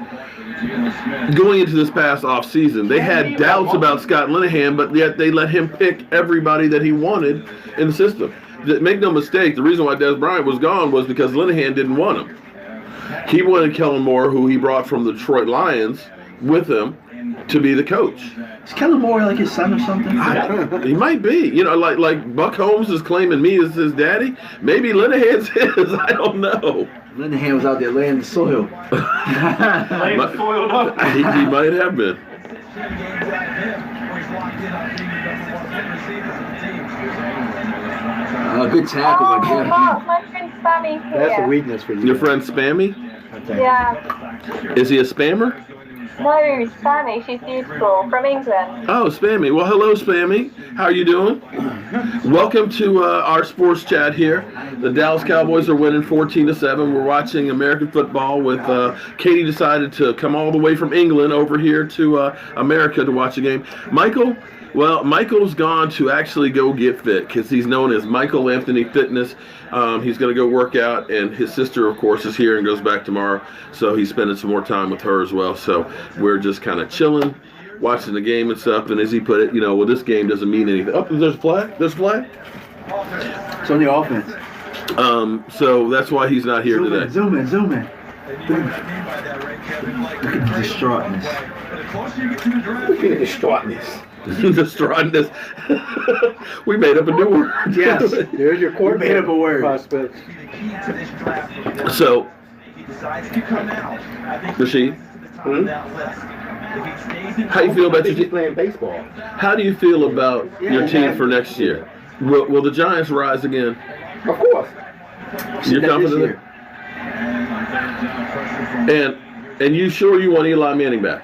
going into this past off season. They had doubts about Scott Linehan, but yet they let him pick everybody that he wanted in the system. Make no mistake, the reason why Des Bryant was gone was because Linehan didn't want him. He wanted Kellen Moore, who he brought from the Detroit Lions, with him to be the coach. Is Kellen Moore like his son or something? He might be. Like Buck Holmes is claiming me as his daddy. Maybe Linehan's his. I don't know. Linehan was out there laying the soil. Laying the soil up. He might have been. Good tackle by Oh, Jeff. Mark, my friend Sammy's here. That's a weakness for you. Your friend Spammy? Yeah. Is he a spammer? No, Sammy, she's beautiful, from England. Oh, Spammy. Well, hello, Spammy. How are you doing? Welcome to our sports chat here. The Dallas Cowboys are winning 14-7. We're watching American football with Katie decided to come all the way from England over here to America to watch the game. Michael's gone to actually go get fit because he's known as Michael Anthony Fitness. He's going to go work out, and his sister, of course, is here and goes back tomorrow. So he's spending some more time with her as well. So we're just kind of chilling, watching the game and stuff. And as he put it, this game doesn't mean anything. Oh, there's a flag? There's a flag? It's on the offense. So that's why he's not here today. Zoom in. Look at the distraughtness. Look at the distraughtness. Distraughtness. We made up a new word. Yes. There's your quarterback. Made up a word. Prospect. So, Rashid, How you feel about your He's team? playing baseball. How do you feel about your team for next year? Will the Giants rise again? Of course. You're confident? And you sure you want Eli Manning back?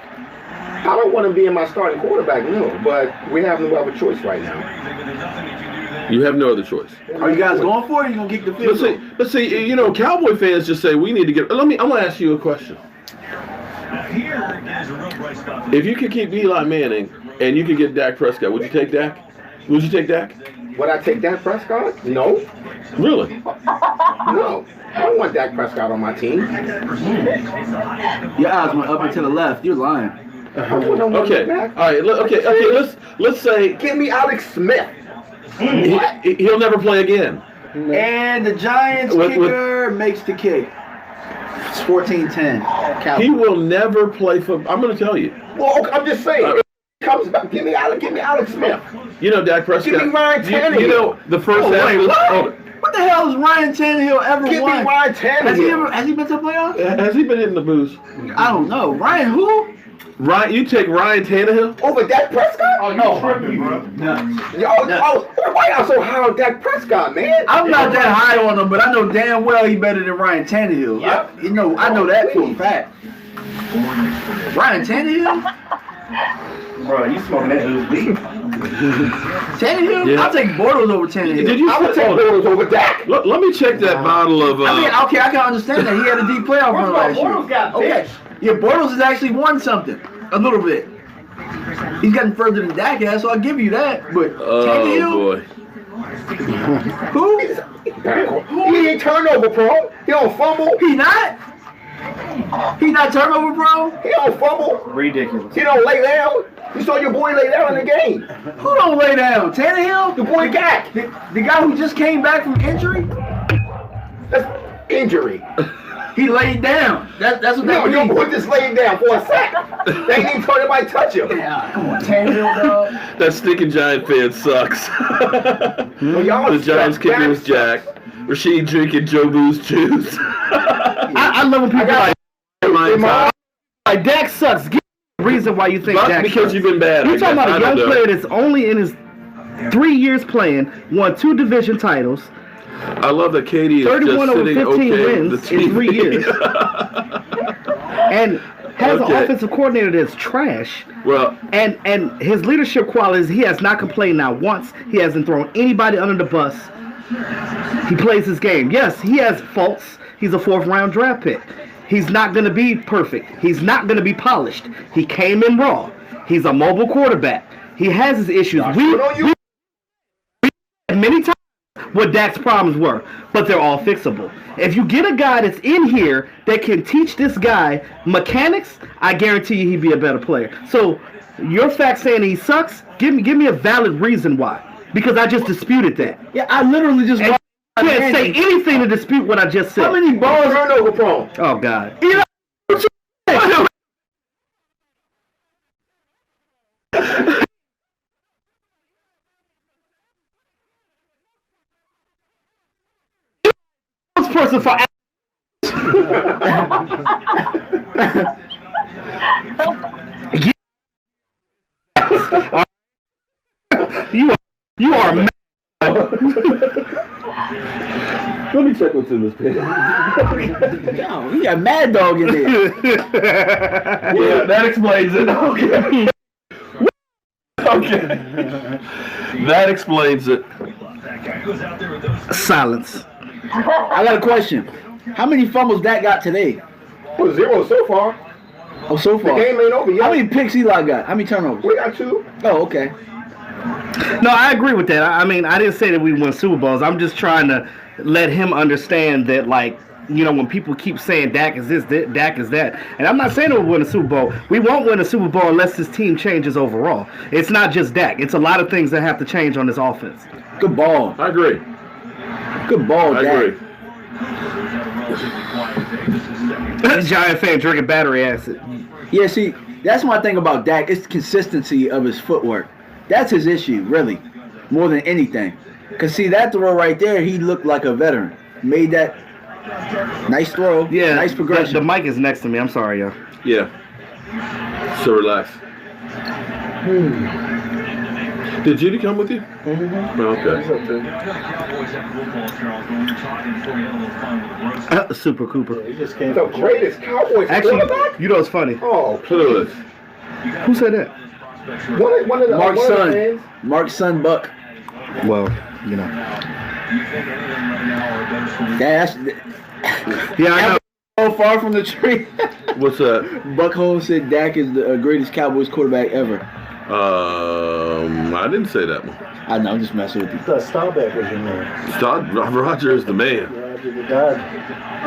I don't want to be in my starting quarterback, no, but we have no other choice right now. You have no other choice. Are you guys going for it? Or you gonna kick the field goal? But see, you know, Cowboy fans just say we need to get. I'm gonna ask you a question. If you could keep Eli Manning and you could get Dak Prescott, would you take Dak? Would you take Dak? Would I take Dak Prescott? No. Really? No. I don't want Dak Prescott on my team. Your eyes went up and to the left. You're lying. Okay. All right. Okay. Let's say Give me Alex Smith. he'll never play again. And the Giants kicker makes the kick. It's 14-10. He will never play football. I'm going to tell you. Well, I'm just saying. Comes back. Give me Alex Smith. You know, Dak Prescott. Give me Ryan Tannehill. You know, the first half. What the hell has Ryan Tannehill ever Give won? me Ryan Tannehill. Has he been to the playoffs? Has he been in the booze? I don't know. Ryan who? You take Ryan Tannehill Over Dak Prescott? Oh, no, tripping, bro. Why y'all so high on Dak Prescott, man? I'm not that high on him, but I know damn well he better than Ryan Tannehill. Yep. I know that for a fact. Ryan Tannehill? Bro, you smoking that dude's beef. Tannehill? Yeah. I'll take Bortles over Tannehill. Did you? I would take Bortles over Dak. Let me check that bottle of. I mean, okay, I can understand that. He had a deep playoff run last year. Bortles got Okay. Yeah, Bortles has actually won something. A little bit. He's gotten further than Dak has, so I'll give you that. But Tannehill? Boy. Who? He ain't turnover prone. He don't fumble. He not? He not turnover prone? He don't fumble. Ridiculous. He don't lay down. You saw your boy lay down in the game. Who don't lay down? Tannehill? The boy Dak. The guy who just came back from injury? That's injury. He laid down. That's what No, that your means. boy just laid down for a sack. They ain't even told anybody touch him. Yeah, come on, Tannehill, dog. That stinking Giant fan sucks. Well, y'all The Giants suck. kicker Dak was Jack. Rashid drinking Joe Boo's juice. I love when people like Dak sucks. Give me a reason why you think But Dak because sucks. you've been bad. You're talking about I a young don't know. player that's only in his 3 years playing, won 2 division titles, I love that Katie is 31 just over sitting 15 okay wins with the in TV. 3 years, and has Okay. an offensive coordinator that's trash. Well, And his leadership qualities, he has not complained not once. He hasn't thrown anybody under the bus. He plays his game. Yes, he has faults. He's a 4th round draft pick. He's not going to be perfect. He's not going to be polished. He came in raw. He's a mobile quarterback. He has his issues. We many times what Dak's problems were, but they're all fixable. If you get a guy that's in here that can teach this guy mechanics, I guarantee you he'd be a better player. So your fact saying he sucks, give me a valid reason why. Because I just disputed that. Yeah, I literally just And you can't say anything to dispute what I just said. How many balls? turnover prone. Oh God. Person for you are mad. let me check what's in this pen. Yo, he got Mad Dog in there. Yeah, that explains it. Okay. Okay. That explains it. Silence. I got a question. How many fumbles Dak got today? Well, 0 so far. Oh, so The far. game ain't over How yet. many picks Eli got? How many turnovers? We got 2. Oh, okay. No, I agree with that. I mean, I didn't say that we won Super Bowls. I'm just trying to let him understand that, like, you know, when people keep saying Dak is this, Dak is that, and I'm not saying that we'll win a Super Bowl. We won't win a Super Bowl unless this team changes overall. It's not just Dak. It's a lot of things that have to change on this offense. Good ball. I agree. Good ball, I Dak. agree. Giant fan drinking battery acid. Yeah, see, that's my thing about Dak. It's the consistency of his footwork. That's his issue, really, more than anything. Because, see, that throw right there, he looked like a veteran. Made that nice throw, Yeah, nice progression. The mic is next to me. I'm sorry, y'all. Yeah. So relax. Did Judy come with you? Mm-hmm. Okay. Super Cooper. He just came The from greatest Cowboys Actually, quarterback? you know what's funny? Oh, Look at this. Who said that? one of the Mark's one of the son. fans- Mark's son, Buck. Well, you know. That's Yeah, I know. so far from the tree. What's that? Buck Holmes said Dak is the greatest Cowboys quarterback ever. I didn't say that one. I know, I'm just messing with you. I thought Staubach was your name. Rodgers is the man. Roger the Dodger.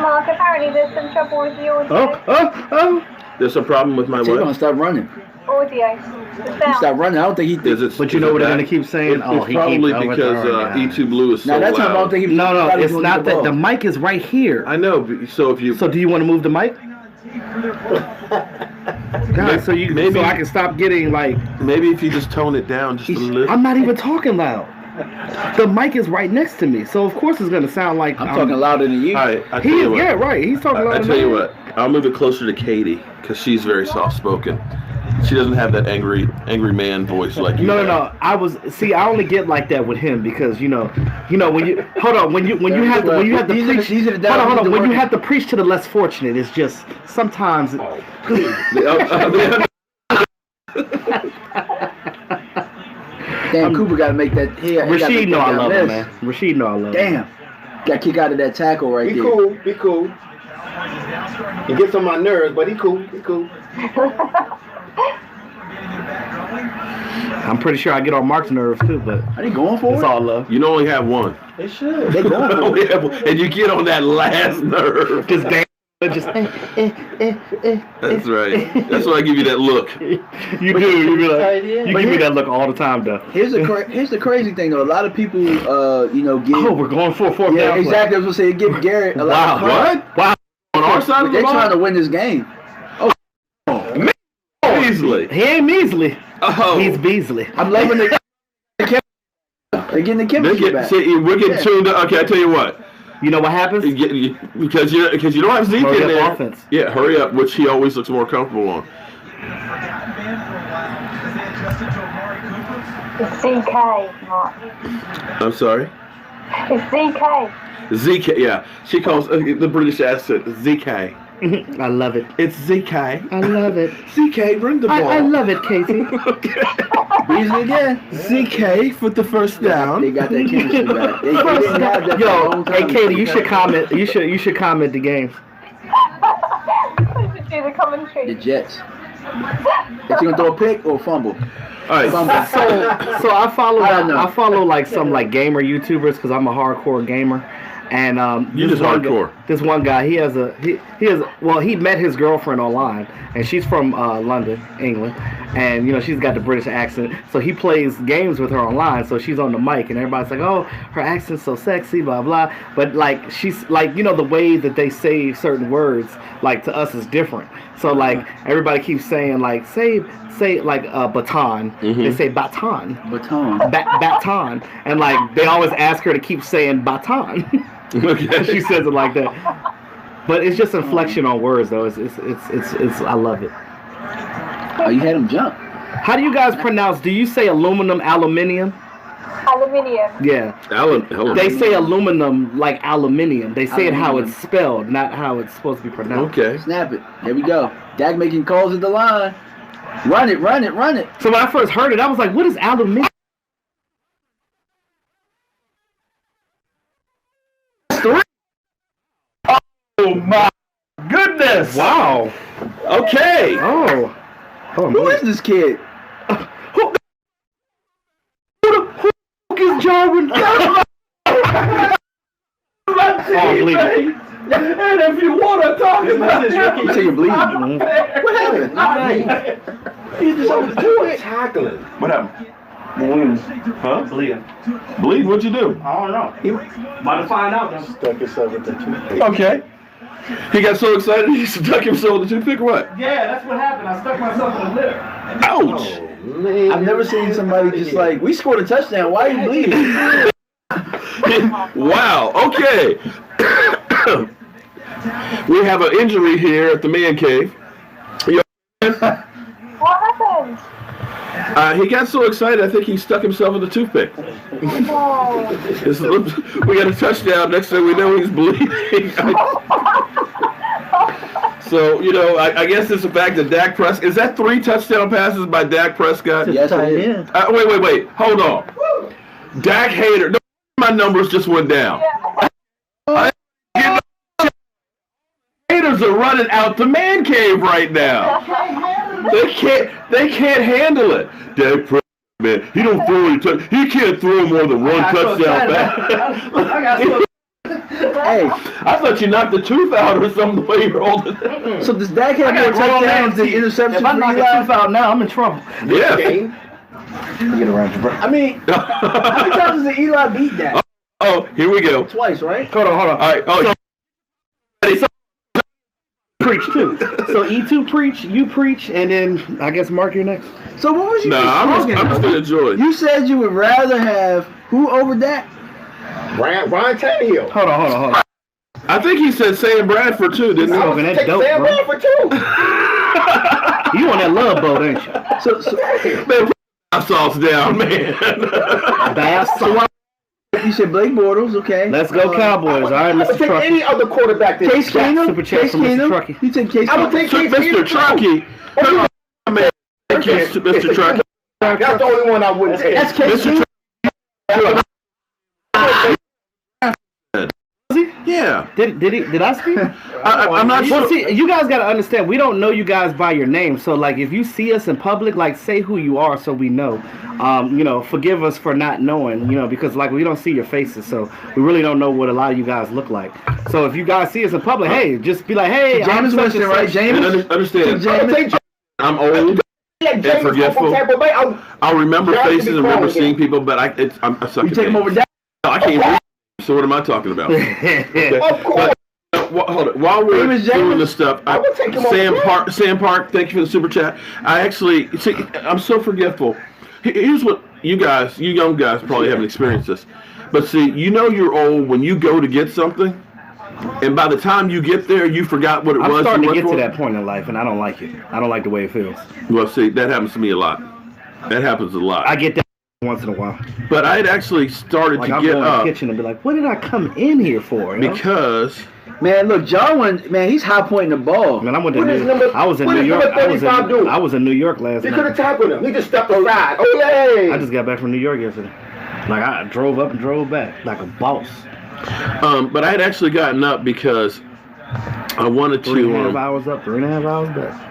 Mark, apparently there's some trouble with the audio. Oh. There's a problem with my So you're gonna what? stop running. Audio. The He sound. stopped running. I don't think he Is did. it? But you is know it what they're that? gonna keep saying? It's He probably keeps because E2 Blue is so Now that time I don't loud. think he. No, probably it's going not to the that. The ball. mic is right here. I know. So if you So do you want to move the mic? God, so Maybe- I can stop getting like. maybe if you just tone it down just a little. I'm not even talking loud. The mic is right next to me, so of course it's gonna sound like I'm talking louder than you. All right, I tell He you is, what. yeah, right. He's talking loud. I tell you what. I'll move it closer to Katie because she's very soft spoken. She doesn't have that angry man voice like you. No. have. I only get like that with him because you know when you hold on when you have to preach. These are the Hold on. When you work. have to preach to the less fortunate, it's just sometimes. Damn, Cooper got to make that. Rashid know I love him, man. Rashid know I love him. Damn, got kicked out of that tackle right Be there. cool. Be cool. He gets on my nerves, but he cool. He cool. I'm pretty sure I get on Mark's nerves too, but Are they going for it's it? all love. You only have one. They should. They going for it. And you get on that last nerve. Just damn. Just That's right. That's why I give you that look. you do. You be like Tight end. you give me that look all the time, though. Here's the crazy thing though. A lot of people, give. Oh, we're going for a fourth Yeah, down play. exactly. I was gonna say give Garrett a lot of credit. What? On our side of the They're trying to ball? win this game. Easily. He ain't measly. Oh. He's Beasley. I'm loving the. They're getting the chemistry back. We're getting tuned up. Okay, I tell you what. You know what happens? Because you don't have Zeke Hurry in up there. offense. Yeah, hurry up, which he always looks more comfortable on. It's ZK, Mark. I'm sorry? It's ZK. ZK, yeah. She calls the British accent ZK. I love it. It's ZK. I love it. ZK, bring the ball. I love it, Casey. Beasley again. ZK for the first down. They got that chemistry back. They didn't have that for a Yo, long hey time. Katie, you should comment. You should comment the game. I should do the The commentary. Jets. Is he gonna throw a pick or a fumble? All right. So I follow I don't know. I follow like some like gamer YouTubers because I'm a hardcore gamer. And You this just one hardcore. This one guy, he met his girlfriend online, and she's from London, England, and she's got the British accent. So he plays games with her online. So she's on the mic, and everybody's like, "Oh, her accent's so sexy, blah blah." But like she's like the way that they say certain words, like to us is different. So like everybody keeps saying like say like baton. They say baton. Baton. Baton, and like they always ask her to keep saying baton. Okay. She says it like that, but it's just inflection on words though. It's I love it. Oh, you had him jump. How do you guys pronounce? Do you say aluminium? Aluminium. Yeah, Alan. they say aluminum like aluminium. They say it how it's spelled, not how it's supposed to be pronounced. Okay. Snap it. There we go. Dak making calls at the line. Run it, run it, run it. So when I first heard it, I was like, "What is aluminium?" Oh my goodness! Wow. Okay. Oh. Who is this kid? Who is Jarwin? And if you want to talk about You say you're bleeding. What happened? He's just over the two tackling. What happened? Huh? Bleeding. Bleed? What'd you do? I don't know. About to find out though. Stuck himself with the toothpick. Okay. He got so excited he stuck himself with the toothpick or what? Yeah, that's what happened. I stuck myself in the lip. Ouch! Man. I've never seen somebody just like, we scored a touchdown. Why are you bleeding? Wow. Okay. We have an injury here at the man cave. happened? He got so excited, I think he stuck himself in the toothpick. Oh. We got a touchdown. Next thing we know, he's bleeding. So, you know, I guess it's the fact that Dak Prescott, is that 3 touchdown passes by Dak Prescott? Yes, it is. Wait. Hold on. Dak Hater. No, my numbers just went down. Haters are running out the man cave right now. They can't handle it. Dak Prescott, man, he don't throw any he can't throw more than 1 touchdown pass. Hey, I thought you knocked the tooth out or something the way you're holding it. so does Dak have more touchdowns than interceptions? If I knock a tooth out now, I'm in trouble. Yeah. Get around your breath. I mean, how many times has Eli beat Dak? Oh, here we go. Twice, right? Hold on. All right. Oh, Preach too. So E2 preach, you preach, and then I guess Mark, you're next. So what was you I'm just gonna enjoy it. You said you would rather have who over Dak? Ryan Tannehill. Hold on. I think he said Sam Bradford too, didn't he? Smoking that Take dope, Sam bro. Bradford too. You on that love boat, ain't you? So Man, put my sauce down, man. Bass. you said Blake Bortles, okay. Let's go Cowboys. All right, I would Mr. take Truckee. any other quarterback that Case Keenum. Super chat Case from Mr. Keenum. Truckee. You take Case I would Keenum. take Case Mr. Truckee. Mr. Truckee. That's the only one I wouldn't take. That's Case Mr. Keenum. Yeah. Did I speak? I'm not sure. Well, see, you guys got to understand, we don't know you guys by your name. So, like, if you see us in public, like, say who you are so we know. You know, forgive us for not knowing, you know, because, like, we don't see your faces. So, we really don't know what a lot of you guys look like. So, if you guys see us in public, hey, just be like, hey, James Winston, right? James? Understand. James? I'm old and forgetful. I'll remember faces and remember seeing people, but I suck You at take him names. over Dak? I can't read. So what am I talking about? Of course. Hold on. While we're doing this stuff, Sam Park, thank you for the super chat. I actually see. I'm so forgetful. Here's what you young guys probably haven't experienced this, but see, you know you're old when you go to get something, and by the time you get there, you forgot what it was. I'm starting you to went get for. to that point in life, and I don't like it. I don't like the way it feels. Well, see, that happens to me a lot. That happens a lot. I get that once in a while. But I had actually started Like, to I'll get go in up the kitchen and be like, what did I come in here for? You know? because. Man, look, John, man, he's high pointing the ball. Man, I went to What is New number- York. I was in what New is York. number 35 doing? I was in New York last They could have night. tackled him. He just stepped aside. Oh, yay! I just got back from New York yesterday. Like, I drove up and drove back like a boss. But I had actually gotten up because I wanted 3.5 to. hours up, 3.5 hours back.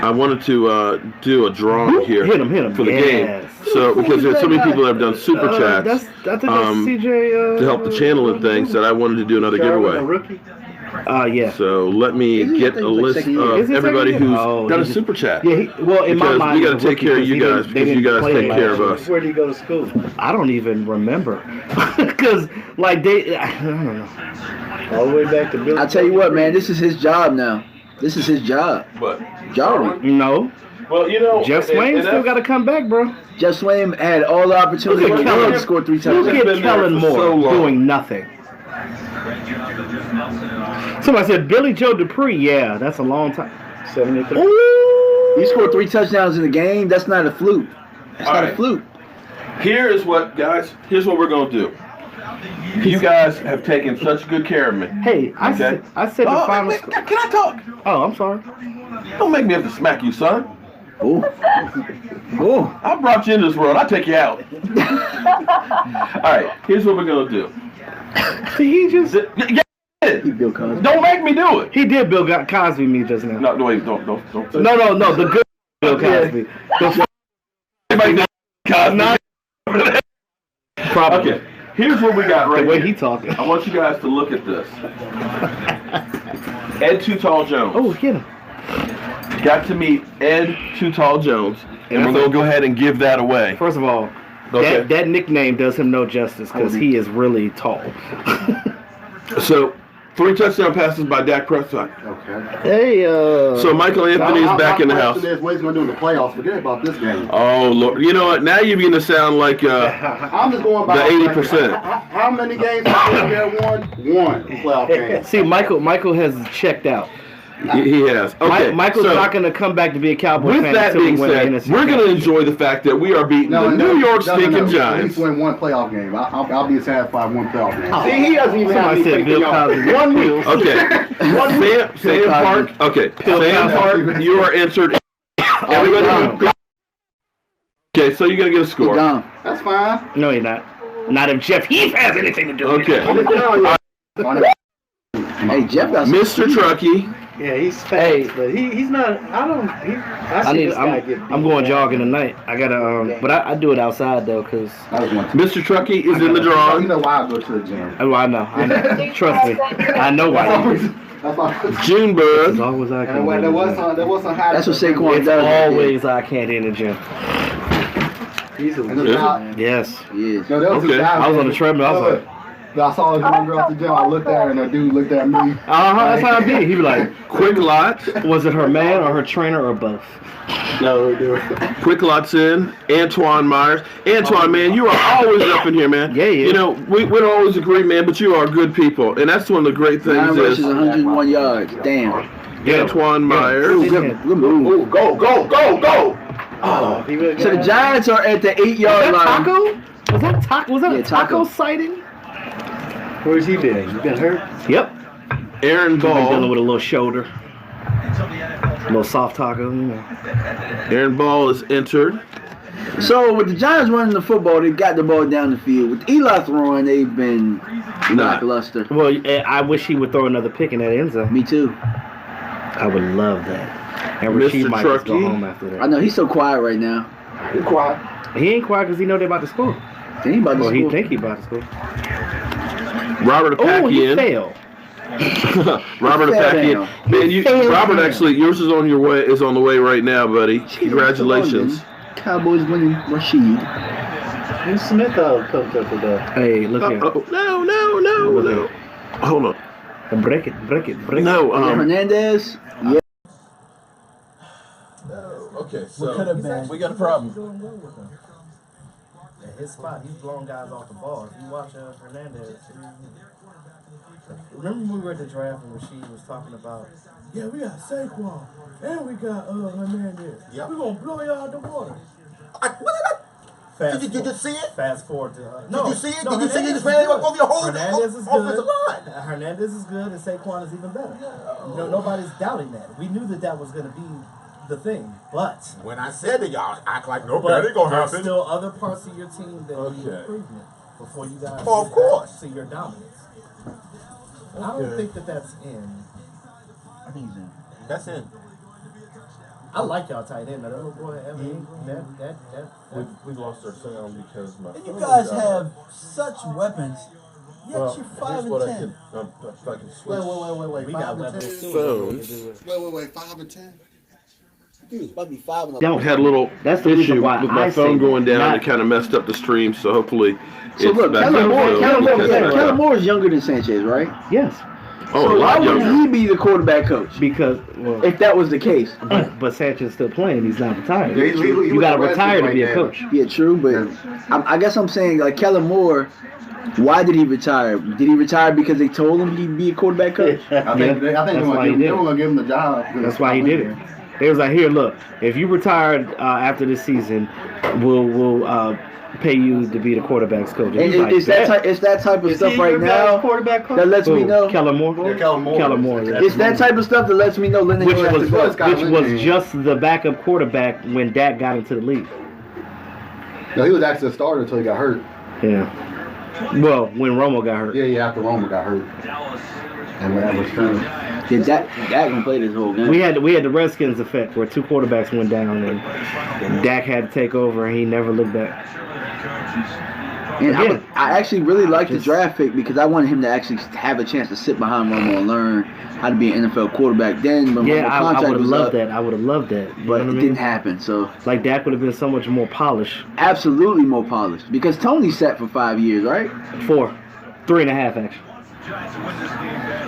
I wanted to do a drawing here Hit him for the game. yes. So because there's so many people that have done super chats I think that's CJ. to help the channel and things that I wanted to do another giveaway. Yeah. So let me Isn't get it a like list second year? of Is it everybody second year? who's Oh, done a he's- super chat. Yeah, well, in my Because mind, we got he's to a take care of rookie you guys they because you didn't guys play take last care of year. us. Where did he go to school? I don't even remember. Because, like, I don't know. All the way back to Billy. I tell you what, man, this is his job now. This is his job. But Jarwin. No. well, you know, Jeff Swain still got to come back, bro. Jeff Swain had all the opportunity in the world to score 3 Look touchdowns. at been there Kellen for so Moore long. doing nothing. Somebody said Billy Joe Dupree. Yeah, that's a long time. 73. He scored 3 touchdowns in the game. That's not a fluke. That's All not right. a fluke. here's what we're gonna do. You guys have taken such good care of me. Hey, I Okay. said the final. Can I talk? Oh, I'm sorry. Don't make me have to smack you, son. Ooh. Ooh. I brought you in this world. I'll take you out. All right, here's what we're gonna do. He just He Bill Cosby. Don't make me do it. he did Bill Cosby me just now. No, wait, don't. No, the good Bill Cosby. Everybody knows Cosby. Probably. Okay, here's what we got The right way here. he talking. I want you guys to look at this. Ed Too Tall Jones. Oh, hit him. Got to meet Ed Too Tall Jones, and we're gonna go ahead and give that away. First of all, Okay. that nickname does him no justice because he is really tall. So, 3 touchdown passes by Dak Prescott. Okay. Hey, So Michael Anthony's back in the house. What he's going to do in the playoffs? Forget about this game. Oh Lord! You know what? Now you're beginning to sound like I'm just going by the 80%. How many games have they won? One playoff game. see, Michael has checked out. He has. Okay. Michael's so, not going to come back to be a Cowboy with fan that until we being win the said, NFC we're going to enjoy the fact that we are beating the New York stinking At Giants. least win one playoff game. I'll be satisfied with one playoff game. See, he doesn't even have Somebody said anything Bill Cosby. one wheel. Okay. Sam Park. Okay. Sam Park, you are entered. Everybody. Okay, so you're going to get a score. That's fine. No, you're not. Not if Jeff Heath has anything to do with it. Okay. Hey, Jeff got Mr. Truckee. Yeah, he's fast, but he's not. I'm going jogging tonight. I gotta, but I do it outside though, cause Mr. Truckee is in the drawing. You know why I go to the gym. Oh, I know. Trust me, I know why. Junebird. As always I can. There was some high. That's what Saquon It's does. always I can't in the gym. Yes. Yes. No, there was Okay. I was on the treadmill. I was like, I saw a young girl at the gym. I looked at her, and a dude looked at me. that's how I be. He be like, Quick Lot. was it her man or her trainer or both? No, dude. Quick Lot's in. Antoine Myers. Antoine, man, you are always up in here, man. Yeah. You know, we don't always agree, man, but you are good people. And that's one of the great 9 things rushes, is 101 yards. Damn. Antoine Myers. Good move. Ooh, go. Oh. So the Giants are at the 8-yard line. Taco? Was that Taco? Was that a Taco. Taco sighting? Where's he been? You been hurt? Yep. Aaron Been dealing Ball. with a little shoulder. A little soft taco, you know. Aaron Ball is entered. So with the Giants running the football, they got the ball down the field. With Eli throwing, they've been lackluster. Well, I wish he would throw another pick in that end zone. Me too. I would love that. And Rasheed Mr. might just go Truckee. home after that. I know he's so quiet right now. Be quiet. He ain't quiet because he know they about to score. He ain't about to Well, he score. think he about to score. Robert Oh, he Apakian. failed. Robert Fail. Apakian. Man, Robert, actually, yours is on the way right now, buddy. Congratulations. Cowboys winning Rasheed. Who's Smith cooked up with that? Hey, look here. No. Hold on. Break it. No, Hernandez. Yeah. Okay, so we got a problem. His spot, he's blowing guys off the ball. If you watch Hernandez, remember when we were at the draft and Rasheed was talking about, yeah, we got Saquon and we got Hernandez. Yep. We're gonna blow y'all out the water. Did you see it? Fast forward to no. Did you see it? Did you see it? Over your whole Hernandez is offensive good. line. Hernandez is good, and Saquon is even better. Nobody's doubting that. We knew that was going to be the thing, but When I said to y'all, act like that ain't gonna there's happen. still other parts of your team that need improvement before you guys Oh, of course. see your dominance. I don't think that's in. I think he's in. That's it. I like y'all tight end. That little boy, I mean, that. We lost our sound because my. And you guys have such weapons, yet you're 5 and 10. Wait. We got weapons. Phones. Wait, 5 and 10. He was about to be 5 and 11. Don't. Had a little That's the reason issue why with my I phone say going down. not- It kind of messed up the stream, so hopefully So it's look, back Kellen up. Moore, So Kellen we can catch Moore up. is younger than Sanchez, right? Yes, Oh, So a why lot wouldn't younger. he be the quarterback coach because if that was the case? but Sanchez is still playing. He's not retired. Yeah, You got to retire to be a right coach. Yeah, true, but I guess I'm saying like Kellen Moore. Why did he retire? Did he retire because they told him he'd be a quarterback coach? I think they that's were why he going did it. to give him the job. That's why he did it. They was like, here, look, if you retired after this season, we'll pay you to be the quarterback's coach. And it's that type of stuff right now that lets me know. Kellen Moore. Yeah, Kellen Moore. Yeah. It's that type of stuff that lets me know Lennon Which has to was go. just the backup quarterback when Dak got into the league. No, he was actually a starter until he got hurt. Yeah. Well, when Romo got hurt. Yeah, after Romo got hurt. And when that was true. Yeah, Dak can play this whole game. We had the Redskins effect where two quarterbacks went down and Dak had to take over and he never looked back. And Again, I actually really liked the draft pick because I wanted him to actually have a chance to sit behind Romo and learn how to be an NFL quarterback. Then when yeah, Romo's I contract would have was loved up, that. I would have loved that. You but know what I it mean? didn't happen. So Like Dak would have been so much more polished. absolutely more polished because Tony sat for 5 years, right? 3.5 actually.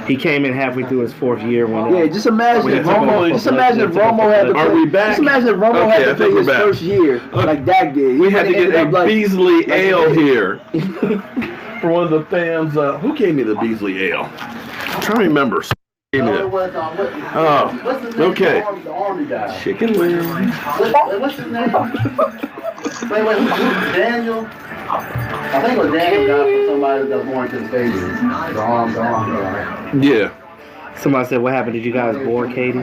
He came in halfway through his fourth year when. Yeah, just imagine when if they took Romo. over Just for imagine if Blake. Romo had to Are play. we back? Just imagine if Romo Okay, had I to play think we're his back. first year like Dak did. We had to ended get up a like- Beasley like- Ale here. For one of the fans, who gave me the Beasley Ale? I'm trying to remember. Give me that. Oh, okay. Chicken wings. What's his name? Wait, who's Daniel? I think it was Daniel got for somebody that was going to the stadium. The arm guy. Yeah. Somebody said, what happened? Did you guys bore Katie?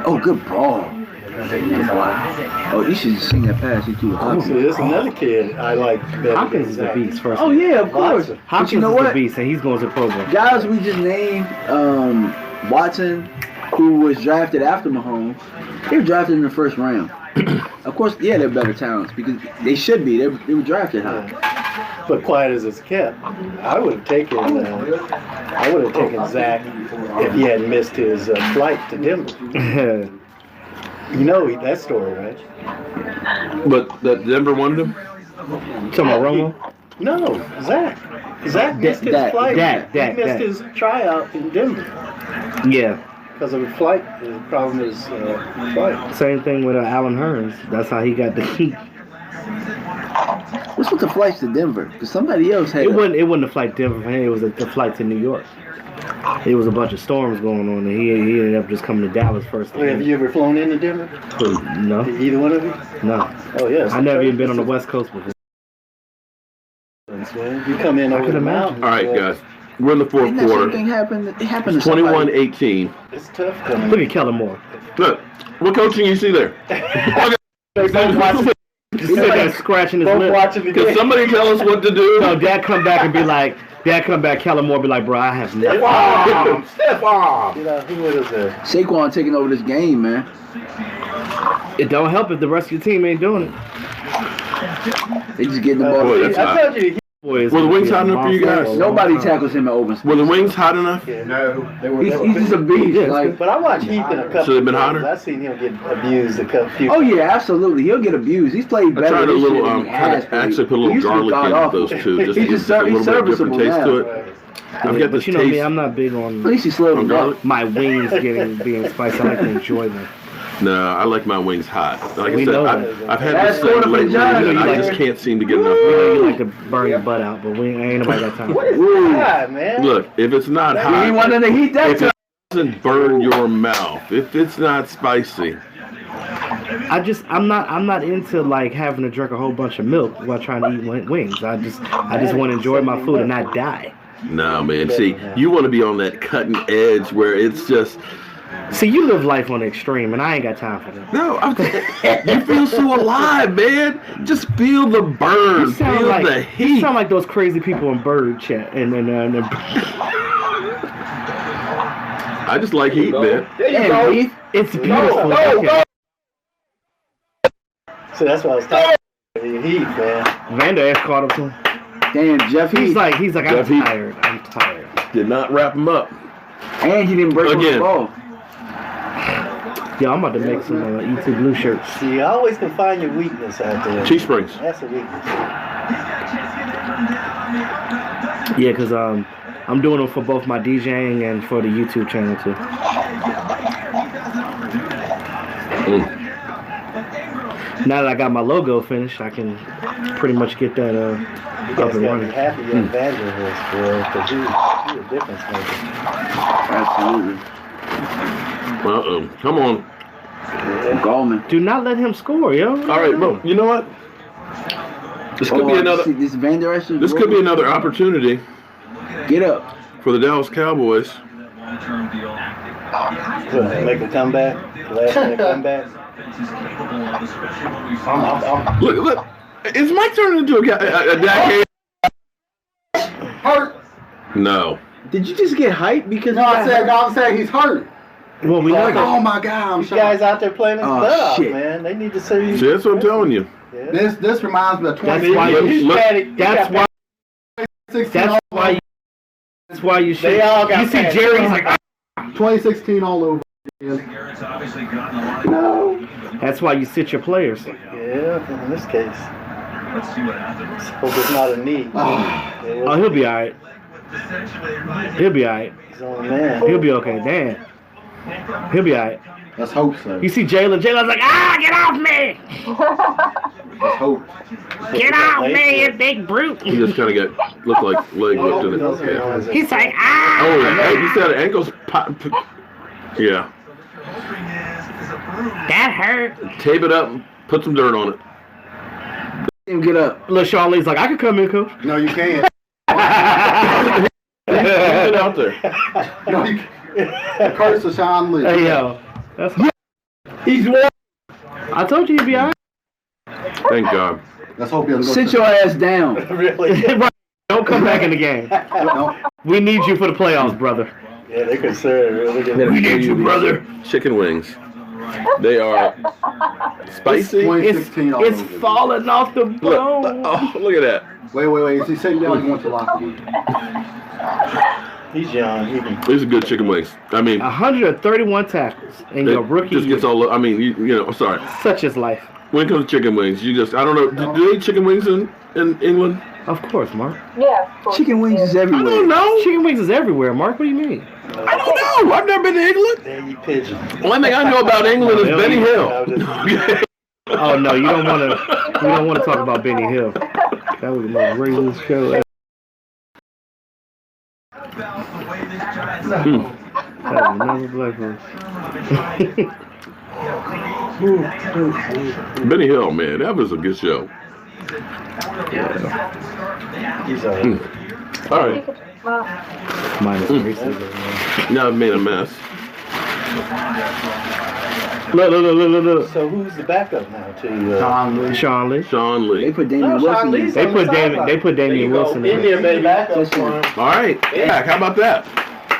Oh, good ball. Oh, you should sing that pass. He threw the See, there's another kid I like. Hopkins is the beast, first. Oh, yeah, of course. Hopkins you know is what? the beast, and he's going to the Pro Bowl. Guys, we just named Watson, who was drafted after Mahomes. They were drafted in the first round. Of course, yeah, they're better talents because they should be. They were drafted high. But quiet as it's kept, I would have taken Zach if he hadn't missed his flight to Denver. You know that story, right? But that Denver wanted him? Talking about Romo? No, Zach. Zach missed his flight. He missed his tryout in Denver. Yeah. Because of the flight. The problem is flight. Same thing with Alan Hearns. That's how he got the heat. What's with the flights to Denver? Because somebody else had It wasn't a flight to Denver for him. It was a flight to New York. It was a bunch of storms going on, and he ended up just coming to Dallas first. Have you ever flown into Denver? No. Either one of you? No. Oh, yes. I never even been on the West Coast before. You come in over the mountains. All right, guys. We're in the fourth quarter. It happened to 21-18. It's tough coming. Look at Kellen Moore. Look, what coaching you see there? He's like scratching his lip. Can somebody tell us what to do? No, Dad come back, Kellen Moore be like, bro, I have nothing. Step on! You know, who is it? Saquon taking over this game, man. It don't help if the rest of your team ain't doing it. They just getting the ball. Boy, that's hot. told you. Were the wings hot enough for you guys? Nobody tackles him at open space. Were the wings hot enough? No. He's just a beast. Yeah, But I watched Heath in a couple So they've been of hotter? games. I've seen him get abused a few Oh yeah, absolutely. He'll get abused. He's played I better tried a this little, year than he has played. actually put a He little used to be garlic in god-awful. those two, just to He's give just a little bit different serviceable taste now. to it. I've got But this you know me, taste. I'm not big on At least he slowed him down. my wings being spicy. I like to enjoy them. No, I like my wings hot. Like We I said, know I've had That's this thing quarter for lately John. that You I like just it. can't seem to get enough. You like to burn your butt out, but ain't nobody got time. What is that, man? Look, if it's not He hot, wanted to heat that if it doesn't burn your mouth, if it's not spicy, I'm not into like having to drink a whole bunch of milk while trying to eat wings. I just want to enjoy my food and not die. no, man. See, you want to be on that cutting edge where it's just. See, you live life on the extreme, and I ain't got time for that. No, you feel so alive, man. Just feel the burn, You sound feel like the you heat. sound like those crazy people in bird chat and I just like heat, man. Damn, Heath. it's beautiful. So that's what I was talking about. Heath, man. Vander Esch caught up to him. Damn, Jeff Heath. He's like, I'm Jeff Heath. tired. I'm tired. Did not wrap him up. And he didn't break Again. the ball. Yeah, I'm about to make some E2 blue shirts. See, you always can find your weakness out there. Cheese Springs. That's a weakness. Yeah, because I'm doing them for both my DJing and for the YouTube channel too. Now that I got my logo finished, I can pretty much get that You up guys and got to be running. happy you're evangelist, boy, because he's a difference maker. Absolutely. Come on. Gallman. Do not let him score, yo. All right, bro. You know what? This could be another. This Van Der Esch is This could be another opportunity Get up. for the Dallas Cowboys. Make a comeback. Last minute comeback. Look. Is Mike turning into a decade? Hurt. No. Did you just get hyped because I'm saying he's hurt. Well, we know that. Oh my God, I'm These guys out there playing his Oh, butt off, shit. man. They need to see. See, that's what I'm telling you. Yeah. This reminds me of That's 2016. why you. Look. That's why. That's why you should. They all got You see, fans. Jerry's like. 2016 all over. No. That's why you sit your players. Yeah, in this case. Hope it's not a knee. Oh, he'll be all right. He'll be all right. He's on man. He'll be okay. Damn. He'll be all right. Let's hope so. You see Jalen's like, get off me! Let's hope. Get off me, you big brute! He just kind of looked like leg whipped in it. Yeah. He's like, Oh, hey, you said ankles pop. Yeah. that hurt. Tape it up and put some dirt on it. Get up. Little Sean Lee's like, I could come in, coach. No, you can't. Get out there. No, you can't. The curse of Sean Lee. Hey, yo. That's He's one. I told you he'd be all right. Thank God. Let's hope he doesn't go Sit to- your ass down. Really? Don't come back in the game. No. We need you for the playoffs, brother. Yeah, they consider it really good. We need you, brother. Chicken wings. They are spicy. 2016 all It's over. falling off the Look, bone. oh, look at that. Wait. Is he sitting down? He wants to lock him. He's young. He can. These are good chicken wings. I mean, 131 tackles in your rookie just gets year. all. I mean, you know. I'm sorry. Such is life. When it comes to chicken wings, you just. I don't know. Do they eat chicken wings in England? Of course, Mark. Yeah, of course. Chicken wings is I everywhere. don't know. Chicken wings is everywhere, Mark. What do you mean? I don't know. I've never been to England. They eat pigeons. One thing I know about England is Benny Hill. Okay. Oh no, you don't want to. We don't want to talk about Benny Hill. That was the most racist show ever. That was another black person. Benny Hill, man, that was a good show. He's all right. All right. Minus racism. Now I've made a mess. Look. So who's the backup now to Sean Lee. Sean They Lee. put Damian Wilson in. They put Damian Wilson in. India baby backup for him. All right. Dak, how about that?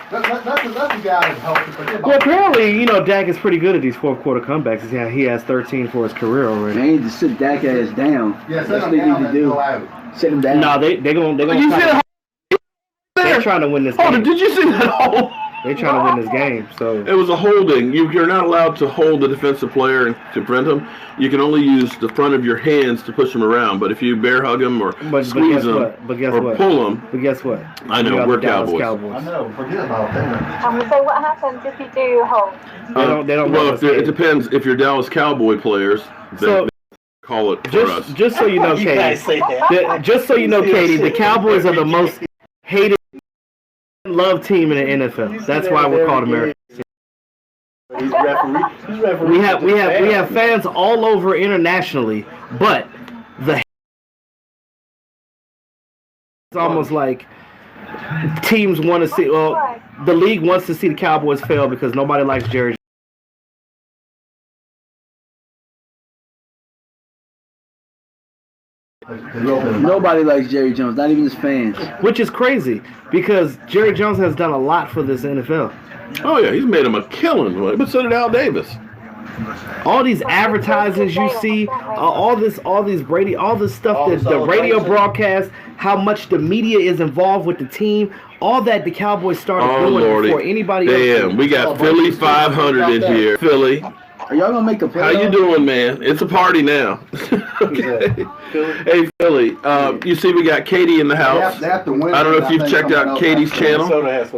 That's the guy that helped. Forget about Well, apparently, Dak is pretty good at these fourth quarter comebacks. He has 13 for his career already. They need to sit Dak ass down. Yeah, That's what they need to do. Sit him down. No, they're gonna You see that? they're trying to win this Hold on, game. did you see that hole? They're trying to win this game. So It was a holding. You're not allowed to hold the defensive player and to prevent him. You can only use the front of your hands to push him around. But if you bear hug him or squeeze guess him what? But guess or what? pull him, But guess what? I know, You got we're the Dallas Cowboys. I know. Forget about that. So what happens if you do hold? They don't well, let us it get depends. If you're Dallas Cowboy players, then So- they call it for us. Just so you know, You guys Katie. say that. Just so you know, Katie, the Cowboys are the most hated, loved team in the NFL. That's why we're called America. He's referee. We have fans all over internationally, but it's almost like teams want to see. Well, the league wants to see the Cowboys fail because nobody likes Jerry. Nobody likes Jerry Jones, not even his fans. Which is crazy because Jerry Jones has done a lot for this NFL. Oh yeah, he's made him a killing. But so did Al Davis. All these advertisements you see, all these Brady, all this stuff that the radio broadcast, how much the media is involved with the team, all that the Cowboys started Oh doing Lordy, before anybody else. damn, we got Philly 500 in here. Philly, Are y'all gonna make the playoffs? how you doing, man? It's a party now. Okay. Hey Philly, you see we got Katie in the house. They have to win. I don't know if you've checked out Katie's channel.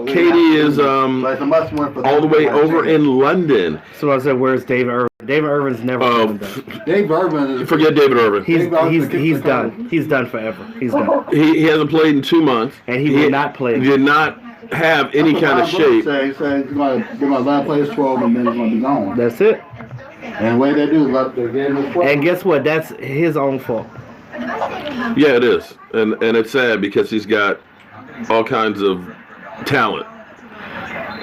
Katie is But it's a must win for all the way over in London. So I said, where's David Irvin? David Irvin's never done that. Dave Irvin is. Forget David Irvin. He's done. He's done forever. He's done. He hasn't played in 2 months. And he will not play. He did not have any kind of shape. He said he's going to let players 12 and then he's going to be gone. That's it. And the way they do is let the game is 12. And guess what? That's his own fault. Yeah, it is, and it's sad because he's got all kinds of talent.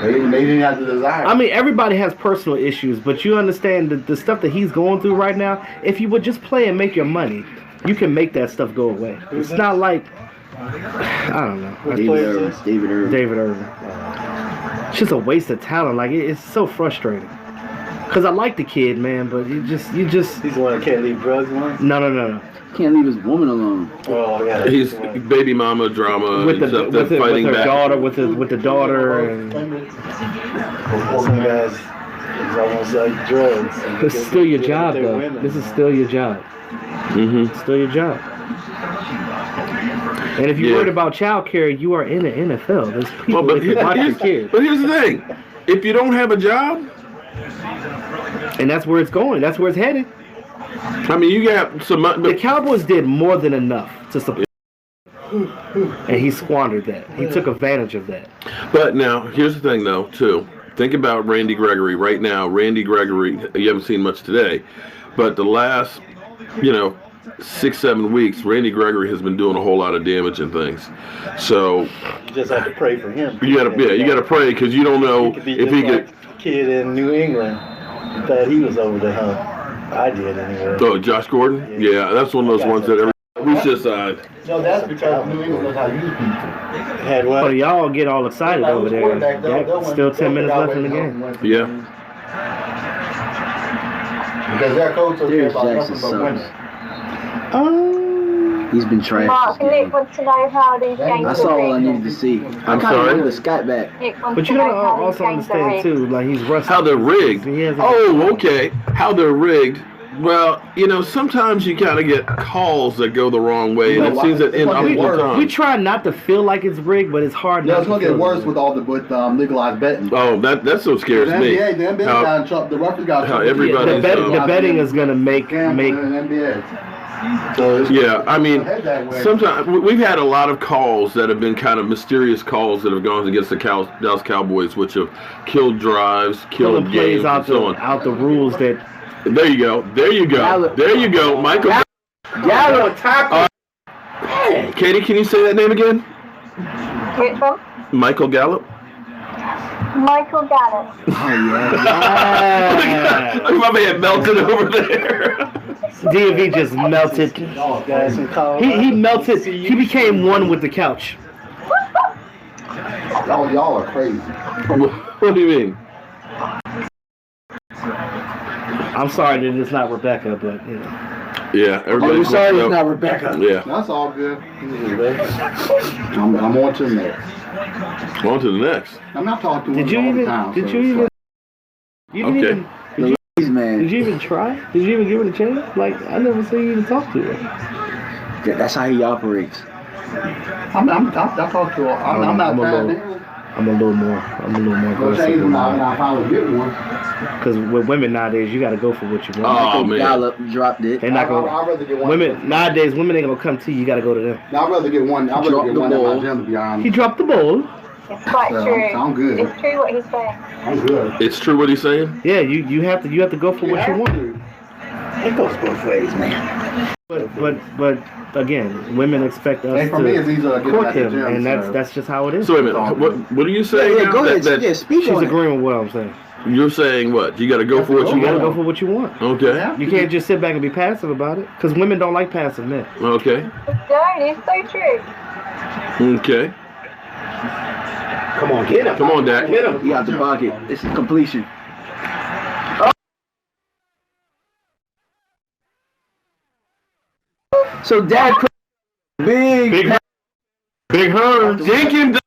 They didn't have the desire. I mean, everybody has personal issues, but you understand that the stuff that he's going through right now, if you would just play and make your money, you can make that stuff go away. It's not like, I don't know. David Irvin. It's just a waste of talent. Like, it's so frustrating. Because I like the kid, man, but you just... He's the one that can't leave drugs alone? No. Can't leave his woman alone. Oh, yeah. He's baby mama drama With and stuff that's fighting her back. daughter, with the daughter, and Some guys, it's almost like drugs. this is still your job, though. This is still your job. Mm-hmm. It's still your job. And if you're worried about child care, you are in the NFL. There's people that can watch your kids. But here's the thing: if you don't have a job, And that's where it's going. That's where it's headed. I mean, you got some. The Cowboys did more than enough to support. And he squandered that. He took advantage of that. But now, here's the thing, though, too. Think about Randy Gregory right now. Randy Gregory, you haven't seen much today, but the last, 6-7 weeks, Randy Gregory has been doing a whole lot of damage and things. So You just have to pray for him. you gotta pray because you don't know He could be if just he like could. the kid in New England. Thought he was over the hump. I did anyway. Oh, Josh Gordon? Yeah, that's one of those ones that we just No, that's because New England knows how to use people. Had what? But y'all get all excited over there. Yeah, still 10 minutes left in the game. Yeah. Because their coach will care Darius about Jackson nothing but winning. sucks. He's been trash Mark, this Nick game. wants to know how these games That's all I are rigged. needed to see. I'm I kind of sorry? wanted the Scott back. Nick wants But to you know gotta how these also games are understand rigged. too, like he's rusty. How they're rigged. He hasn't- Oh, okay. How they're rigged. Well, sometimes you kind of get calls that go the wrong way, and it seems that in It's other gonna We times. try not to feel like it's rigged, but it's hard Yeah, not it's to gonna feel get worse it's with all the legalized betting. Oh, that's what scares The me. NBA, the NBA How- got in trouble. The referee got in how trouble. everybody- the betting is gonna make Gambling in the NBA. So it's Yeah, I mean, head that way. sometimes we've had a lot of calls that have been kind of mysterious calls that have gone against the Dallas Cowboys, which have killed drives, pulling killed plays games, and out so on. the rules that There you go. There you go. Gallup. There you go, Michael. Gallup tackle. Katie, can you say that name again? Which one? Michael Gallup. Michael Gallup. Oh yeah. My man melted over there. DMV just melted. Guys in Colorado. He melted. He became one with the couch. Y'all are crazy. What do you mean? I'm sorry that it's not Rebecca, but Yeah, everybody. We're sorry it's not Rebecca. Yeah. That's all good. I'm on to the next. On to the next. I'm not talking to did you him all the even? time. Did so you it's even? like- You didn't Okay. even. Did you, Please, man. did you even try? Did you even give it a chance? Like I never see you even talk to her. That's how he operates. I'm talking to her. I'm not I'm a trying little- to. I'm a little more Go aggressive change than them out and that. I'll probably get one. Because with women nowadays, you got to go for what you want. Oh, man. Gallup dropped it. They're not I'd gonna. rather get one. Women nowadays, women ain't gonna come to you. You got to go to them. I'd rather get one. I'd rather Drop get the one at ball. my gym, to be He honest. dropped the ball. It's quite So, true. I'm good. It's true what he's saying. I'm good. It's true what he's saying. Yeah, you have to go for what you want. It goes both ways, man. But again, women expect us Hey, for me, it's to easier to get court back to the them, gym. and so- that's just how it is. So wait a minute. What are you saying? Yeah, now? go ahead. That Yeah, speak She's on it. agreeing with what I'm saying. you're saying what? You got to go for what You you got to want. go for what you want. Okay. You can't just sit back and be passive about it, because women don't like passive men. Okay. Don't, it's so true. Okay. Come on, get him. Come on, Dak. Get him. He out the pocket. It's a completion. So Dak, big Big Herb. Dinkin.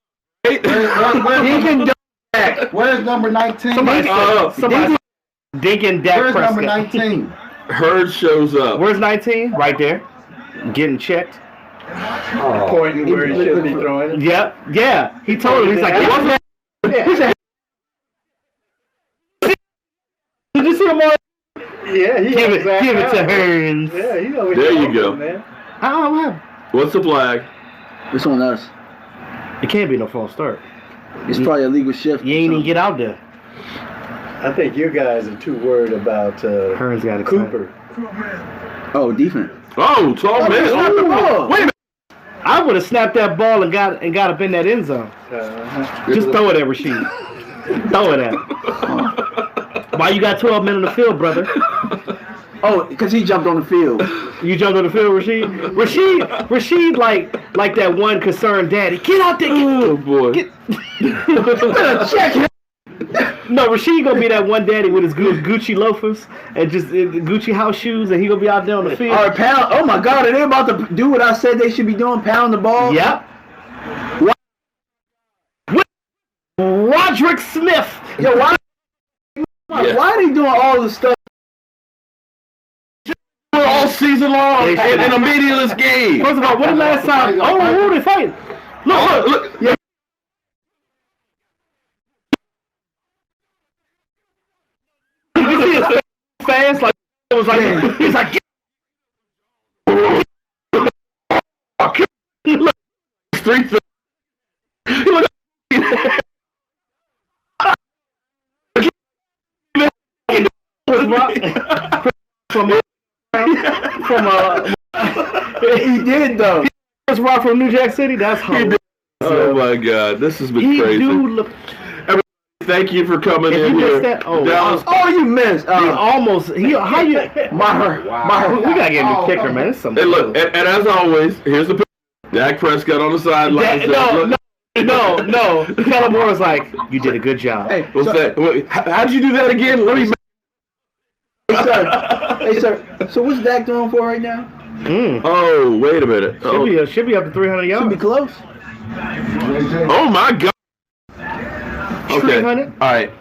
Dinkin Dak. Where's number 19? Somebody Dinkin Dak Where's number Prescott. 19? Hurd shows up. Where's 19? Right there. Getting checked. Pointing where he should be throwing it. Yep. Yeah. He told him. He's like, it wasn't. He said, did you see him on? Yeah, he Give knows it that to now. Hearns. Yeah, he knows There you what go. man. Oh, what happened? What's the flag? It's on us. It can't be no false start. It's probably a legal shift. You ain't even get out there. I think you guys are too worried about Hearns got it. Cooper. Oh, defense. Oh, tall man. snap the ball. Wait a minute. I would have snapped that ball and got up in that end zone. Just throw it at Rashid. Throw it at him. Why you got 12 men on the field, brother? Oh, because he jumped on the field. You jumped on the field, Rashid? Rashid like that one concerned daddy. Get out there. Oh boy. Check him. No, Rashid gonna be that one daddy with his Gucci loafers and just Gucci house shoes, and he gonna be out there on the field. All right, pound. Oh my God, are they about to do what I said they should be doing? Pound the ball. Yep. Roderick Smith. Yo, why are they doing all this stuff? All season long in a meaningless game. First of all, when the last time? Oh, who they fighting? Look. Yeah. fast. Like it was like he's like. Street. He did though. He was rock from New Jack City. That's hilarious. Oh my God, this has been crazy. Thank you for coming in here. Dallas. You missed. We gotta get a new kicker, man. And look, and as always, here's the Dak Prescott on the sidelines. No. Kellen Moore was like, "You did a good job." Hey, what's that? How'd you do that again? Let me. Hey, sir. So what's Dak throwing for right now? Oh, wait a minute. Should be up to 300 yards. Should be close. Oh my God. Okay. 300? All right.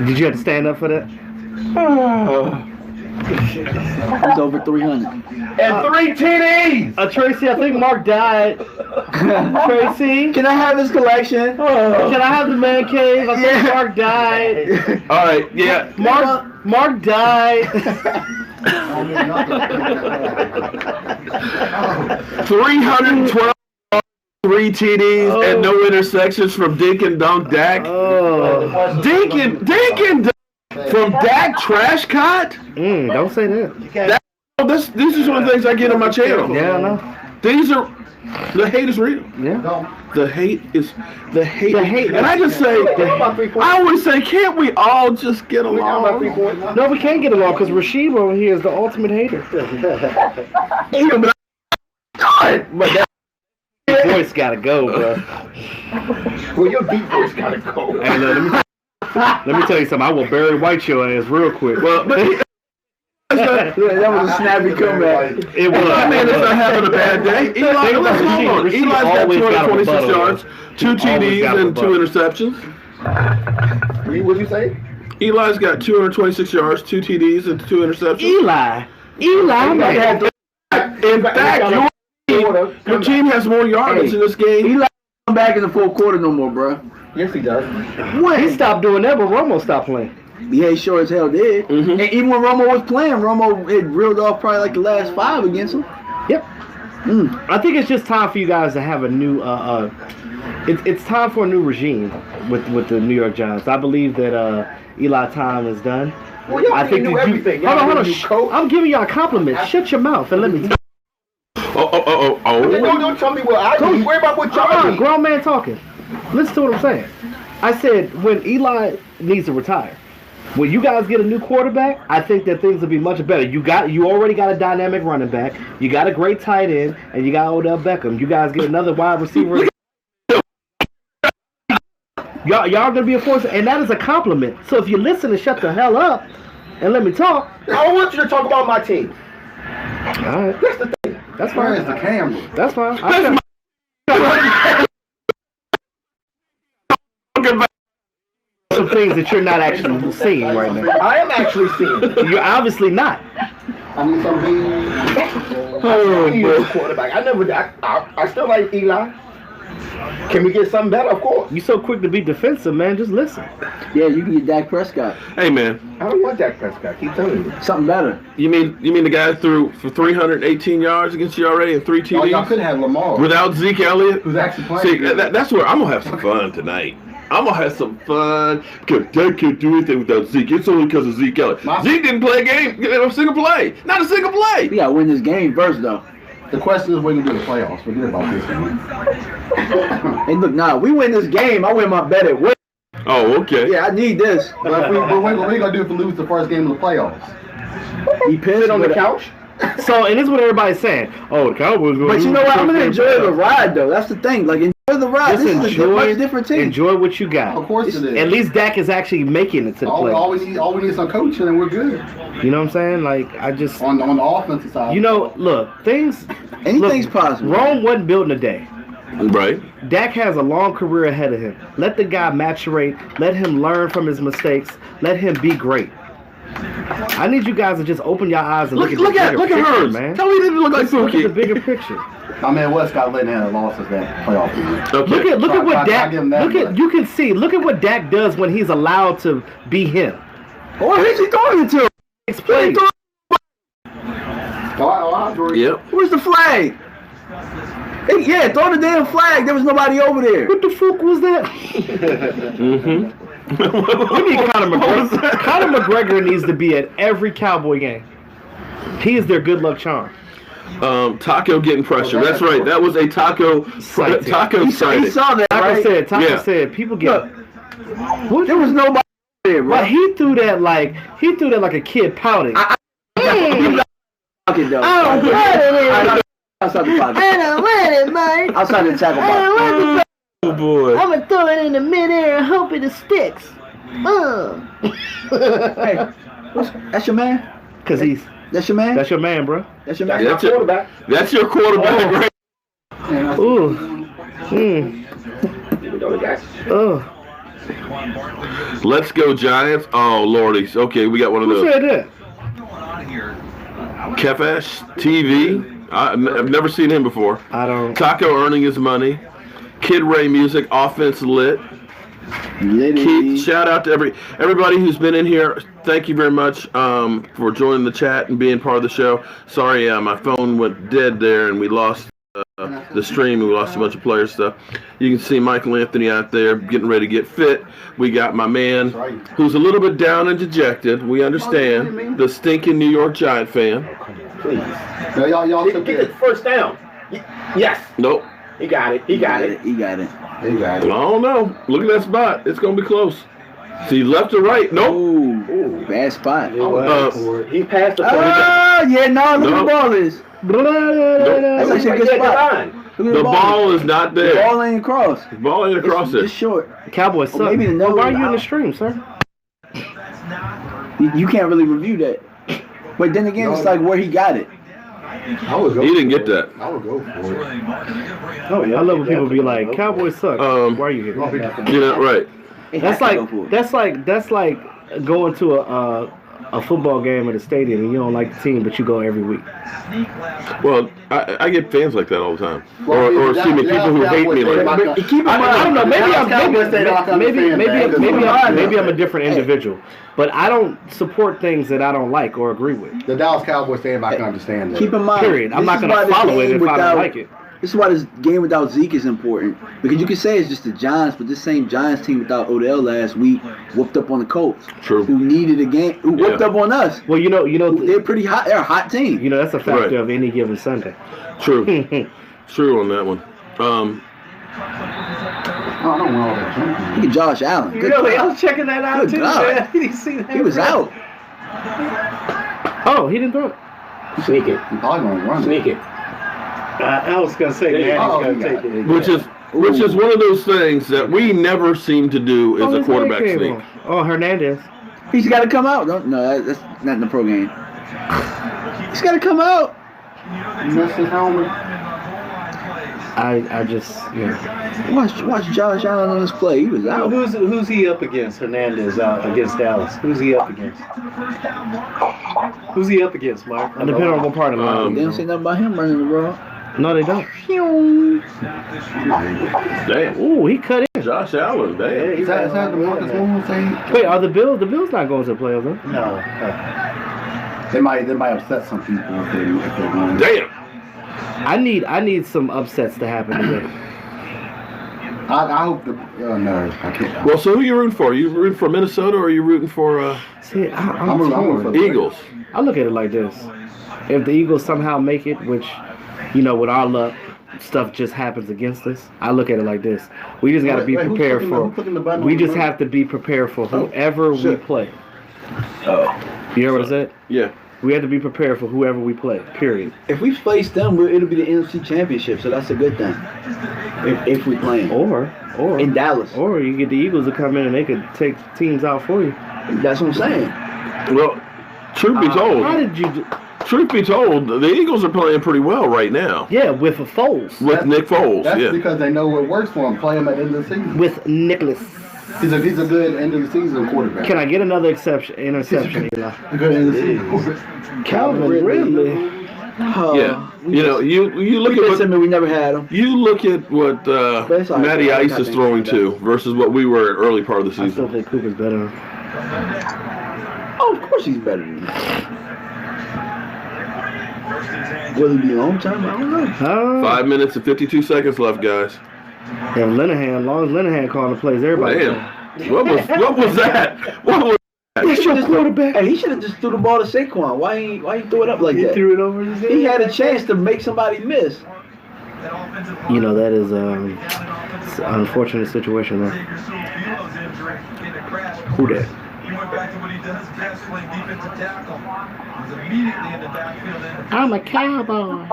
Did you have to stand up for that? It's over 300. And 3 TDs! Tracy, I think Mark died. Tracy? Can I have his collection? Can I have the man cave? I think Mark died. All right, yeah. Mark died. 312 3 TDs and no intersections from Dink and Dunk Dak. Dink and Dunk from Dak Trashcott? Don't say that. This is one of the things I get on my channel. Yeah, I know. The hate is real. Yeah. The hate. And I just say, I always say, can't we all just get along? No, we can't get along because Rasheed over here is the ultimate hater. But that voice gotta go, bro. Well, your deep voice gotta go. Hey, look, let me tell you something. I will Barry White your ass real quick. Well, but that was a snappy comeback. It was. That man is not having a bad day. Eli's got 226 yards, 2 TDs, and 2 interceptions. What did you say? Eli's got 226 yards, 2 TDs, and 2 interceptions. Eli, man. In fact, your team has more yardage in this game. Eli come back in the fourth quarter no more, bro. Yes, he does. When? He stopped doing that when Romo stopped playing. Yeah, he sure as hell did. Mm-hmm. And even when Romo was playing, Romo had reeled off probably like the last 5 against him. Yep. I think it's just time for you guys to have a new. It's time for a new regime with the New York Giants. I believe that Eli time is done. Well, y'all I think knew everything. Hold on. I'm giving y'all a compliment. Shut your mouth and let me. Don't tell me what I do. Worry about what y'all do. Grown man talking. Listen to what I'm saying. I said when Eli needs to retire. When you guys get a new quarterback, I think that things will be much better. You already got a dynamic running back. You got a great tight end, and you got Odell Beckham. You guys get another wide receiver. Y'all gonna be a force, and that is a compliment. So if you listen and shut the hell up and let me talk. I don't want you to talk about my team. All right. That's the thing. That's fine. Where's the camera? That's fine. Some things that you're not actually seeing right now. I am actually seeing. You're obviously not. I need some quarterback. I still like Eli. Can we get something better? Of course. You so quick to be defensive, man. Just listen. Yeah, you can get Dak Prescott. Hey, man. I don't want Dak Prescott. Keep telling me. Something better. You mean the guy threw for 318 yards against you already and 3 TDs? Oh, y'all could have Lamar. Without Zeke Elliott? Who's actually playing? See, that's where I'm going to have some fun tonight. I'm going to have some fun because Dak can't do anything without Zeke. It's only because of Zeke Elliott. Zeke didn't play a game, a single play. Not a single play. We got to win this game first, though. The question is when you do the playoffs. Forget about this one. Hey, look, we win this game. I win my bet at win. Oh, okay. Yeah, I need this. But what are we going to do if we lose the first game of the playoffs? He pissed on the couch? So, and this is what everybody's saying. Oh, the Cowboys going to But you know what? I'm going to enjoy the ride, though. That's the thing. Like, enjoy the ride. Just this is a much different team. Enjoy what you got. Of course it is. At least Dak is actually making it to the playoffs. All we need is some coaching, and we're good. You know what I'm saying? Like, I just... On the offensive side. You know, look, anything's possible. Rome wasn't built in a day. Right. Dak has a long career ahead of him. Let the guy maturate. Let him learn from his mistakes. Let him be great. I need you guys to just open your eyes and look at hers, man. Tell me it didn't look like Look Suki. at the bigger picture. I mean, West got letting have losses that playoff game. Okay. Look at what Dak. You can see. Look at what Dak does when he's allowed to be him. What is he throwing to? Play. Yep. Where's the flag? Hey, yeah, throw the damn flag. There was nobody over there. What the fuck was that? Mm-hmm. We need Conor McGregor. Conor McGregor needs to be at every Cowboy game. He is their good luck charm. Taco getting pressure. That's right. That was a Taco sighting. He saw that, right? Taco said people get. What? There was nobody there, bro. But he threw that like a kid pouting. I don't outside the pocket. I don't want it, man. Outside the tackle I don't box. want it. Oh boy. I'm gonna throw it in the midair and hope it sticks. Hey, that's your man? Cause that's your man? That's your man, bro. That's your man? That's your quarterback. That's your quarterback, right? Ooh. Oh. Let's go, Giants. Oh, Lordy. Okay, we got one of those. Who said that? Kefash TV. I've never seen him before. I don't. Taco earning his money. Kid Ray Music. Offense lit. Keith, shout out to everybody who's been in here. Thank you very much for joining the chat and being part of the show. Sorry, my phone went dead there and we lost the stream. We lost a bunch of player stuff. You can see Michael Anthony out there getting ready to get fit. We got my man who's a little bit down and dejected. We understand. The stinking New York Giant fan. Please. No, y'all took it. First down. Yes. Nope. He got it. He got it. He got it. He got I it. don't know. Look at that spot. It's going to be close. See, left or right? Nope. Ooh, bad spot. He passed the yeah, no, look at the ball is. That's actually a good spot. The ball is not there. The ball ain't across. The ball ain't across there. It's short. Cowboys suck. Maybe the nose why are you in out. the stream, sir? You can't really review that. But then again, it's like where he got it. He didn't get that. I would go for it. Oh yeah, I love when people be like, "Cowboys suck." Why are you here? You're not right. That's like going to a football game at a stadium and you don't like the team, but you go every week. Well, I get fans like that all the time, or excuse me, people who hate me like that. I don't know. Maybe I'm a different individual, but I don't support things that I don't like or agree with. The Dallas Cowboys fan, I can understand that. Keep in mind. Period. I'm not going to follow it if I don't like it. This is why this game without Zeke is important. Because you can say it's just the Giants, but this same Giants team without Odell last week whooped up on the Colts. True. Who needed a game, who whooped up on us. Well, you know, they're pretty hot. They're a hot team. You know, that's a factor of any given Sunday. True. True on that one. I don't know all that. Look at Josh Allen. Good Really? God. I was checking that out Good too, God. man. He didn't see that. He was out. Oh, he didn't throw it. Sneak it. He's probably going to run. Sneak it. I was gonna say, man, Which is one of those things that we never seem to do as a quarterback sneak. Oh, Hernandez. He's got to come out. No, that's not in the pro game. He's got to come out. Mess his helmet. I just, Watch Josh Allen on this play. He was out. Who's he up against? Hernandez against Dallas. Who's he up against? Who's he up against, Mark? And depending on what part of the line. They don't say nothing about him running the ball. No, they don't. Damn. Ooh, he cut in. Josh Allen, damn. Is that the Marcus Williams thing? Wait, are the Bills not going to the playoffs, huh? No. They might upset some people if they win. Damn. I need some upsets to happen today. I hope the no, I can't. Well, so who are you rooting for? You rooting for Minnesota or are you rooting for See, I'm rooting for the Eagles? I look at it like this: if the Eagles somehow make it, which, with our luck, stuff just happens against us. I look at it like this: we just got to be prepared for. We just have to be prepared for whoever we play. Oh, you hear what I said? Yeah. We have to be prepared for whoever we play. Period. If we face them, it'll be the NFC Championship, so that's a good thing. If we play them. Or in Dallas. Or you get the Eagles to come in and they could take teams out for you. That's what I'm saying. Well, truth be told. How did you? Truth be told, the Eagles are playing pretty well right now. Yeah, with Foles. With Nick Foles. That's yeah. because they know what works for him. Play him at the end of the season. With Nicholas. He's a good end of the season quarterback. Can I get another interception, Eli? A good end of the season quarterback. Calvin Ridley. Yeah, you look at what we never had him. You look at what Matty Ice is throwing to versus what we were at early part of the season. I still think Cooper's better. Oh, of course he's better than me. Will he be long term? I don't know. 5 minutes and 52 seconds left, guys. Yeah, Linehan, long as Linehan calling the plays, everybody. Damn. What was that? What was that? He should have just threw the ball to Saquon. Why he threw it up like that? He threw it over his head. He had a chance to make somebody miss. You know, that is it's an unfortunate situation there. Who that? I'm a cowboy.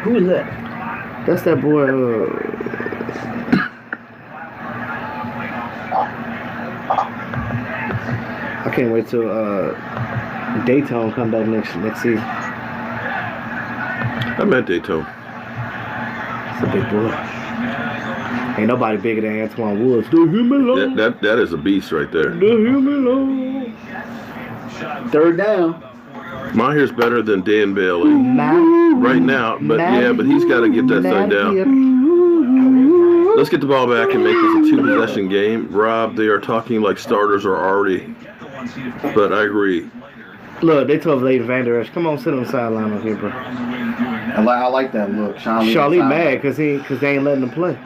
Who is that? That's that boy. I can't wait till Daytona come back next season. I meant Daytona. It's a big boy. Ain't nobody bigger than Antoine Woods. Leave him alone. That is a beast right there. Leave him alone. Third down. Mahir's better than Dan Bailey right now, but he's got to get that thing down. Let's get the ball back and make this a 2-possession game. Rob, they are talking like starters are already, but I agree. Look, they told Leighton Vander Esch, come on, sit on the sideline up here, bro. I like that look. Charlie mad because they ain't letting him play.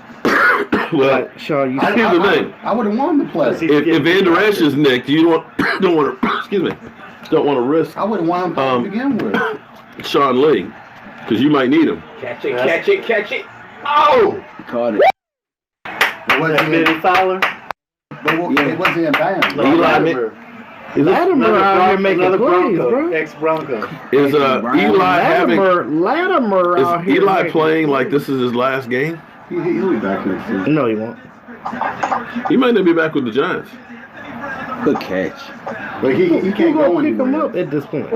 Well, Sean, here's the thing. I would have wanted to play. If Vander Esch is nicked, you don't want to risk. I wouldn't want him to begin with. Sean Lee, because you might need him. Catch it. Oh! Caught it. Billy Fowler. It wasn't in bounds. Latimer out here making plays, Bronco, bro. ex-Bronco. Is Latimer out here Eli making playing like this is his last game? He'll be back next season. No, he won't. He might not be back with the Giants. Good catch. But he can't go pick him anywhere. up at this point.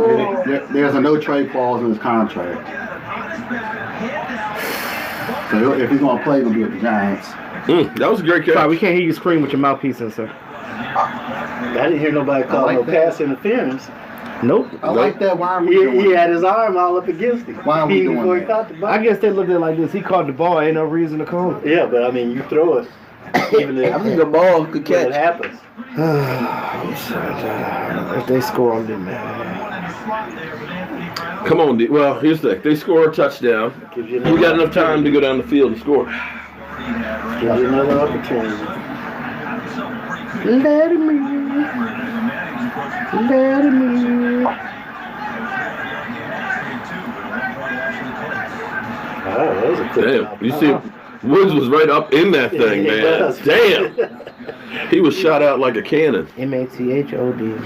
There's a no trade clause in his contract. So if he's going to play, he's going to be with the Giants. That was a great catch. Sorry, we can't hear you scream with your mouthpiece in, sir. I didn't hear nobody call no pass interference. Nope. I like that. Why are we doing He had his arm all up against him. Why are we doing before he that? caught the ball. I guess they looked at it like this. He caught the ball. Ain't no reason to call it. Yeah, but I mean, you throw it. Even if I think the ball could catch. it happens. If they score on them, man. Come on, D. Well, here's the thing. They score a touchdown. We got enough time to go down the field and score. Gives you another opportunity. Let him in. Let him in. Oh, that was a quick Damn. job. You see, Woods was right up in that thing, He man. does. Damn. He was shot out like a cannon. MATHOD.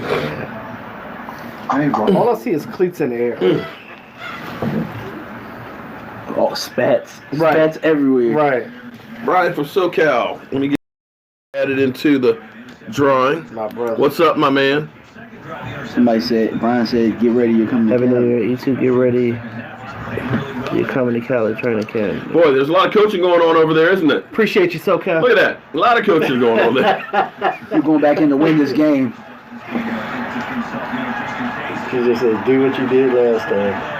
I All I see is cleats in the air. Oh, spats. Right. Spats everywhere. Right. Brian from SoCal. Let me get added into the drawing. My brother. What's up, my man? Brian said, get ready, you're coming to Happy New Cali. Year. You two get ready. You're coming to Cali training camp. Boy, there's a lot of coaching going on over there, isn't it? Appreciate you, SoCal. Look at that. A lot of coaching going on there. You're going back in to win this game. She just said, do what you did last time.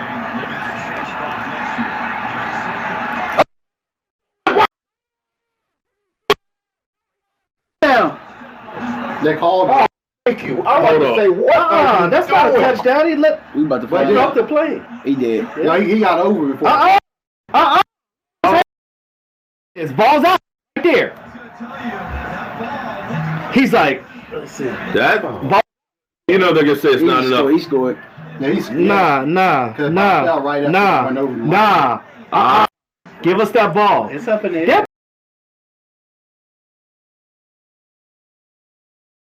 They called him. Thank you. I was about to say, what? That's not a touchdown. He let. We about to But find he out. off the play. He did. Yeah, he got over before. His ball's out right there. He's like, Let's see. That, you know they're going to say it's not enough. He scored. Yeah, he's nah. Give us that ball. It's up in the air.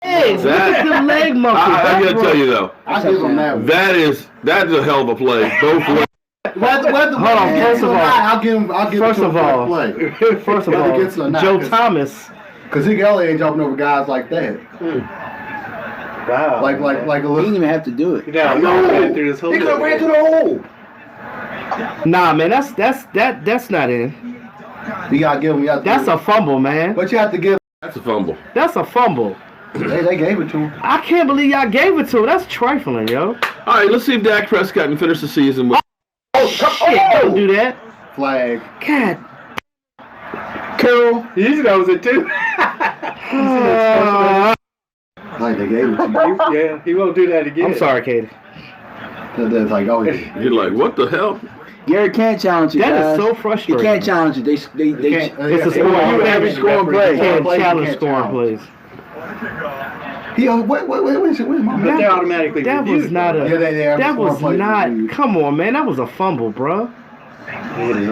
Hey, look That- at the leg monkey. I got to tell you, though, I give him that one. that's a hell of a play. Both ways. Hold on, first of all, I'll give him First a of all, play. first of Whether all, it gets it or not, Joe 'cause- Thomas. Because Ezekiel Elliott ain't jumping over guys like that. Wow. Like a He little. didn't even have to do it. Yeah, no, ran through this whole He could have thing. ran to the hole. Nah, man, that's not in. You gotta give him. That's a fumble, man. But you have to give. That's a fumble. That's a fumble. They gave it to him. I can't believe y'all gave it to him. That's trifling, yo. All right, let's see if Dak Prescott can finish the season with. Shit, don't do that. Flag. God. Carol. He knows it too. Like they gave it to you. Yeah, he won't do that again. I'm sorry, Katie. That's like, oh, yeah. You're like, what the hell? Gary can't challenge you, That guys. is so He frustrating. can't challenge you. They It's a score. score. Every scoring play. Can't Play, you challenge can't scoring challenge. plays. He, where's my But they're automatically That reviewed. was not a. Yeah, they have That scoring was plays not. reviewed. Come on, man. That was a fumble, bro. Can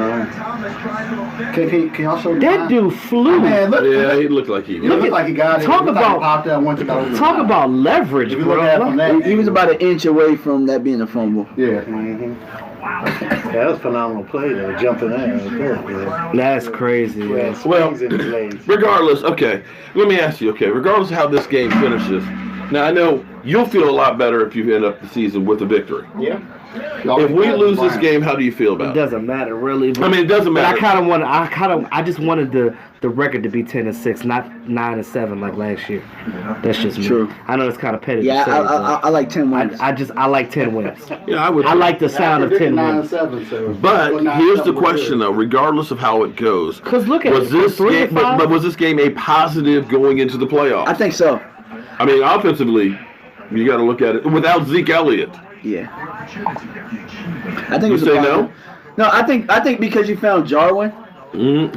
y'all show me That mine? dude flew. Man, look, Yeah, he looked like he. it looked like he got it. Talk It looked about- like he popped out once he got over the Talk line. about leverage, If you look at it from bro. that, He was about an inch away from that being a fumble. Yeah. That was a phenomenal play though, jumping there. Yeah. That's crazy. Yeah, Man. swings in his legs. Regardless, okay, let me ask you, okay, regardless of how this game finishes, now I know you'll feel a lot better if you end up the season with a victory. Yeah. If we lose this game, how do you feel It about it? doesn't matter really. I mean, it doesn't But matter. I just wanted the record to be 10-6, not 9-7 like last year. That's just me. True. I know it's kind of petty. Yeah, to say, I like 10 wins. I like 10 wins. Yeah, I would. I like the sound of 10 wins. 9-7, so But here's the 9-7 question, though. Regardless of how it goes, Because look at was it. this game? 3-5. But was this game a positive going into the playoffs? I think so. I mean, offensively, you got to look at it without Zeke Elliott. Yeah. I think it You was say a no? No, I think because you found Jarwin.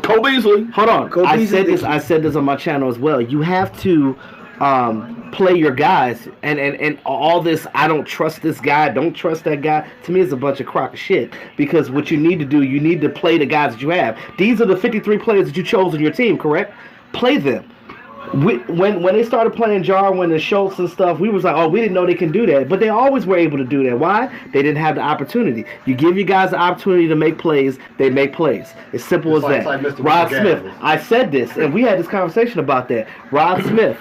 Cole Beasley. Hold on. Cole I Beasley- said this on my channel as well. You have to play your guys and all this I don't trust this guy, don't trust that guy, to me is a bunch of crock of shit. Because what you need to do, you need to play the guys that you have. These are the 53 players that you chose on your team, correct? Play them. When they started playing Jarwin and Schultz and stuff, we was like, oh, we didn't know they can do that. But they always were able to do that. Why? They didn't have the opportunity. You give your guys the opportunity to make plays, they make plays. It's simple as that. Like Mr. Rod Morgan. Smith, I said this, and we had this conversation about that. Rod Smith,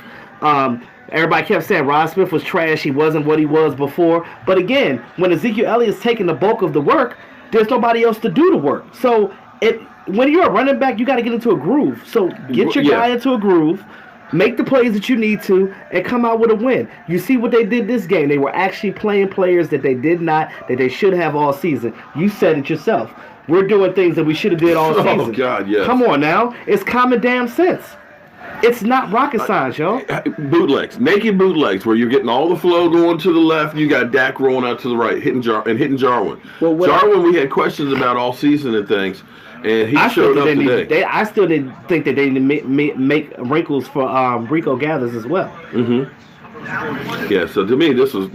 everybody kept saying Rod Smith was trash. He wasn't what he was before. But again, when Ezekiel Elliott's taking the bulk of the work, there's nobody else to do the work. So when you're a running back, you got to get into a groove. So get your guy into a groove. Make the plays that you need to and come out with a win. You see what they did this game. They were actually playing players that they should have all season. You said it yourself. We're doing things that we should have did all season. Oh, God, yes. Come on now. It's common damn sense. It's not rocket science, y'all. Bootlegs, naked bootlegs, where you're getting all the flow going to the left. You got Dak rolling out to the right, hitting Jarwin. Well, Jarwin, we had questions about all season and things, and he showed up today. I still didn't think that they didn't make wrinkles for Rico Gathers as well. Mm-hmm. Yeah. So to me, this was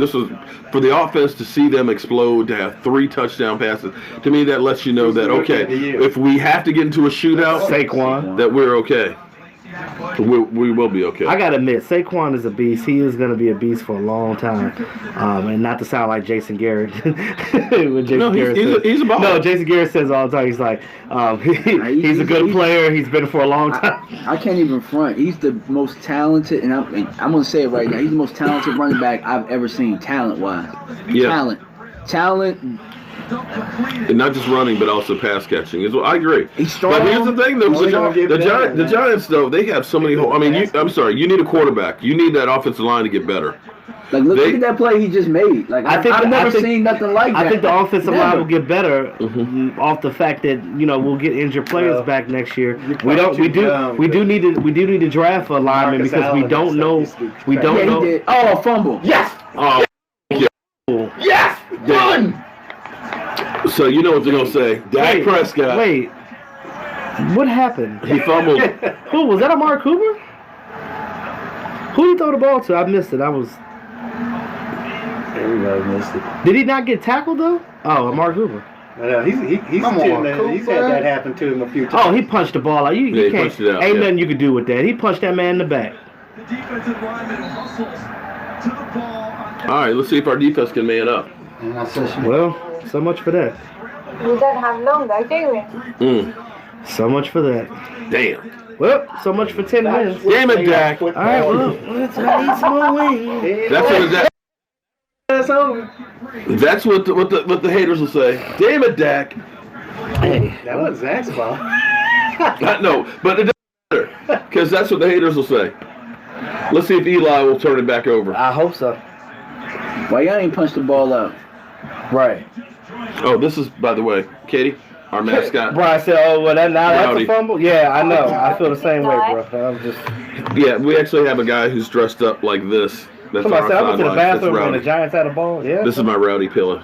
for the offense to see them explode, to have 3 touchdown passes. To me, that lets you know that okay, if we have to get into a shootout, Saquon, that we're okay. We will be okay. I gotta admit, Saquon is a beast. He is gonna be a beast for a long time, and not to sound like Jason Garrett. When Jason Garrett he's a baller. No, Jason Garrett says all the time. He's like, he's a good player. He's been for a long time. I can't even front. He's the most talented, and I'm gonna say it right now. He's the most talented running back I've ever seen, talent-wise. Yeah. Talent. And not just running, but also pass catching. I agree. He's strong. But here's the thing, though. The Giants, though, they have so many holes. I mean, I'm sorry. You need a quarterback. You need that offensive line to get better. Like, look at that play he just made. Like, I've never seen nothing like that. I think the offensive line will get better off the fact that we'll get injured players back next year. We do need to draft a lineman because we don't know. We don't know. He did. Oh, a fumble. Yes. Oh, yeah. Yes. Done. So you know what they're gonna say? Dak Prescott. Wait. What happened? He fumbled. Who was that? Amari Cooper? Who did he throw the ball to? I missed it. Everybody missed it. Did he not get tackled though? Oh, Amari Cooper. He's had that happen to him a few times. Oh, he punched the ball out. You can't. Punched it out, ain't nothing you can do with that. He punched that man in the back. The defensive lineman hustles to the ball. All right, let's see if our defense can man up. Well, so much for that. We don't have long though, do we? So much for that. Damn. Well, so much for 10 wins. Damn it, Dak. All right, well, let's eat some more wings. That's what the haters will say. Damn it, Dak. Hey, that wasn't Zach's fault. No, but it doesn't matter because that's what the haters will say. Let's see if Eli will turn it back over. I hope so. Why y'all ain't punched the ball out? Right. Oh, this is, by the way, Katie, our mascot. Brian said, "Oh, well, that's a Rowdy. fumble." Yeah, I know. I feel the same way, bro. I'm just. Yeah, we actually have a guy who's dressed up like this. That's Somebody our said I went to the sideline. That's bathroom when the Rowdy. Giants had a ball. Yeah. This is my Rowdy pillow.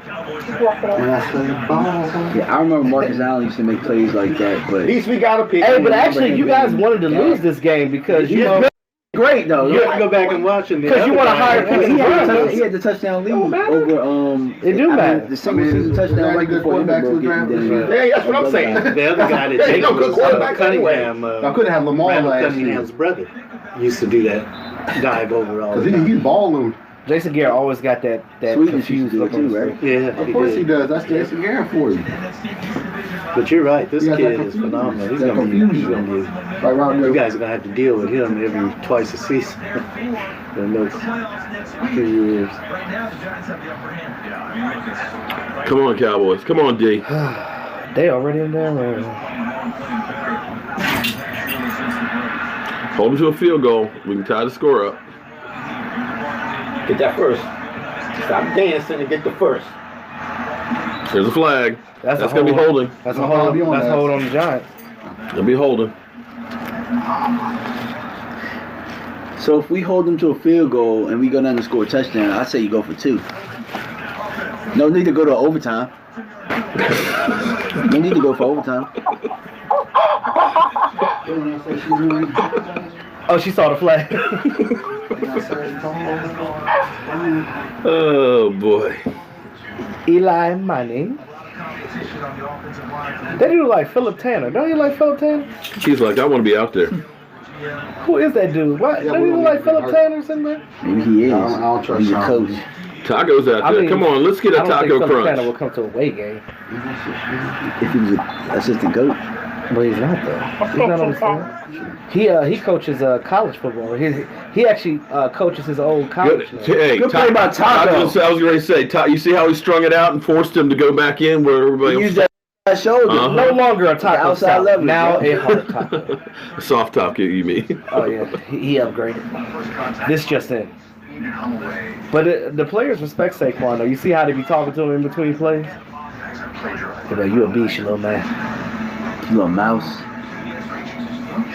Yeah, I remember Marcus Allen used to make plays like that, but At least we got a pick. Hey, but actually, you guys wanted to lose this game because you know. great though. You have to go back and watch him. Because you want to hire people. He had the touchdown lead over It do matter. the single season touchdown right before Hindenburg hit. Yeah, that's what I'm saying. The other guy that There's no good quarterbacks Cunningham, I couldn't have Lamar Randall last year. Cunningham's brother, used to do that dive over all the Because time. he's balling. Jason Garrett always got that Sweetness confused used look to on do his it face. too, Yeah, Of course he does. That's Jason Garrett for you. But you're right. This Yeah, kid that is phenomenal. He's that gonna be. confusion. Like around you there. guys are gonna have to deal with him twice a season. For the next 2 years. Come on, Cowboys. Come on, D. They already in there. Hold them to a field goal. We can tie the score up. Get that first. Stop dancing and get the first. There's a flag. That's a going to be hold. holding. That's a hold. That's a hold on the Giants. It'll be holding. So if we hold them to a field goal and we go down and score a touchdown, I say you go for 2. No need to go to overtime. No need to go for overtime. Oh, she saw the flag. Oh, boy. Eli Manning. They do like Philip Tanner. Don't you like Philip Tanner? He's like, I want to be out there. Who is that dude? What? Don't you like Philip Tanner or something? Maybe he is. I don't trust He's a Sean. coach. Taco's out there. Come on, let's get a I don't think taco Philip Tanner crunch. will come to a away game. If he was an assistant coach. But he's not though. He's not on the team. He coaches college football. He actually coaches his old college. Good. Hey, Good play by Taco. I was going to say, you see how he strung it out and forced him to go back in where everybody Use else. that shoulder. No longer a taco Outside style. level. Now a hard taco. Soft top, you mean? Oh yeah, he upgraded. This just in. But the players respect Saquon though. You see how they be talking to him in between plays? They're like, you a beast, you little man. You little mouse.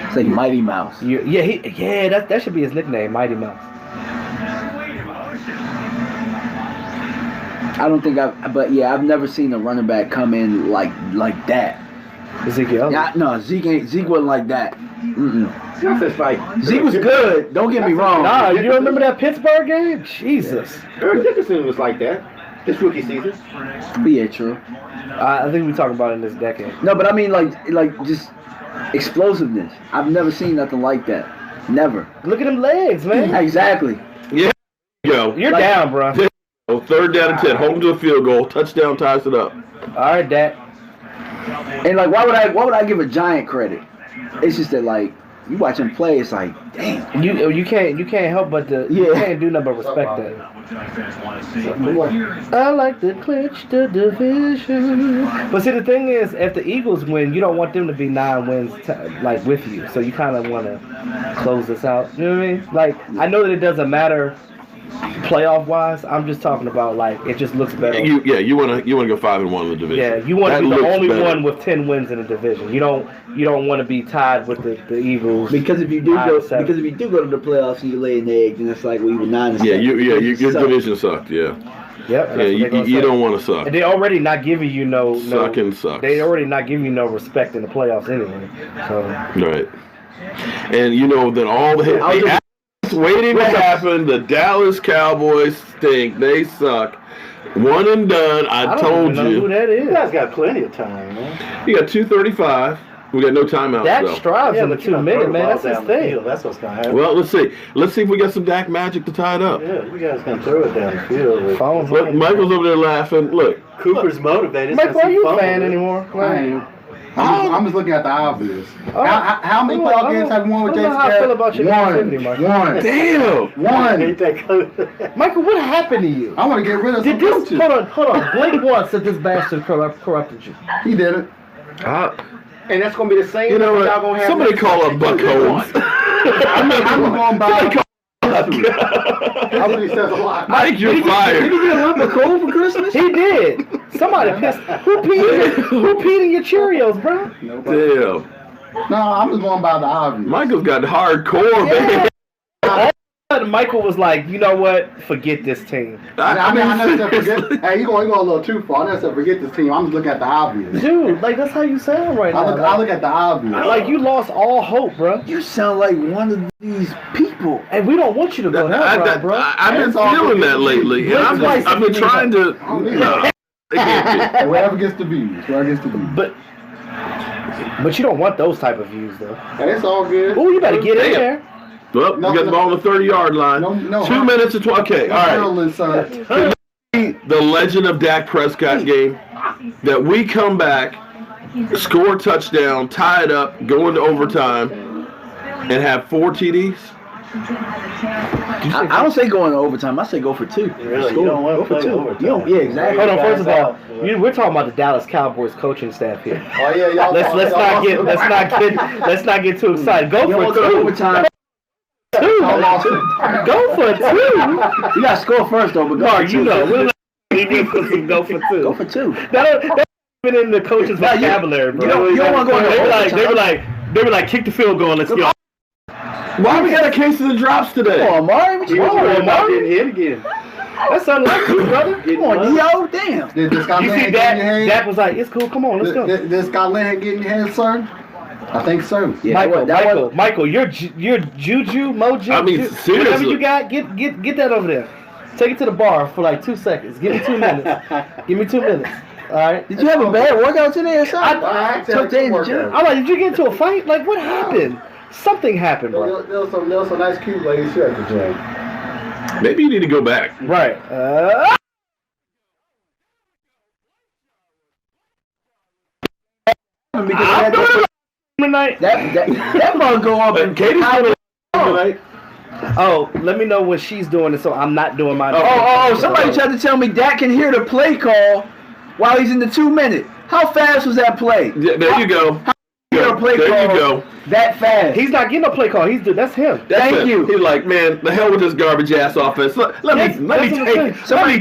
It's like Mighty Mouse. That should be his nickname, Mighty Mouse. I don't think I've never seen a running back come in like that. Ezekiel Elliott. Yeah, no, Zeke wasn't like that. It's like Zeke was good. Don't get me wrong. Nah, you don't remember that Pittsburgh game? Jesus. Eric Dickerson was like that. This rookie season. Yeah, true. I think we're talking about in this decade. No, but I mean like just explosiveness. I've never seen nothing like that. Never. Look at them legs, man. Exactly. Yeah. Go. You're down, bro. Third down and 10. Hold him to a field goal. Touchdown ties it up. All right, Dak. And like, why would I give a Giant credit? It's just that like you watch him play, it's like, damn. You can't help but you can't do nothing but respect that. I like to clinch the division. But see, the thing is, if the Eagles win, you don't want them to be 9 wins like with you. So you kind of want to close this out. You know what I mean? Like, I know that it doesn't matter playoff wise. I'm just talking about like it just looks better. You want to go 5-1 in the division. Yeah, you want to be the only better. one with 10 wins in the division. You don't want to be tied with the Eagles. Because if you do go to the playoffs and you lay an egg, then it's like we were 9-7. Yeah, your division sucked. Yeah. Yep. Yeah, you don't want to suck. And they already not giving you no sucks. They already not giving you no respect in the playoffs anyway. So right. And you know that all the waiting to happen. The Dallas Cowboys stink. They suck. One and done. I told don't even know who that is. You guys got plenty of time, man. You got 2:35. We got no timeouts Dak though. strives in the 2 minute, man. That's his thing. That's what's gonna happen. Well, let's see. Let's see if we got some Dak magic to tie it up. Yeah, you guys gonna throw it down the field. Look, Michael's over there laughing. Look, Cooper's motivated. Mike, why are you a fan anymore? I'm just looking at the obvious. How many playoff games have you won with Jason Garrett? I feel about your negativity, Michael. One. Damn. One. Michael, what happened to you? I want to get rid of some coaches. Hold on. Blink once that this bastard corrupted you. He did it. And that's gonna be the same. You know what? y'all gonna have Somebody call up Buck Holmes. I'm going by. Somebody says a lot. Mike, you're fired. Did he get a lump of coal for Christmas? He did. Somebody pissed. Who peed in your Cheerios, bro? Damn. No, I'm just going by the obvious. Michael's got hardcore, man. Michael was like, you know what? Forget this team. I never said forget. Hey, you going a little too far. I never said forget this team. I'm just looking at the obvious. Dude, like that's how you sound right now. I look at the obvious. Like you lost all hope, bro. You sound like one of these people. And we don't want you to go that route, bro. I've been feeling that lately. And I've been trying to. Whoever gets the views. But you don't want those type of views, though. Hey, it's all good. Oh, you better get in there. Well, we got the ball on the 30-yard line. 2 minutes and 12. Okay, all right. The legend of Dak Prescott game. That we come back, score a touchdown, tie it up, go into overtime, and have 4 TDs. I don't say go into overtime. I say go for 2. Really? You don't want to play overtime. Yeah, exactly. Hold on. First of all, we're talking about the Dallas Cowboys coaching staff here. Oh yeah, y'all. Let's not get too excited. Go for 2 overtime. 2. Go for 2. You got to score first, though. But Mark, you know, go for 2. Go for 2. That's even in the coach's vocabulary, bro. You don't want to go into overtime. They were like, kick the field goal. Let's go. Why we got a case of the drops today? Come on, Amari. What you Amari want? getting hit again. That's unlike you, brother. Come on, yo, damn. Did Scott You see Linehan get in your head? Dak was like, it's cool. Come on, let's go. Did Scott Linehan get in your head, sir? I think so. Yeah, Michael, you're Juju, Mojo. I mean, seriously. Whatever you got, get that over there. Take it to the bar for like 2 seconds. Give me 2 minutes. Give me 2 minutes. All right. Did you have a bad workout today or something? I'm like, did you get into a fight? Like, what happened? Something happened, bro. There was some nice cute ladies here at the gym. Maybe you need to go back. Right. That mug go up and Katie's doing tonight. Oh, let me know when she's doing it, so I'm not doing mine. Oh! Somebody tried to tell me Dak can hear the play call while he's in the 2 minute. How fast was that play? Yeah, there you go. There you go. That fast. He's not getting a play call. That's him. Thank you. He's like, man, the hell with this garbage ass offense. Let me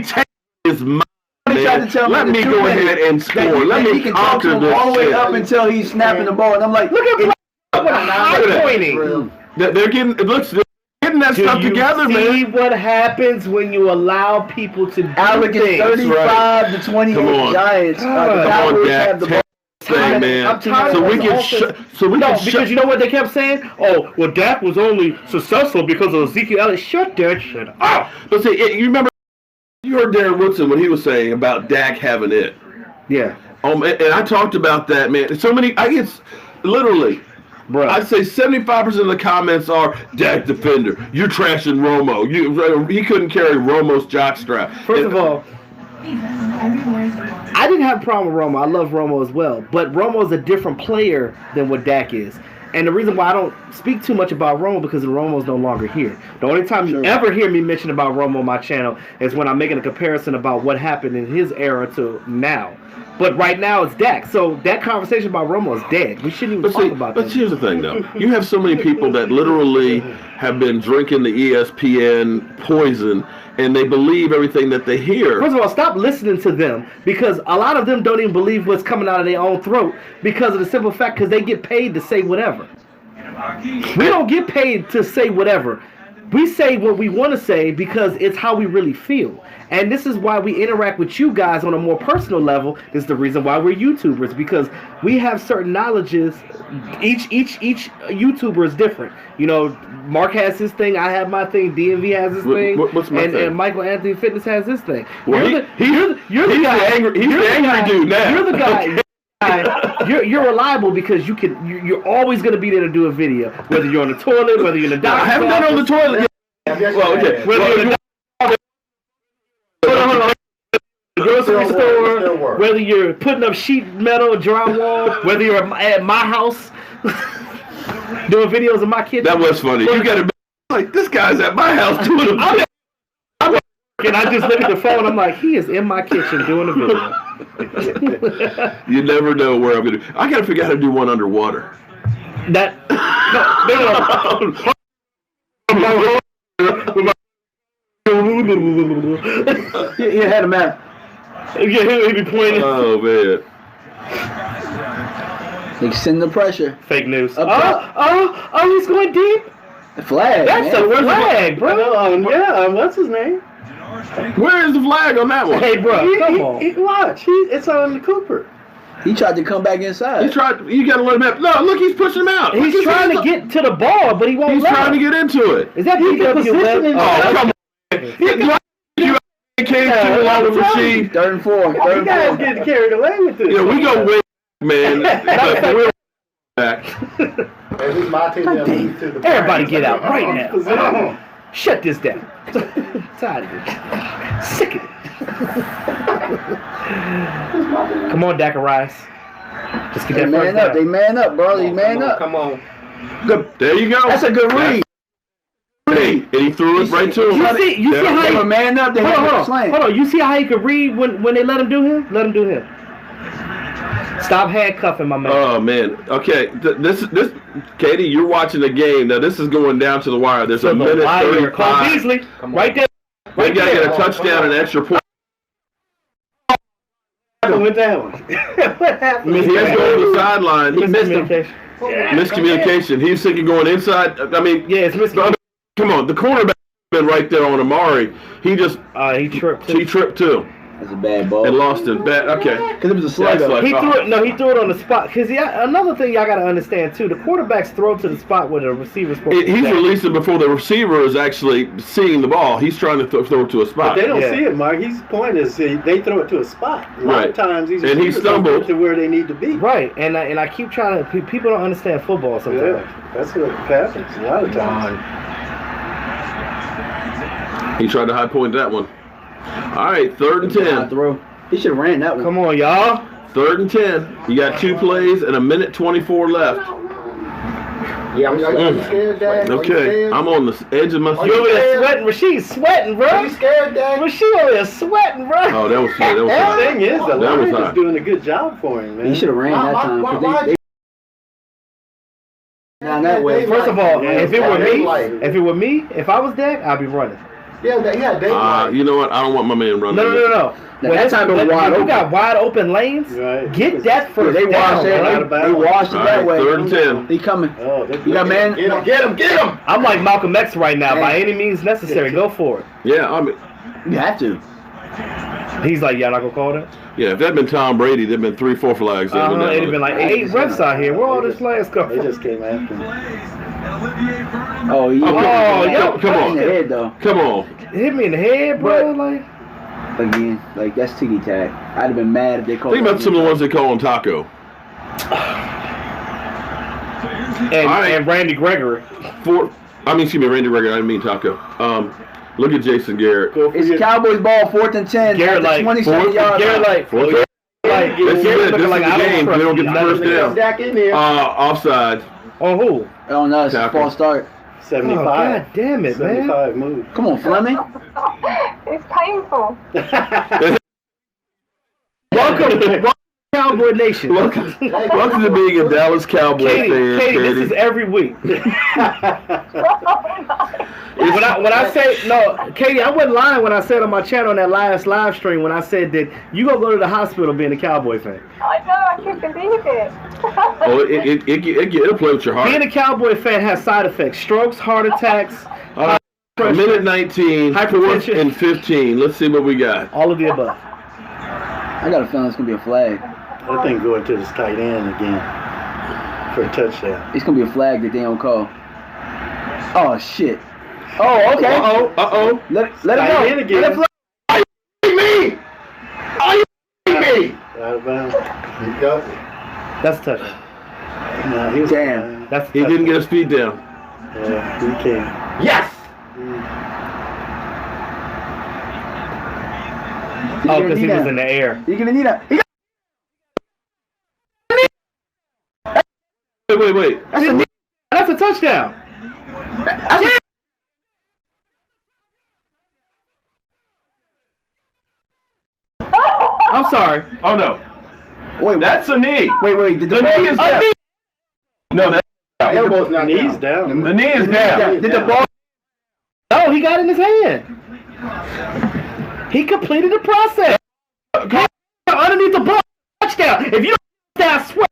take his mind. Let me go ahead and score. Let me conquer this all the way shit. up until he's snapping the ball, and I'm like, look at high pointing. They're getting that stuff together, man. See what happens when you allow people to do Alec is things. 35 to 28 Giants. Come on, Dak. Man. I'm tired so of we can because you know what they kept saying? Oh, well, Dak was only successful because of Ezekiel Elliott. Shut that shit up. But see, you remember, you heard Darren Woodson when he was saying about Dak having it. Yeah. And I talked about that, man. So many, I get literally, bro. I'd say 75% of the comments are Dak defender. You're trashing Romo. He couldn't carry Romo's jockstrap. First of all, I didn't have a problem with Romo. I love Romo as well. But Romo is a different player than what Dak is. And the reason why I don't speak too much about Romo because Romo's no longer here. The only time you ever hear me mention about Romo on my channel is when I'm making a comparison about what happened in his era to now. But right now it's Dak. So that conversation about Romo is dead. We shouldn't even talk about that. But here's the thing, though. You have so many people that literally have been drinking the ESPN poison, and they believe everything that they hear. First of all, stop listening to them because a lot of them don't even believe what's coming out of their own throat because of the simple fact because they get paid to say whatever. We don't get paid to say whatever. We say what we want to say because it's how we really feel. And this is why we interact with you guys on a more personal level. This is the reason why we're YouTubers, because we have certain knowledges. Each YouTuber is different. You know, Mark has his thing, I have my thing, DMV has his thing, what's my thing? And Michael Anthony Fitness has his thing. Well, you're the guy. He's the angry dude now. You're the guy. You're reliable because you're always going to be there to do a video, whether you're on the toilet, whether you're in the doctor's I haven't been on the toilet yet. Well, okay. Whether you're in the grocery store, whether you're putting up sheet metal, drywall, whether you're at my house doing videos in my kitchen. That was funny. You got to be like, this guy's at my house doing a video. And I just look at the phone. I'm like, he is in my kitchen doing a video. You never know where I'm going to. I got to figure out how to do one underwater. No. He had a map. Yeah, he'd be pointing. Oh man. They send the pressure. Fake news. Up top. Oh, he's going deep. The flag. That's man. a flag, bro. What's his name? Where is the flag on that one? Hey, bro, come on. Watch. It's on Cooper. He tried to come back inside. He tried. You got to let him have. No, look, he's pushing him out. He's trying to get to the ball, but he won't. He's trying to get into it. Is that PW? Oh, come on. You came too long with Rasheed. 3rd and 4. You guys getting carried away with this. Yeah, we go way man. We're back. At least my team never beat to the Everybody get out right now. Shut this down. Tired of it. Sick of it. Come on, Dacarias. Just get that first down. They man up, bro. They man up. Come on. Good. There you go. That's a good read. And he threw it right to him. You see how he man up? They hold on. You see how he could read when they let him do him? Let him do him. Stop handcuffing my man. Oh man. Okay. This Katie, you're watching the game. Now this is going down to the wire. There's a minute 35. Cole Beasley, right there. They got to get a touchdown and extra point. With that one. What happened? He has to go to the sideline. He missed him. Miscommunication. Miscommunication. He's thinking going inside. I mean, yeah, it's miscommunication. Come on, the cornerback been right there on Amari. He just he tripped. He tripped too. That's a bad ball. And lost it. Bad. Okay. Because it was a slugger. He threw it. No, he threw it on the spot. Because another thing y'all gotta understand too: the quarterbacks throw to the spot where the receiver's supposed to. He's releasing before the receiver is actually seeing the ball. He's trying to throw it to a spot. But they don't see it, Mark. His point is they throw it to a spot. A lot of times these and he stumbled to where they need to be. Right, and I keep trying to. People don't understand football sometimes. Yeah, that's what happens a lot of times. He tried to high point that one. All right, 3rd and 10. Throw. He should have ran that one. Come on, y'all. 3rd and 10. You got 2 plays and a minute 24 left. Yeah, I'm scared, Dad. Okay, I'm on the edge of my seat. You over there sweating? Rasheed's sweating, bro. Are you scared, Dad? Rasheed over there sweating, bro. Oh, that was high. The thing is, the line is high. doing a good job for him, man. He should have ran that time. Down that way. First of all, if it were me, if I was Dak, I'd be running. Yeah, you know what? I don't want my man running. No. When that time was wide open. You got wide open lanes. Right. Get that first They washed down. it. They washed it that way. 3rd and 10. He coming. Oh, You got man. Get him! I'm like Malcolm X right now. By any means necessary, go for it. Yeah, I mean, You have to. He's like, y'all not gonna call that? yeah. If that'd been Tom Brady, there'd been 3-4 flags. It'd have been like 8 refs out here. Where all this flags come They from? just came after him. Oh, yeah. Yo, come on. In the head, though. Come on. Hit me in the head, bro. Like, Again, like, that's titty tag. I'd have been mad if they called Think about some of the ones they call on Taco. and Randy Gregory. Excuse me, Randy Gregory. I didn't mean Taco. Look at Jason Garrett. It's Cowboys ball, 4th and 10. Garrett like 27 yards. Garrett like. This is it. This is the game. We don't get the first down. Back in there. Offside. On who? On us. Tackle. False start. 75. Oh, God damn it, man. 75 move. Come on, Fleming. It's painful. Welcome, Cowboy Nation. Welcome to being a Dallas Cowboys fan, Katie, this is every week. When I say no, Katie, I wasn't lying when I said on my channel on that last live stream when I said that you gonna go to the hospital being a Cowboy fan. I know, I can't believe it. Oh, it'll play with your heart. Being a Cowboy fan has side effects: strokes, heart attacks. Minute 19, 4th and 15. Let's see what we got. All of the above. I got a feeling it's going to be a flag. I think going to this tight end again for a touchdown. It's going to be a flag that they don't call. Oh, shit. Oh, okay. Uh-oh. Let it go. Tight end again. Let it flag. Are you me? Out of bounds. That's a touchdown. No, he was Damn. He didn't get his feet down. Yeah, he can. Yes! Oh, because he was in the air. You're going to need that. Wait. That's a touchdown. I'm sorry. Oh, no. Wait, that's a knee. Wait. Did the knee is down. No, that's elbow's not knees down. The knee is down. Did the ball? Oh, he got it in his hand. He completed the process. Underneath the ball, touchdown. If you don't, I swear.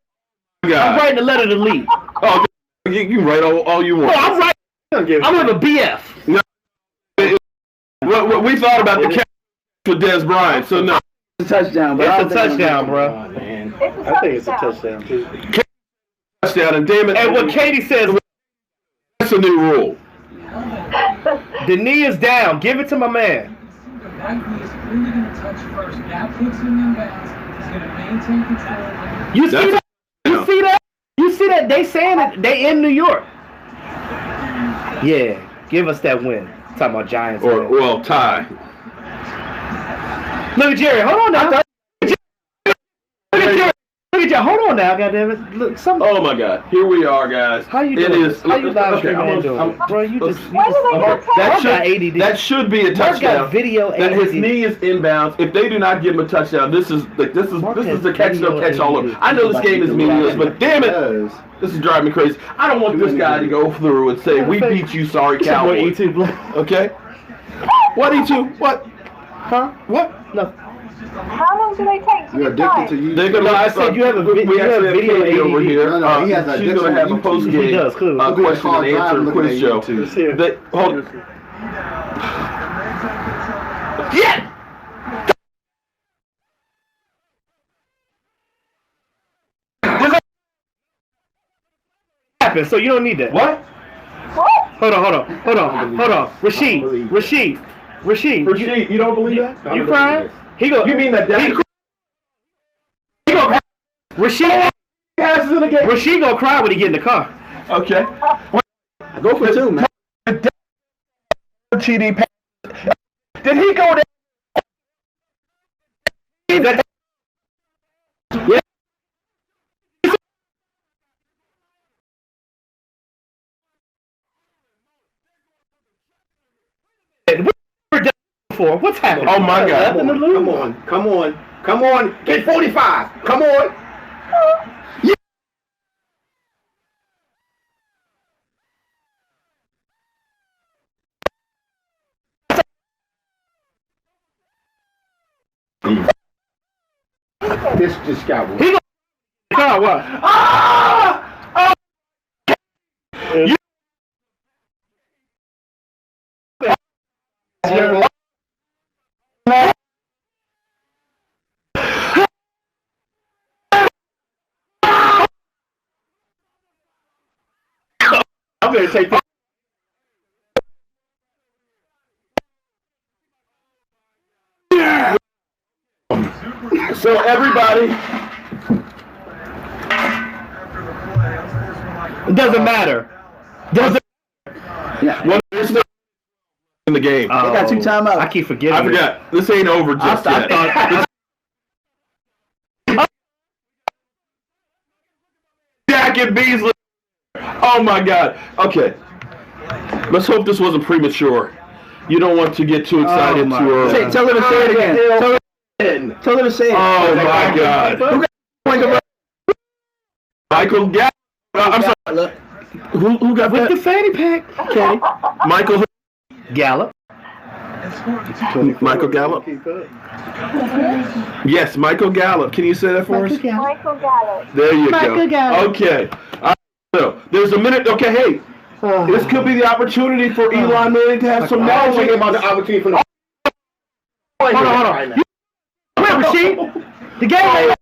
I God. I'm writing a letter to Lee. Oh, you can write all you want. No, I'm writing. I'm with a BF. No, we thought about the catch with Des Bryant, so no. It's a touchdown, bro. It's a touchdown, bro. Oh, man. I think it's a touchdown, too. Touchdown, and damn it. And what Katie says, that's a new rule. the knee is down. Give it to my man. The right knee is clearly going to touch first. That puts him in bounds. He's going to maintain control. You see that? You see that? You see that? They saying it. They in New York. Yeah. Give us that win. Talking about Giants. Or, well, tie. Look at Jerry. Hold on now. Look at Jerry. Look at Jerry. Hold on now, goddammit. Look, something. Oh my God! Here we are, guys. How you doing? It is. How you live streaming doing? Bro, you just that should be a touchdown. Got video that his ADD. knee is inbounds. If they do not give him a touchdown, this is the catch no catch all over. I know this game is meaningless, but damn it, this is driving me crazy. I don't want this guy to go through and say we beat you, sorry Cowboys. Okay. What E2? What? Huh? What? No. How long do they take to You're addicted to you. They're gonna. I said you have a video. We actually have video Katie over here. No, he has a she's gonna have a post game He does, cool. question and answer quiz show. Hold. Yeah. Happen. So you don't need that. What? Hold on. Rashid, you don't believe that? You crying? He go. You mean that? He go. Rashid passes in the game. Rashid gonna cry when he get in the car. Okay. Go for two, man. TD pass. Did he go there? Yeah. For what's happening? Oh my God! Come on. Get 45. Come on. Yeah. This just got one. He gonna what? Ah! You. I'm going to take this. So everybody, it doesn't matter. Yeah. Well, there's no in the game. They got two timeouts. I keep forgetting. I forgot. This ain't over just yet. Jack and Beasley. Oh my God. Okay. Let's hope this wasn't premature. You don't want to get too excited too early. Tell her to say it again. Tell her to say it. Oh my God. Michael Gallup. I'm sorry. Who got with that? the fanny pack? Okay. Michael Gallup. Michael Gallup. Yes, Michael Gallup. Can you say that for us? Michael Gallup. There you Michael go. Gallup. Okay. So there's a minute. Okay, hey. This could be the opportunity for Eli Manning to have some Now knowledge. we're about the opportunity for the. Hold on. Where was she? The game.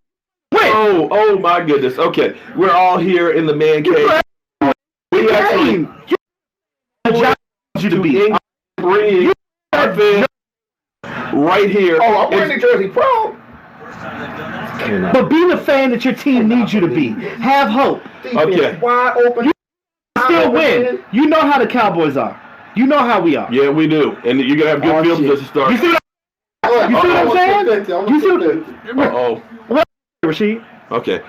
Oh my goodness. Okay, we're all here in the man cave. We actually you to be bringing right here. Oh, I'm wearing the Jersey Pro. But be the fan that your team needs you to be. Have hope. Okay. Wide open. You still win. You know how the Cowboys are. You know how we are. Yeah, we do. And you're gonna have good field position to start. You see what I'm saying? You see what? What, Rasheed? Okay.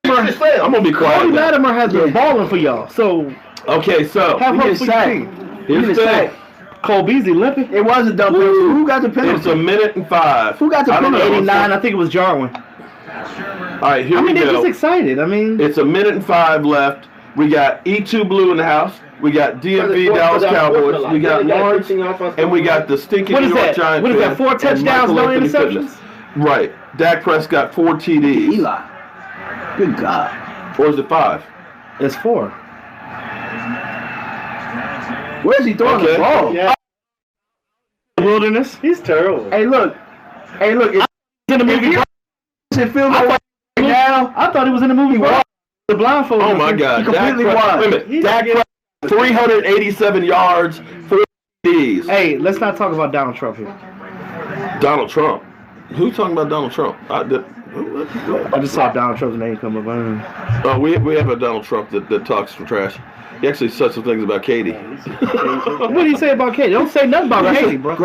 I'm gonna be quiet. Cody Latimer has been balling for y'all. So okay, so have hope for your team. Here's the thing. Cole Beasley limping. It was a dumb penalty. Who got the penalty? It's a minute and 5. Who got the penalty? 89. I think it was Jarwin. All right, here we go. they're just excited. I mean, it's a minute and 5 left. We got E2 Blue in the house. We got DMV Dallas Cowboys. We got Lawrence, and we got the stinking New York Giants. What is that? 4 touchdowns, no interceptions. Right. Dak Prescott 4 TDs. Eli. Good God. Or is it 5? It's 4. Where's he throwing the ball? Yeah. Wilderness. He's terrible. Hey, look. It's In the movie. I thought he was in the movie. The blindfold. Oh my God! completely Dak wide. Wait a minute. Dak Prescott, 387 yards, 4 TDs. Hey, let's not talk about Donald Trump here. Donald Trump. Who's talking about Donald Trump? I just saw Donald Trump's name come up. We have a Donald Trump that talks some trash. He actually said some things about Katie. What did he say about Katie? Don't say nothing about Katie, bro.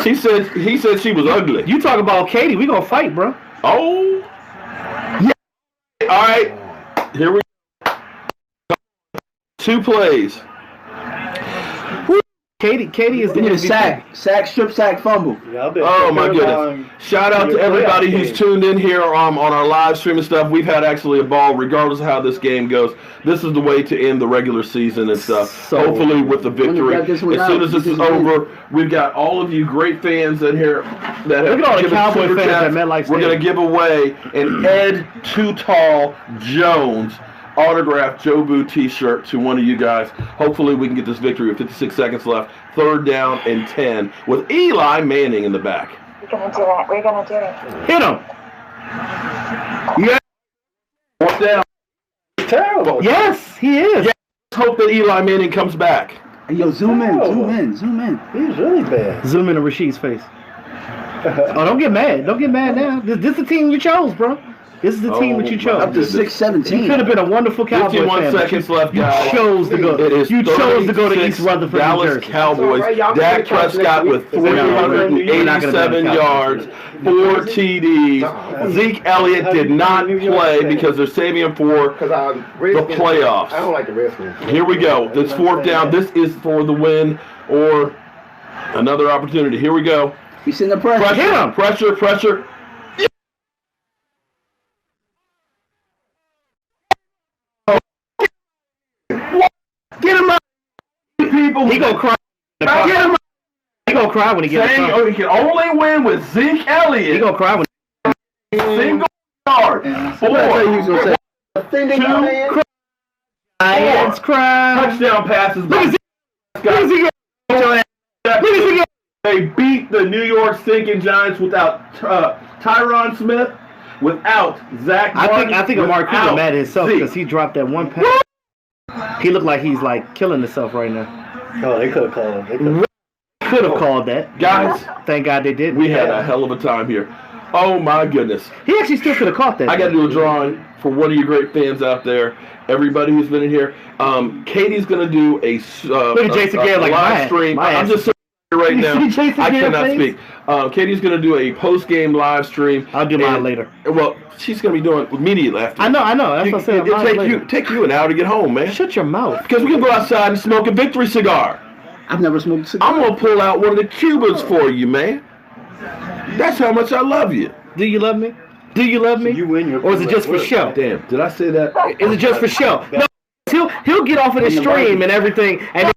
He said she was ugly. You talk about Katie, we gonna fight, bro. Oh. Yeah. All right. Here we go. 2 plays. Katie is the MVP. Sack, strip sack, fumble. Oh my goodness! Shout out to everybody who's tuned in here on our live stream and stuff. We've had actually a ball, regardless of how this game goes. This is the way to end the regular season and stuff. Hopefully with the victory. As soon as this is over, we've got all of you great fans in here that have look at all the Cowboy fans that MetLife We're going to give away an Ed Too Tall Jones autographed Joe Boo t-shirt to one of you guys. Hopefully we can get this victory with 56 seconds left. 3rd down and 10 with Eli Manning in the back. We're gonna do it. We're gonna do it. Hit him. Yeah. 4th down. Terrible. Yes, he is. Yeah. Let's hope that Eli Manning comes back. Hey, yo, zoom in. He's really bad. Zoom in on Rashid's face. Oh, don't get mad. Don't get mad now. This is the team you chose, bro. This is the team that you chose. Up to 6-17. You could have been a wonderful Cowboys 51 fan. seconds left, guys. You chose to go. It is You chose to go to East 36 Rutherford, New Dallas Jersey. Cowboys. Dak Prescott with 387 yards, 4 TDs. Zeke Elliott did not play because they're saving him for the playoffs. I don't like the Redskins. Here we go. This 4th down. This is for the win or another opportunity. Here we go. He's in the pressure. Hit him. Pressure. Get him out, people. He gonna cry. Get him out. He gonna cry when he gets Saying it. he can only win with Zeke Elliott. He gonna cry when Single yard. 4. 2. Lions cry. Touchdown passes. Look at Zeke. They beat the New York stinking Giants without Tyron Smith, without Zack Martin. I think Amari Cooper mad at himself Zeke. because he dropped that one pass. He looked like he's like killing himself right now. Oh, they could have called him. Could have called that. Guys, thank God they didn't. we had a hell of a time here. Oh my goodness. He actually still could have caught that. I got to do a drawing for one of you great fans out there. Everybody who's been in here. Katie's going to do a Look at Jason Garrett, like live stream. I'm just saying right now. I cannot speak. Katie's going to do a post-game live stream. I'll do mine later. Well, she's going to be doing immediately after. I know. That's what I said. It'll take you an hour to get home, man. Shut your mouth. Because we can go outside and smoke a victory cigar. I've never smoked a cigar. I'm going to pull out one of the Cubans for you, man. That's how much I love you. Do you love me? Do you love me? You win your. Or is it just for show? Damn, did I say that? Is it just for show? No, he'll get off of the stream and everything, and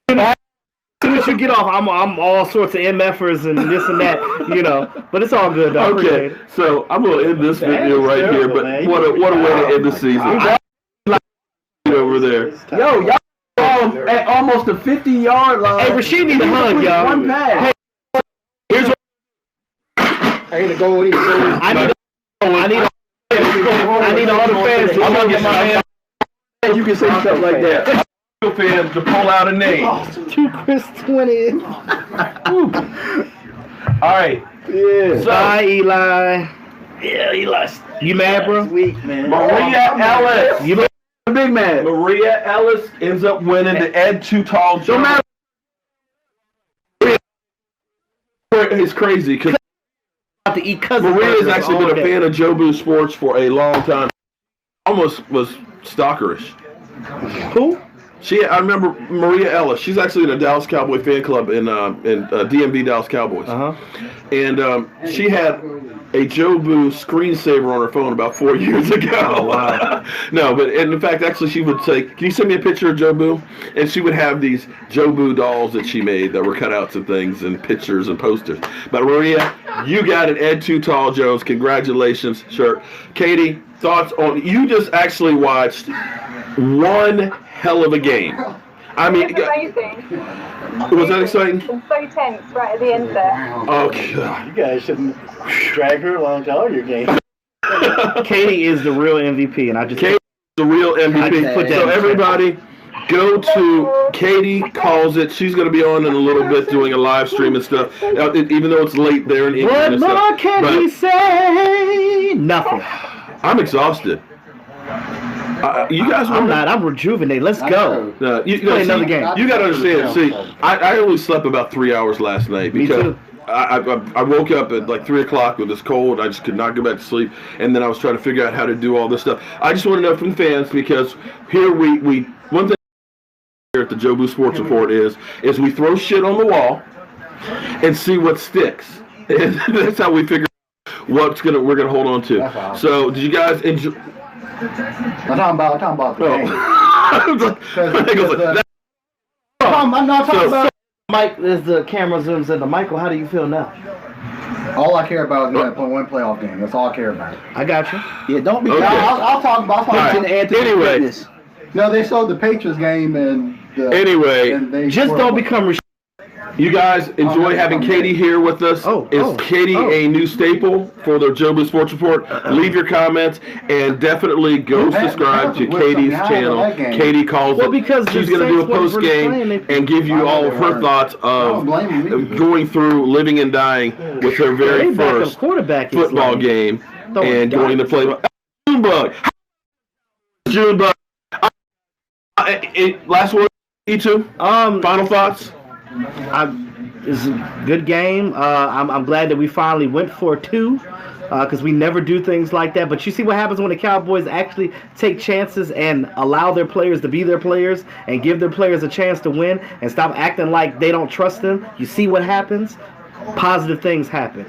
as soon as you get off, I'm all sorts of MFers and this and that, you know. But it's all good, though. Okay, so I'm gonna end this video right here. But what a way to end the season. Over there. Yo, y'all at almost a 50-yard line. Hey, Rashid need a hug, y'all. One pass. Hey, here's what I need to go. I need all the fans. I'm gonna get my hand. You can say stuff like that. Fans to pull out a name. To Chris 20. All right. Yeah. Bye, Eli. Yeah, Eli. You mad, bro? Weak, man. Maria Ellis. You look a big man. Maria Ellis ends up winning the Ed Too Tall Jones. Don't matter. It's crazy because Maria's actually been a fan of Jobu Sports for a long time. Almost was stalkerish. Who? I remember Maria Ellis. She's actually in a Dallas Cowboy fan club in DMV Dallas Cowboys. And she had a Joe Boo screensaver on her phone about 4 years ago. Oh, wow. No, but in fact, actually, she would say, "Can you send me a picture of Joe Boo?" And she would have these Joe Boo dolls that she made that were cutouts and things and pictures and posters. But Maria, you got an Ed Too Tall Jones. Congratulations, shirt. Katie, thoughts on? You just actually watched one hell of a game. I mean, It's amazing. was that exciting? It's so tense right at the end there. Oh, God. You guys shouldn't drag her along to all your games. Katie is the real MVP, and I just Katie is the real MVP. So everybody, go to Katie Calls It. She's going to be on in a little bit doing a live stream and stuff, even though it's late there in England. What and more stuff. can he say? Nothing. I'm exhausted. You guys, I'm not. I'm rejuvenated. Let's go. Play another game. You got to understand. See, I only slept about 3 hours last night because I woke up at like 3 o'clock with this cold. I just could not go back to sleep, and then I was trying to figure out how to do all this stuff. I just want to know from fans, because here we one thing here at the Joe Boo Sports Report is we throw shit on the wall and see what sticks. And that's how we figure out we're gonna hold on to. So did you guys enjoy? I'm talking about the game. I'm not talking about Mike. As the camera zooms into Michael, how do you feel now? All I care about is that one playoff game. That's all I care about. I got you. Yeah, don't be. Okay. I'll talk about. Anyway. No, they showed the Patriots game and. And they just don't become. You guys enjoy having Katie here with us. Is Katie a new staple for the Joe Boo Sports Report? Leave your comments and definitely go subscribe to Katie's channel. Katie Calls It. Because she's going to do a post game and give you all of her thoughts of going through living and dying with her very first football game and going to play. Junebug. Junebug. Last word, E2. Final thoughts. It's a good game. I'm glad that we finally went for 2, because we never do things like that. But you see what happens when the Cowboys actually take chances and allow their players to be their players and give their players a chance to win and stop acting like they don't trust them. You see what happens? Positive things happen.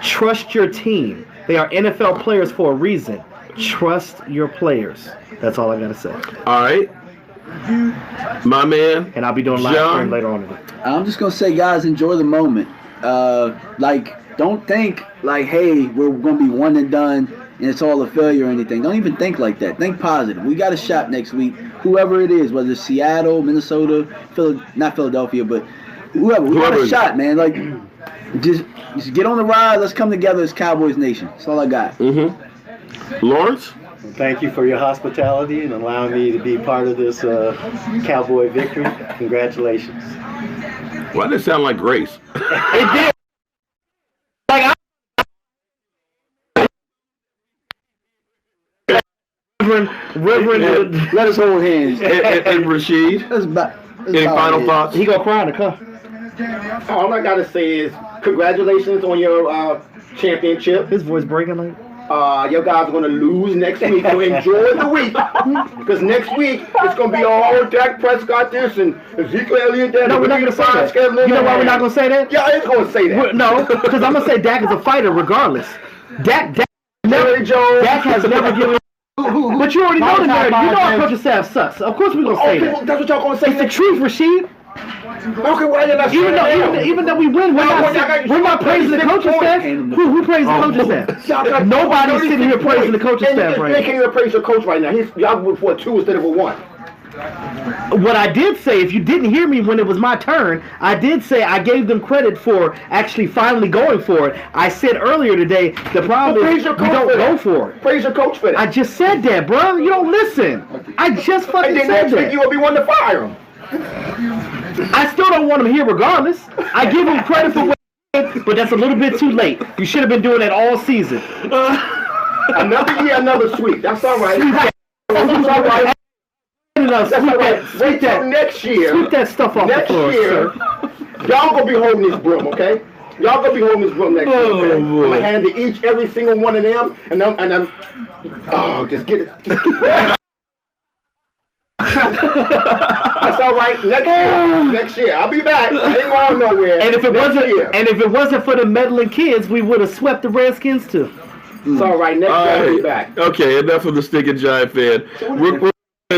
Trust your team. They are NFL players for a reason. Trust your players. That's all I got to say. All right. My man. And I'll be doing live stream later on today. I'm just going to say, guys, enjoy the moment. Don't think like, hey, we're going to be one and done and it's all a failure or anything. Don't even think like that. Think positive. We got a shot next week, whoever it is, whether it's Seattle, Minnesota, not Philadelphia, but whoever. We got a shot, man. Like, just get on the ride. Let's come together as Cowboys Nation. That's all I got. Lawrence? Thank you for your hospitality and allowing me to be part of this Cowboy victory. Congratulations. Why did it sound like Grace? It did. Like Reverend, let us hold hands. And Rashid, any final thoughts? He gonna cry in the car. All I gotta say is congratulations on your championship. His voice breaking like. Your guys are going to lose next week, so enjoy the week. Because next week, it's going to be all Dak Prescott this and Ezekiel Elliott that. No, we're not going to say that. You know why we're not going to say that? Yeah, it's going to say that. No, because I'm going to say Dak is a fighter regardless. Dak has never given. But you already know the narrative. You know our coaching staff sucks. Of course we're going to say that. Well, that's what y'all going to say. It's the truth, Rashid. Okay, why you not even though we win, we're not praising the coaching staff. Who praising the coaching staff? Nobody's sitting here praising the coaching staff right now. They can't even praise your coach right now. Y'all went for a 2 instead of a 1. What I did say, if you didn't hear me when it was my turn, I did say I gave them credit for actually finally going for it. I said earlier today, the problem is we don't go for it. Praise your coach for that. I just said that, bro. You don't listen. I just fucking said that. Next week you will be one to fire him. I still don't want him here regardless. I give him credit for what he did, but that's a little bit too late. You should have been doing that all season. Another year, another sweep. That's all right. That's all right. That's all right. Wait till next year. Sweep that stuff off the floor, sir. Y'all gonna be holding this broom, okay? Y'all gonna be holding this broom next year, okay? I'm gonna hand to every single one of them, and I'm just get it. That's all right. Next year. I'll be back. I ain't going nowhere. And if it wasn't for the meddling kids, we would have swept the Redskins too. It's all right. Next year I'll be back. Okay, enough of the stinking Giant fan. We're going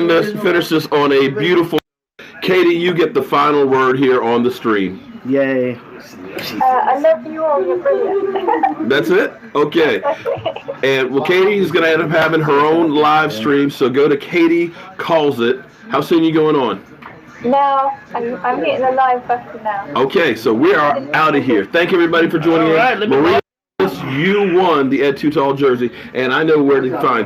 to finish this on a beautiful. Katie, you get the final word here on the stream. Yay. I love you all. You're brilliant. That's it? Okay. And well, Katie is going to end up having her own live stream, so go to Katie Calls It. How soon are you going on? Now, I'm hitting the live button now. Okay, so we are out of here. Thank you, everybody, for joining in. Maria, you won the Ed Too Tall jersey, and I know where to find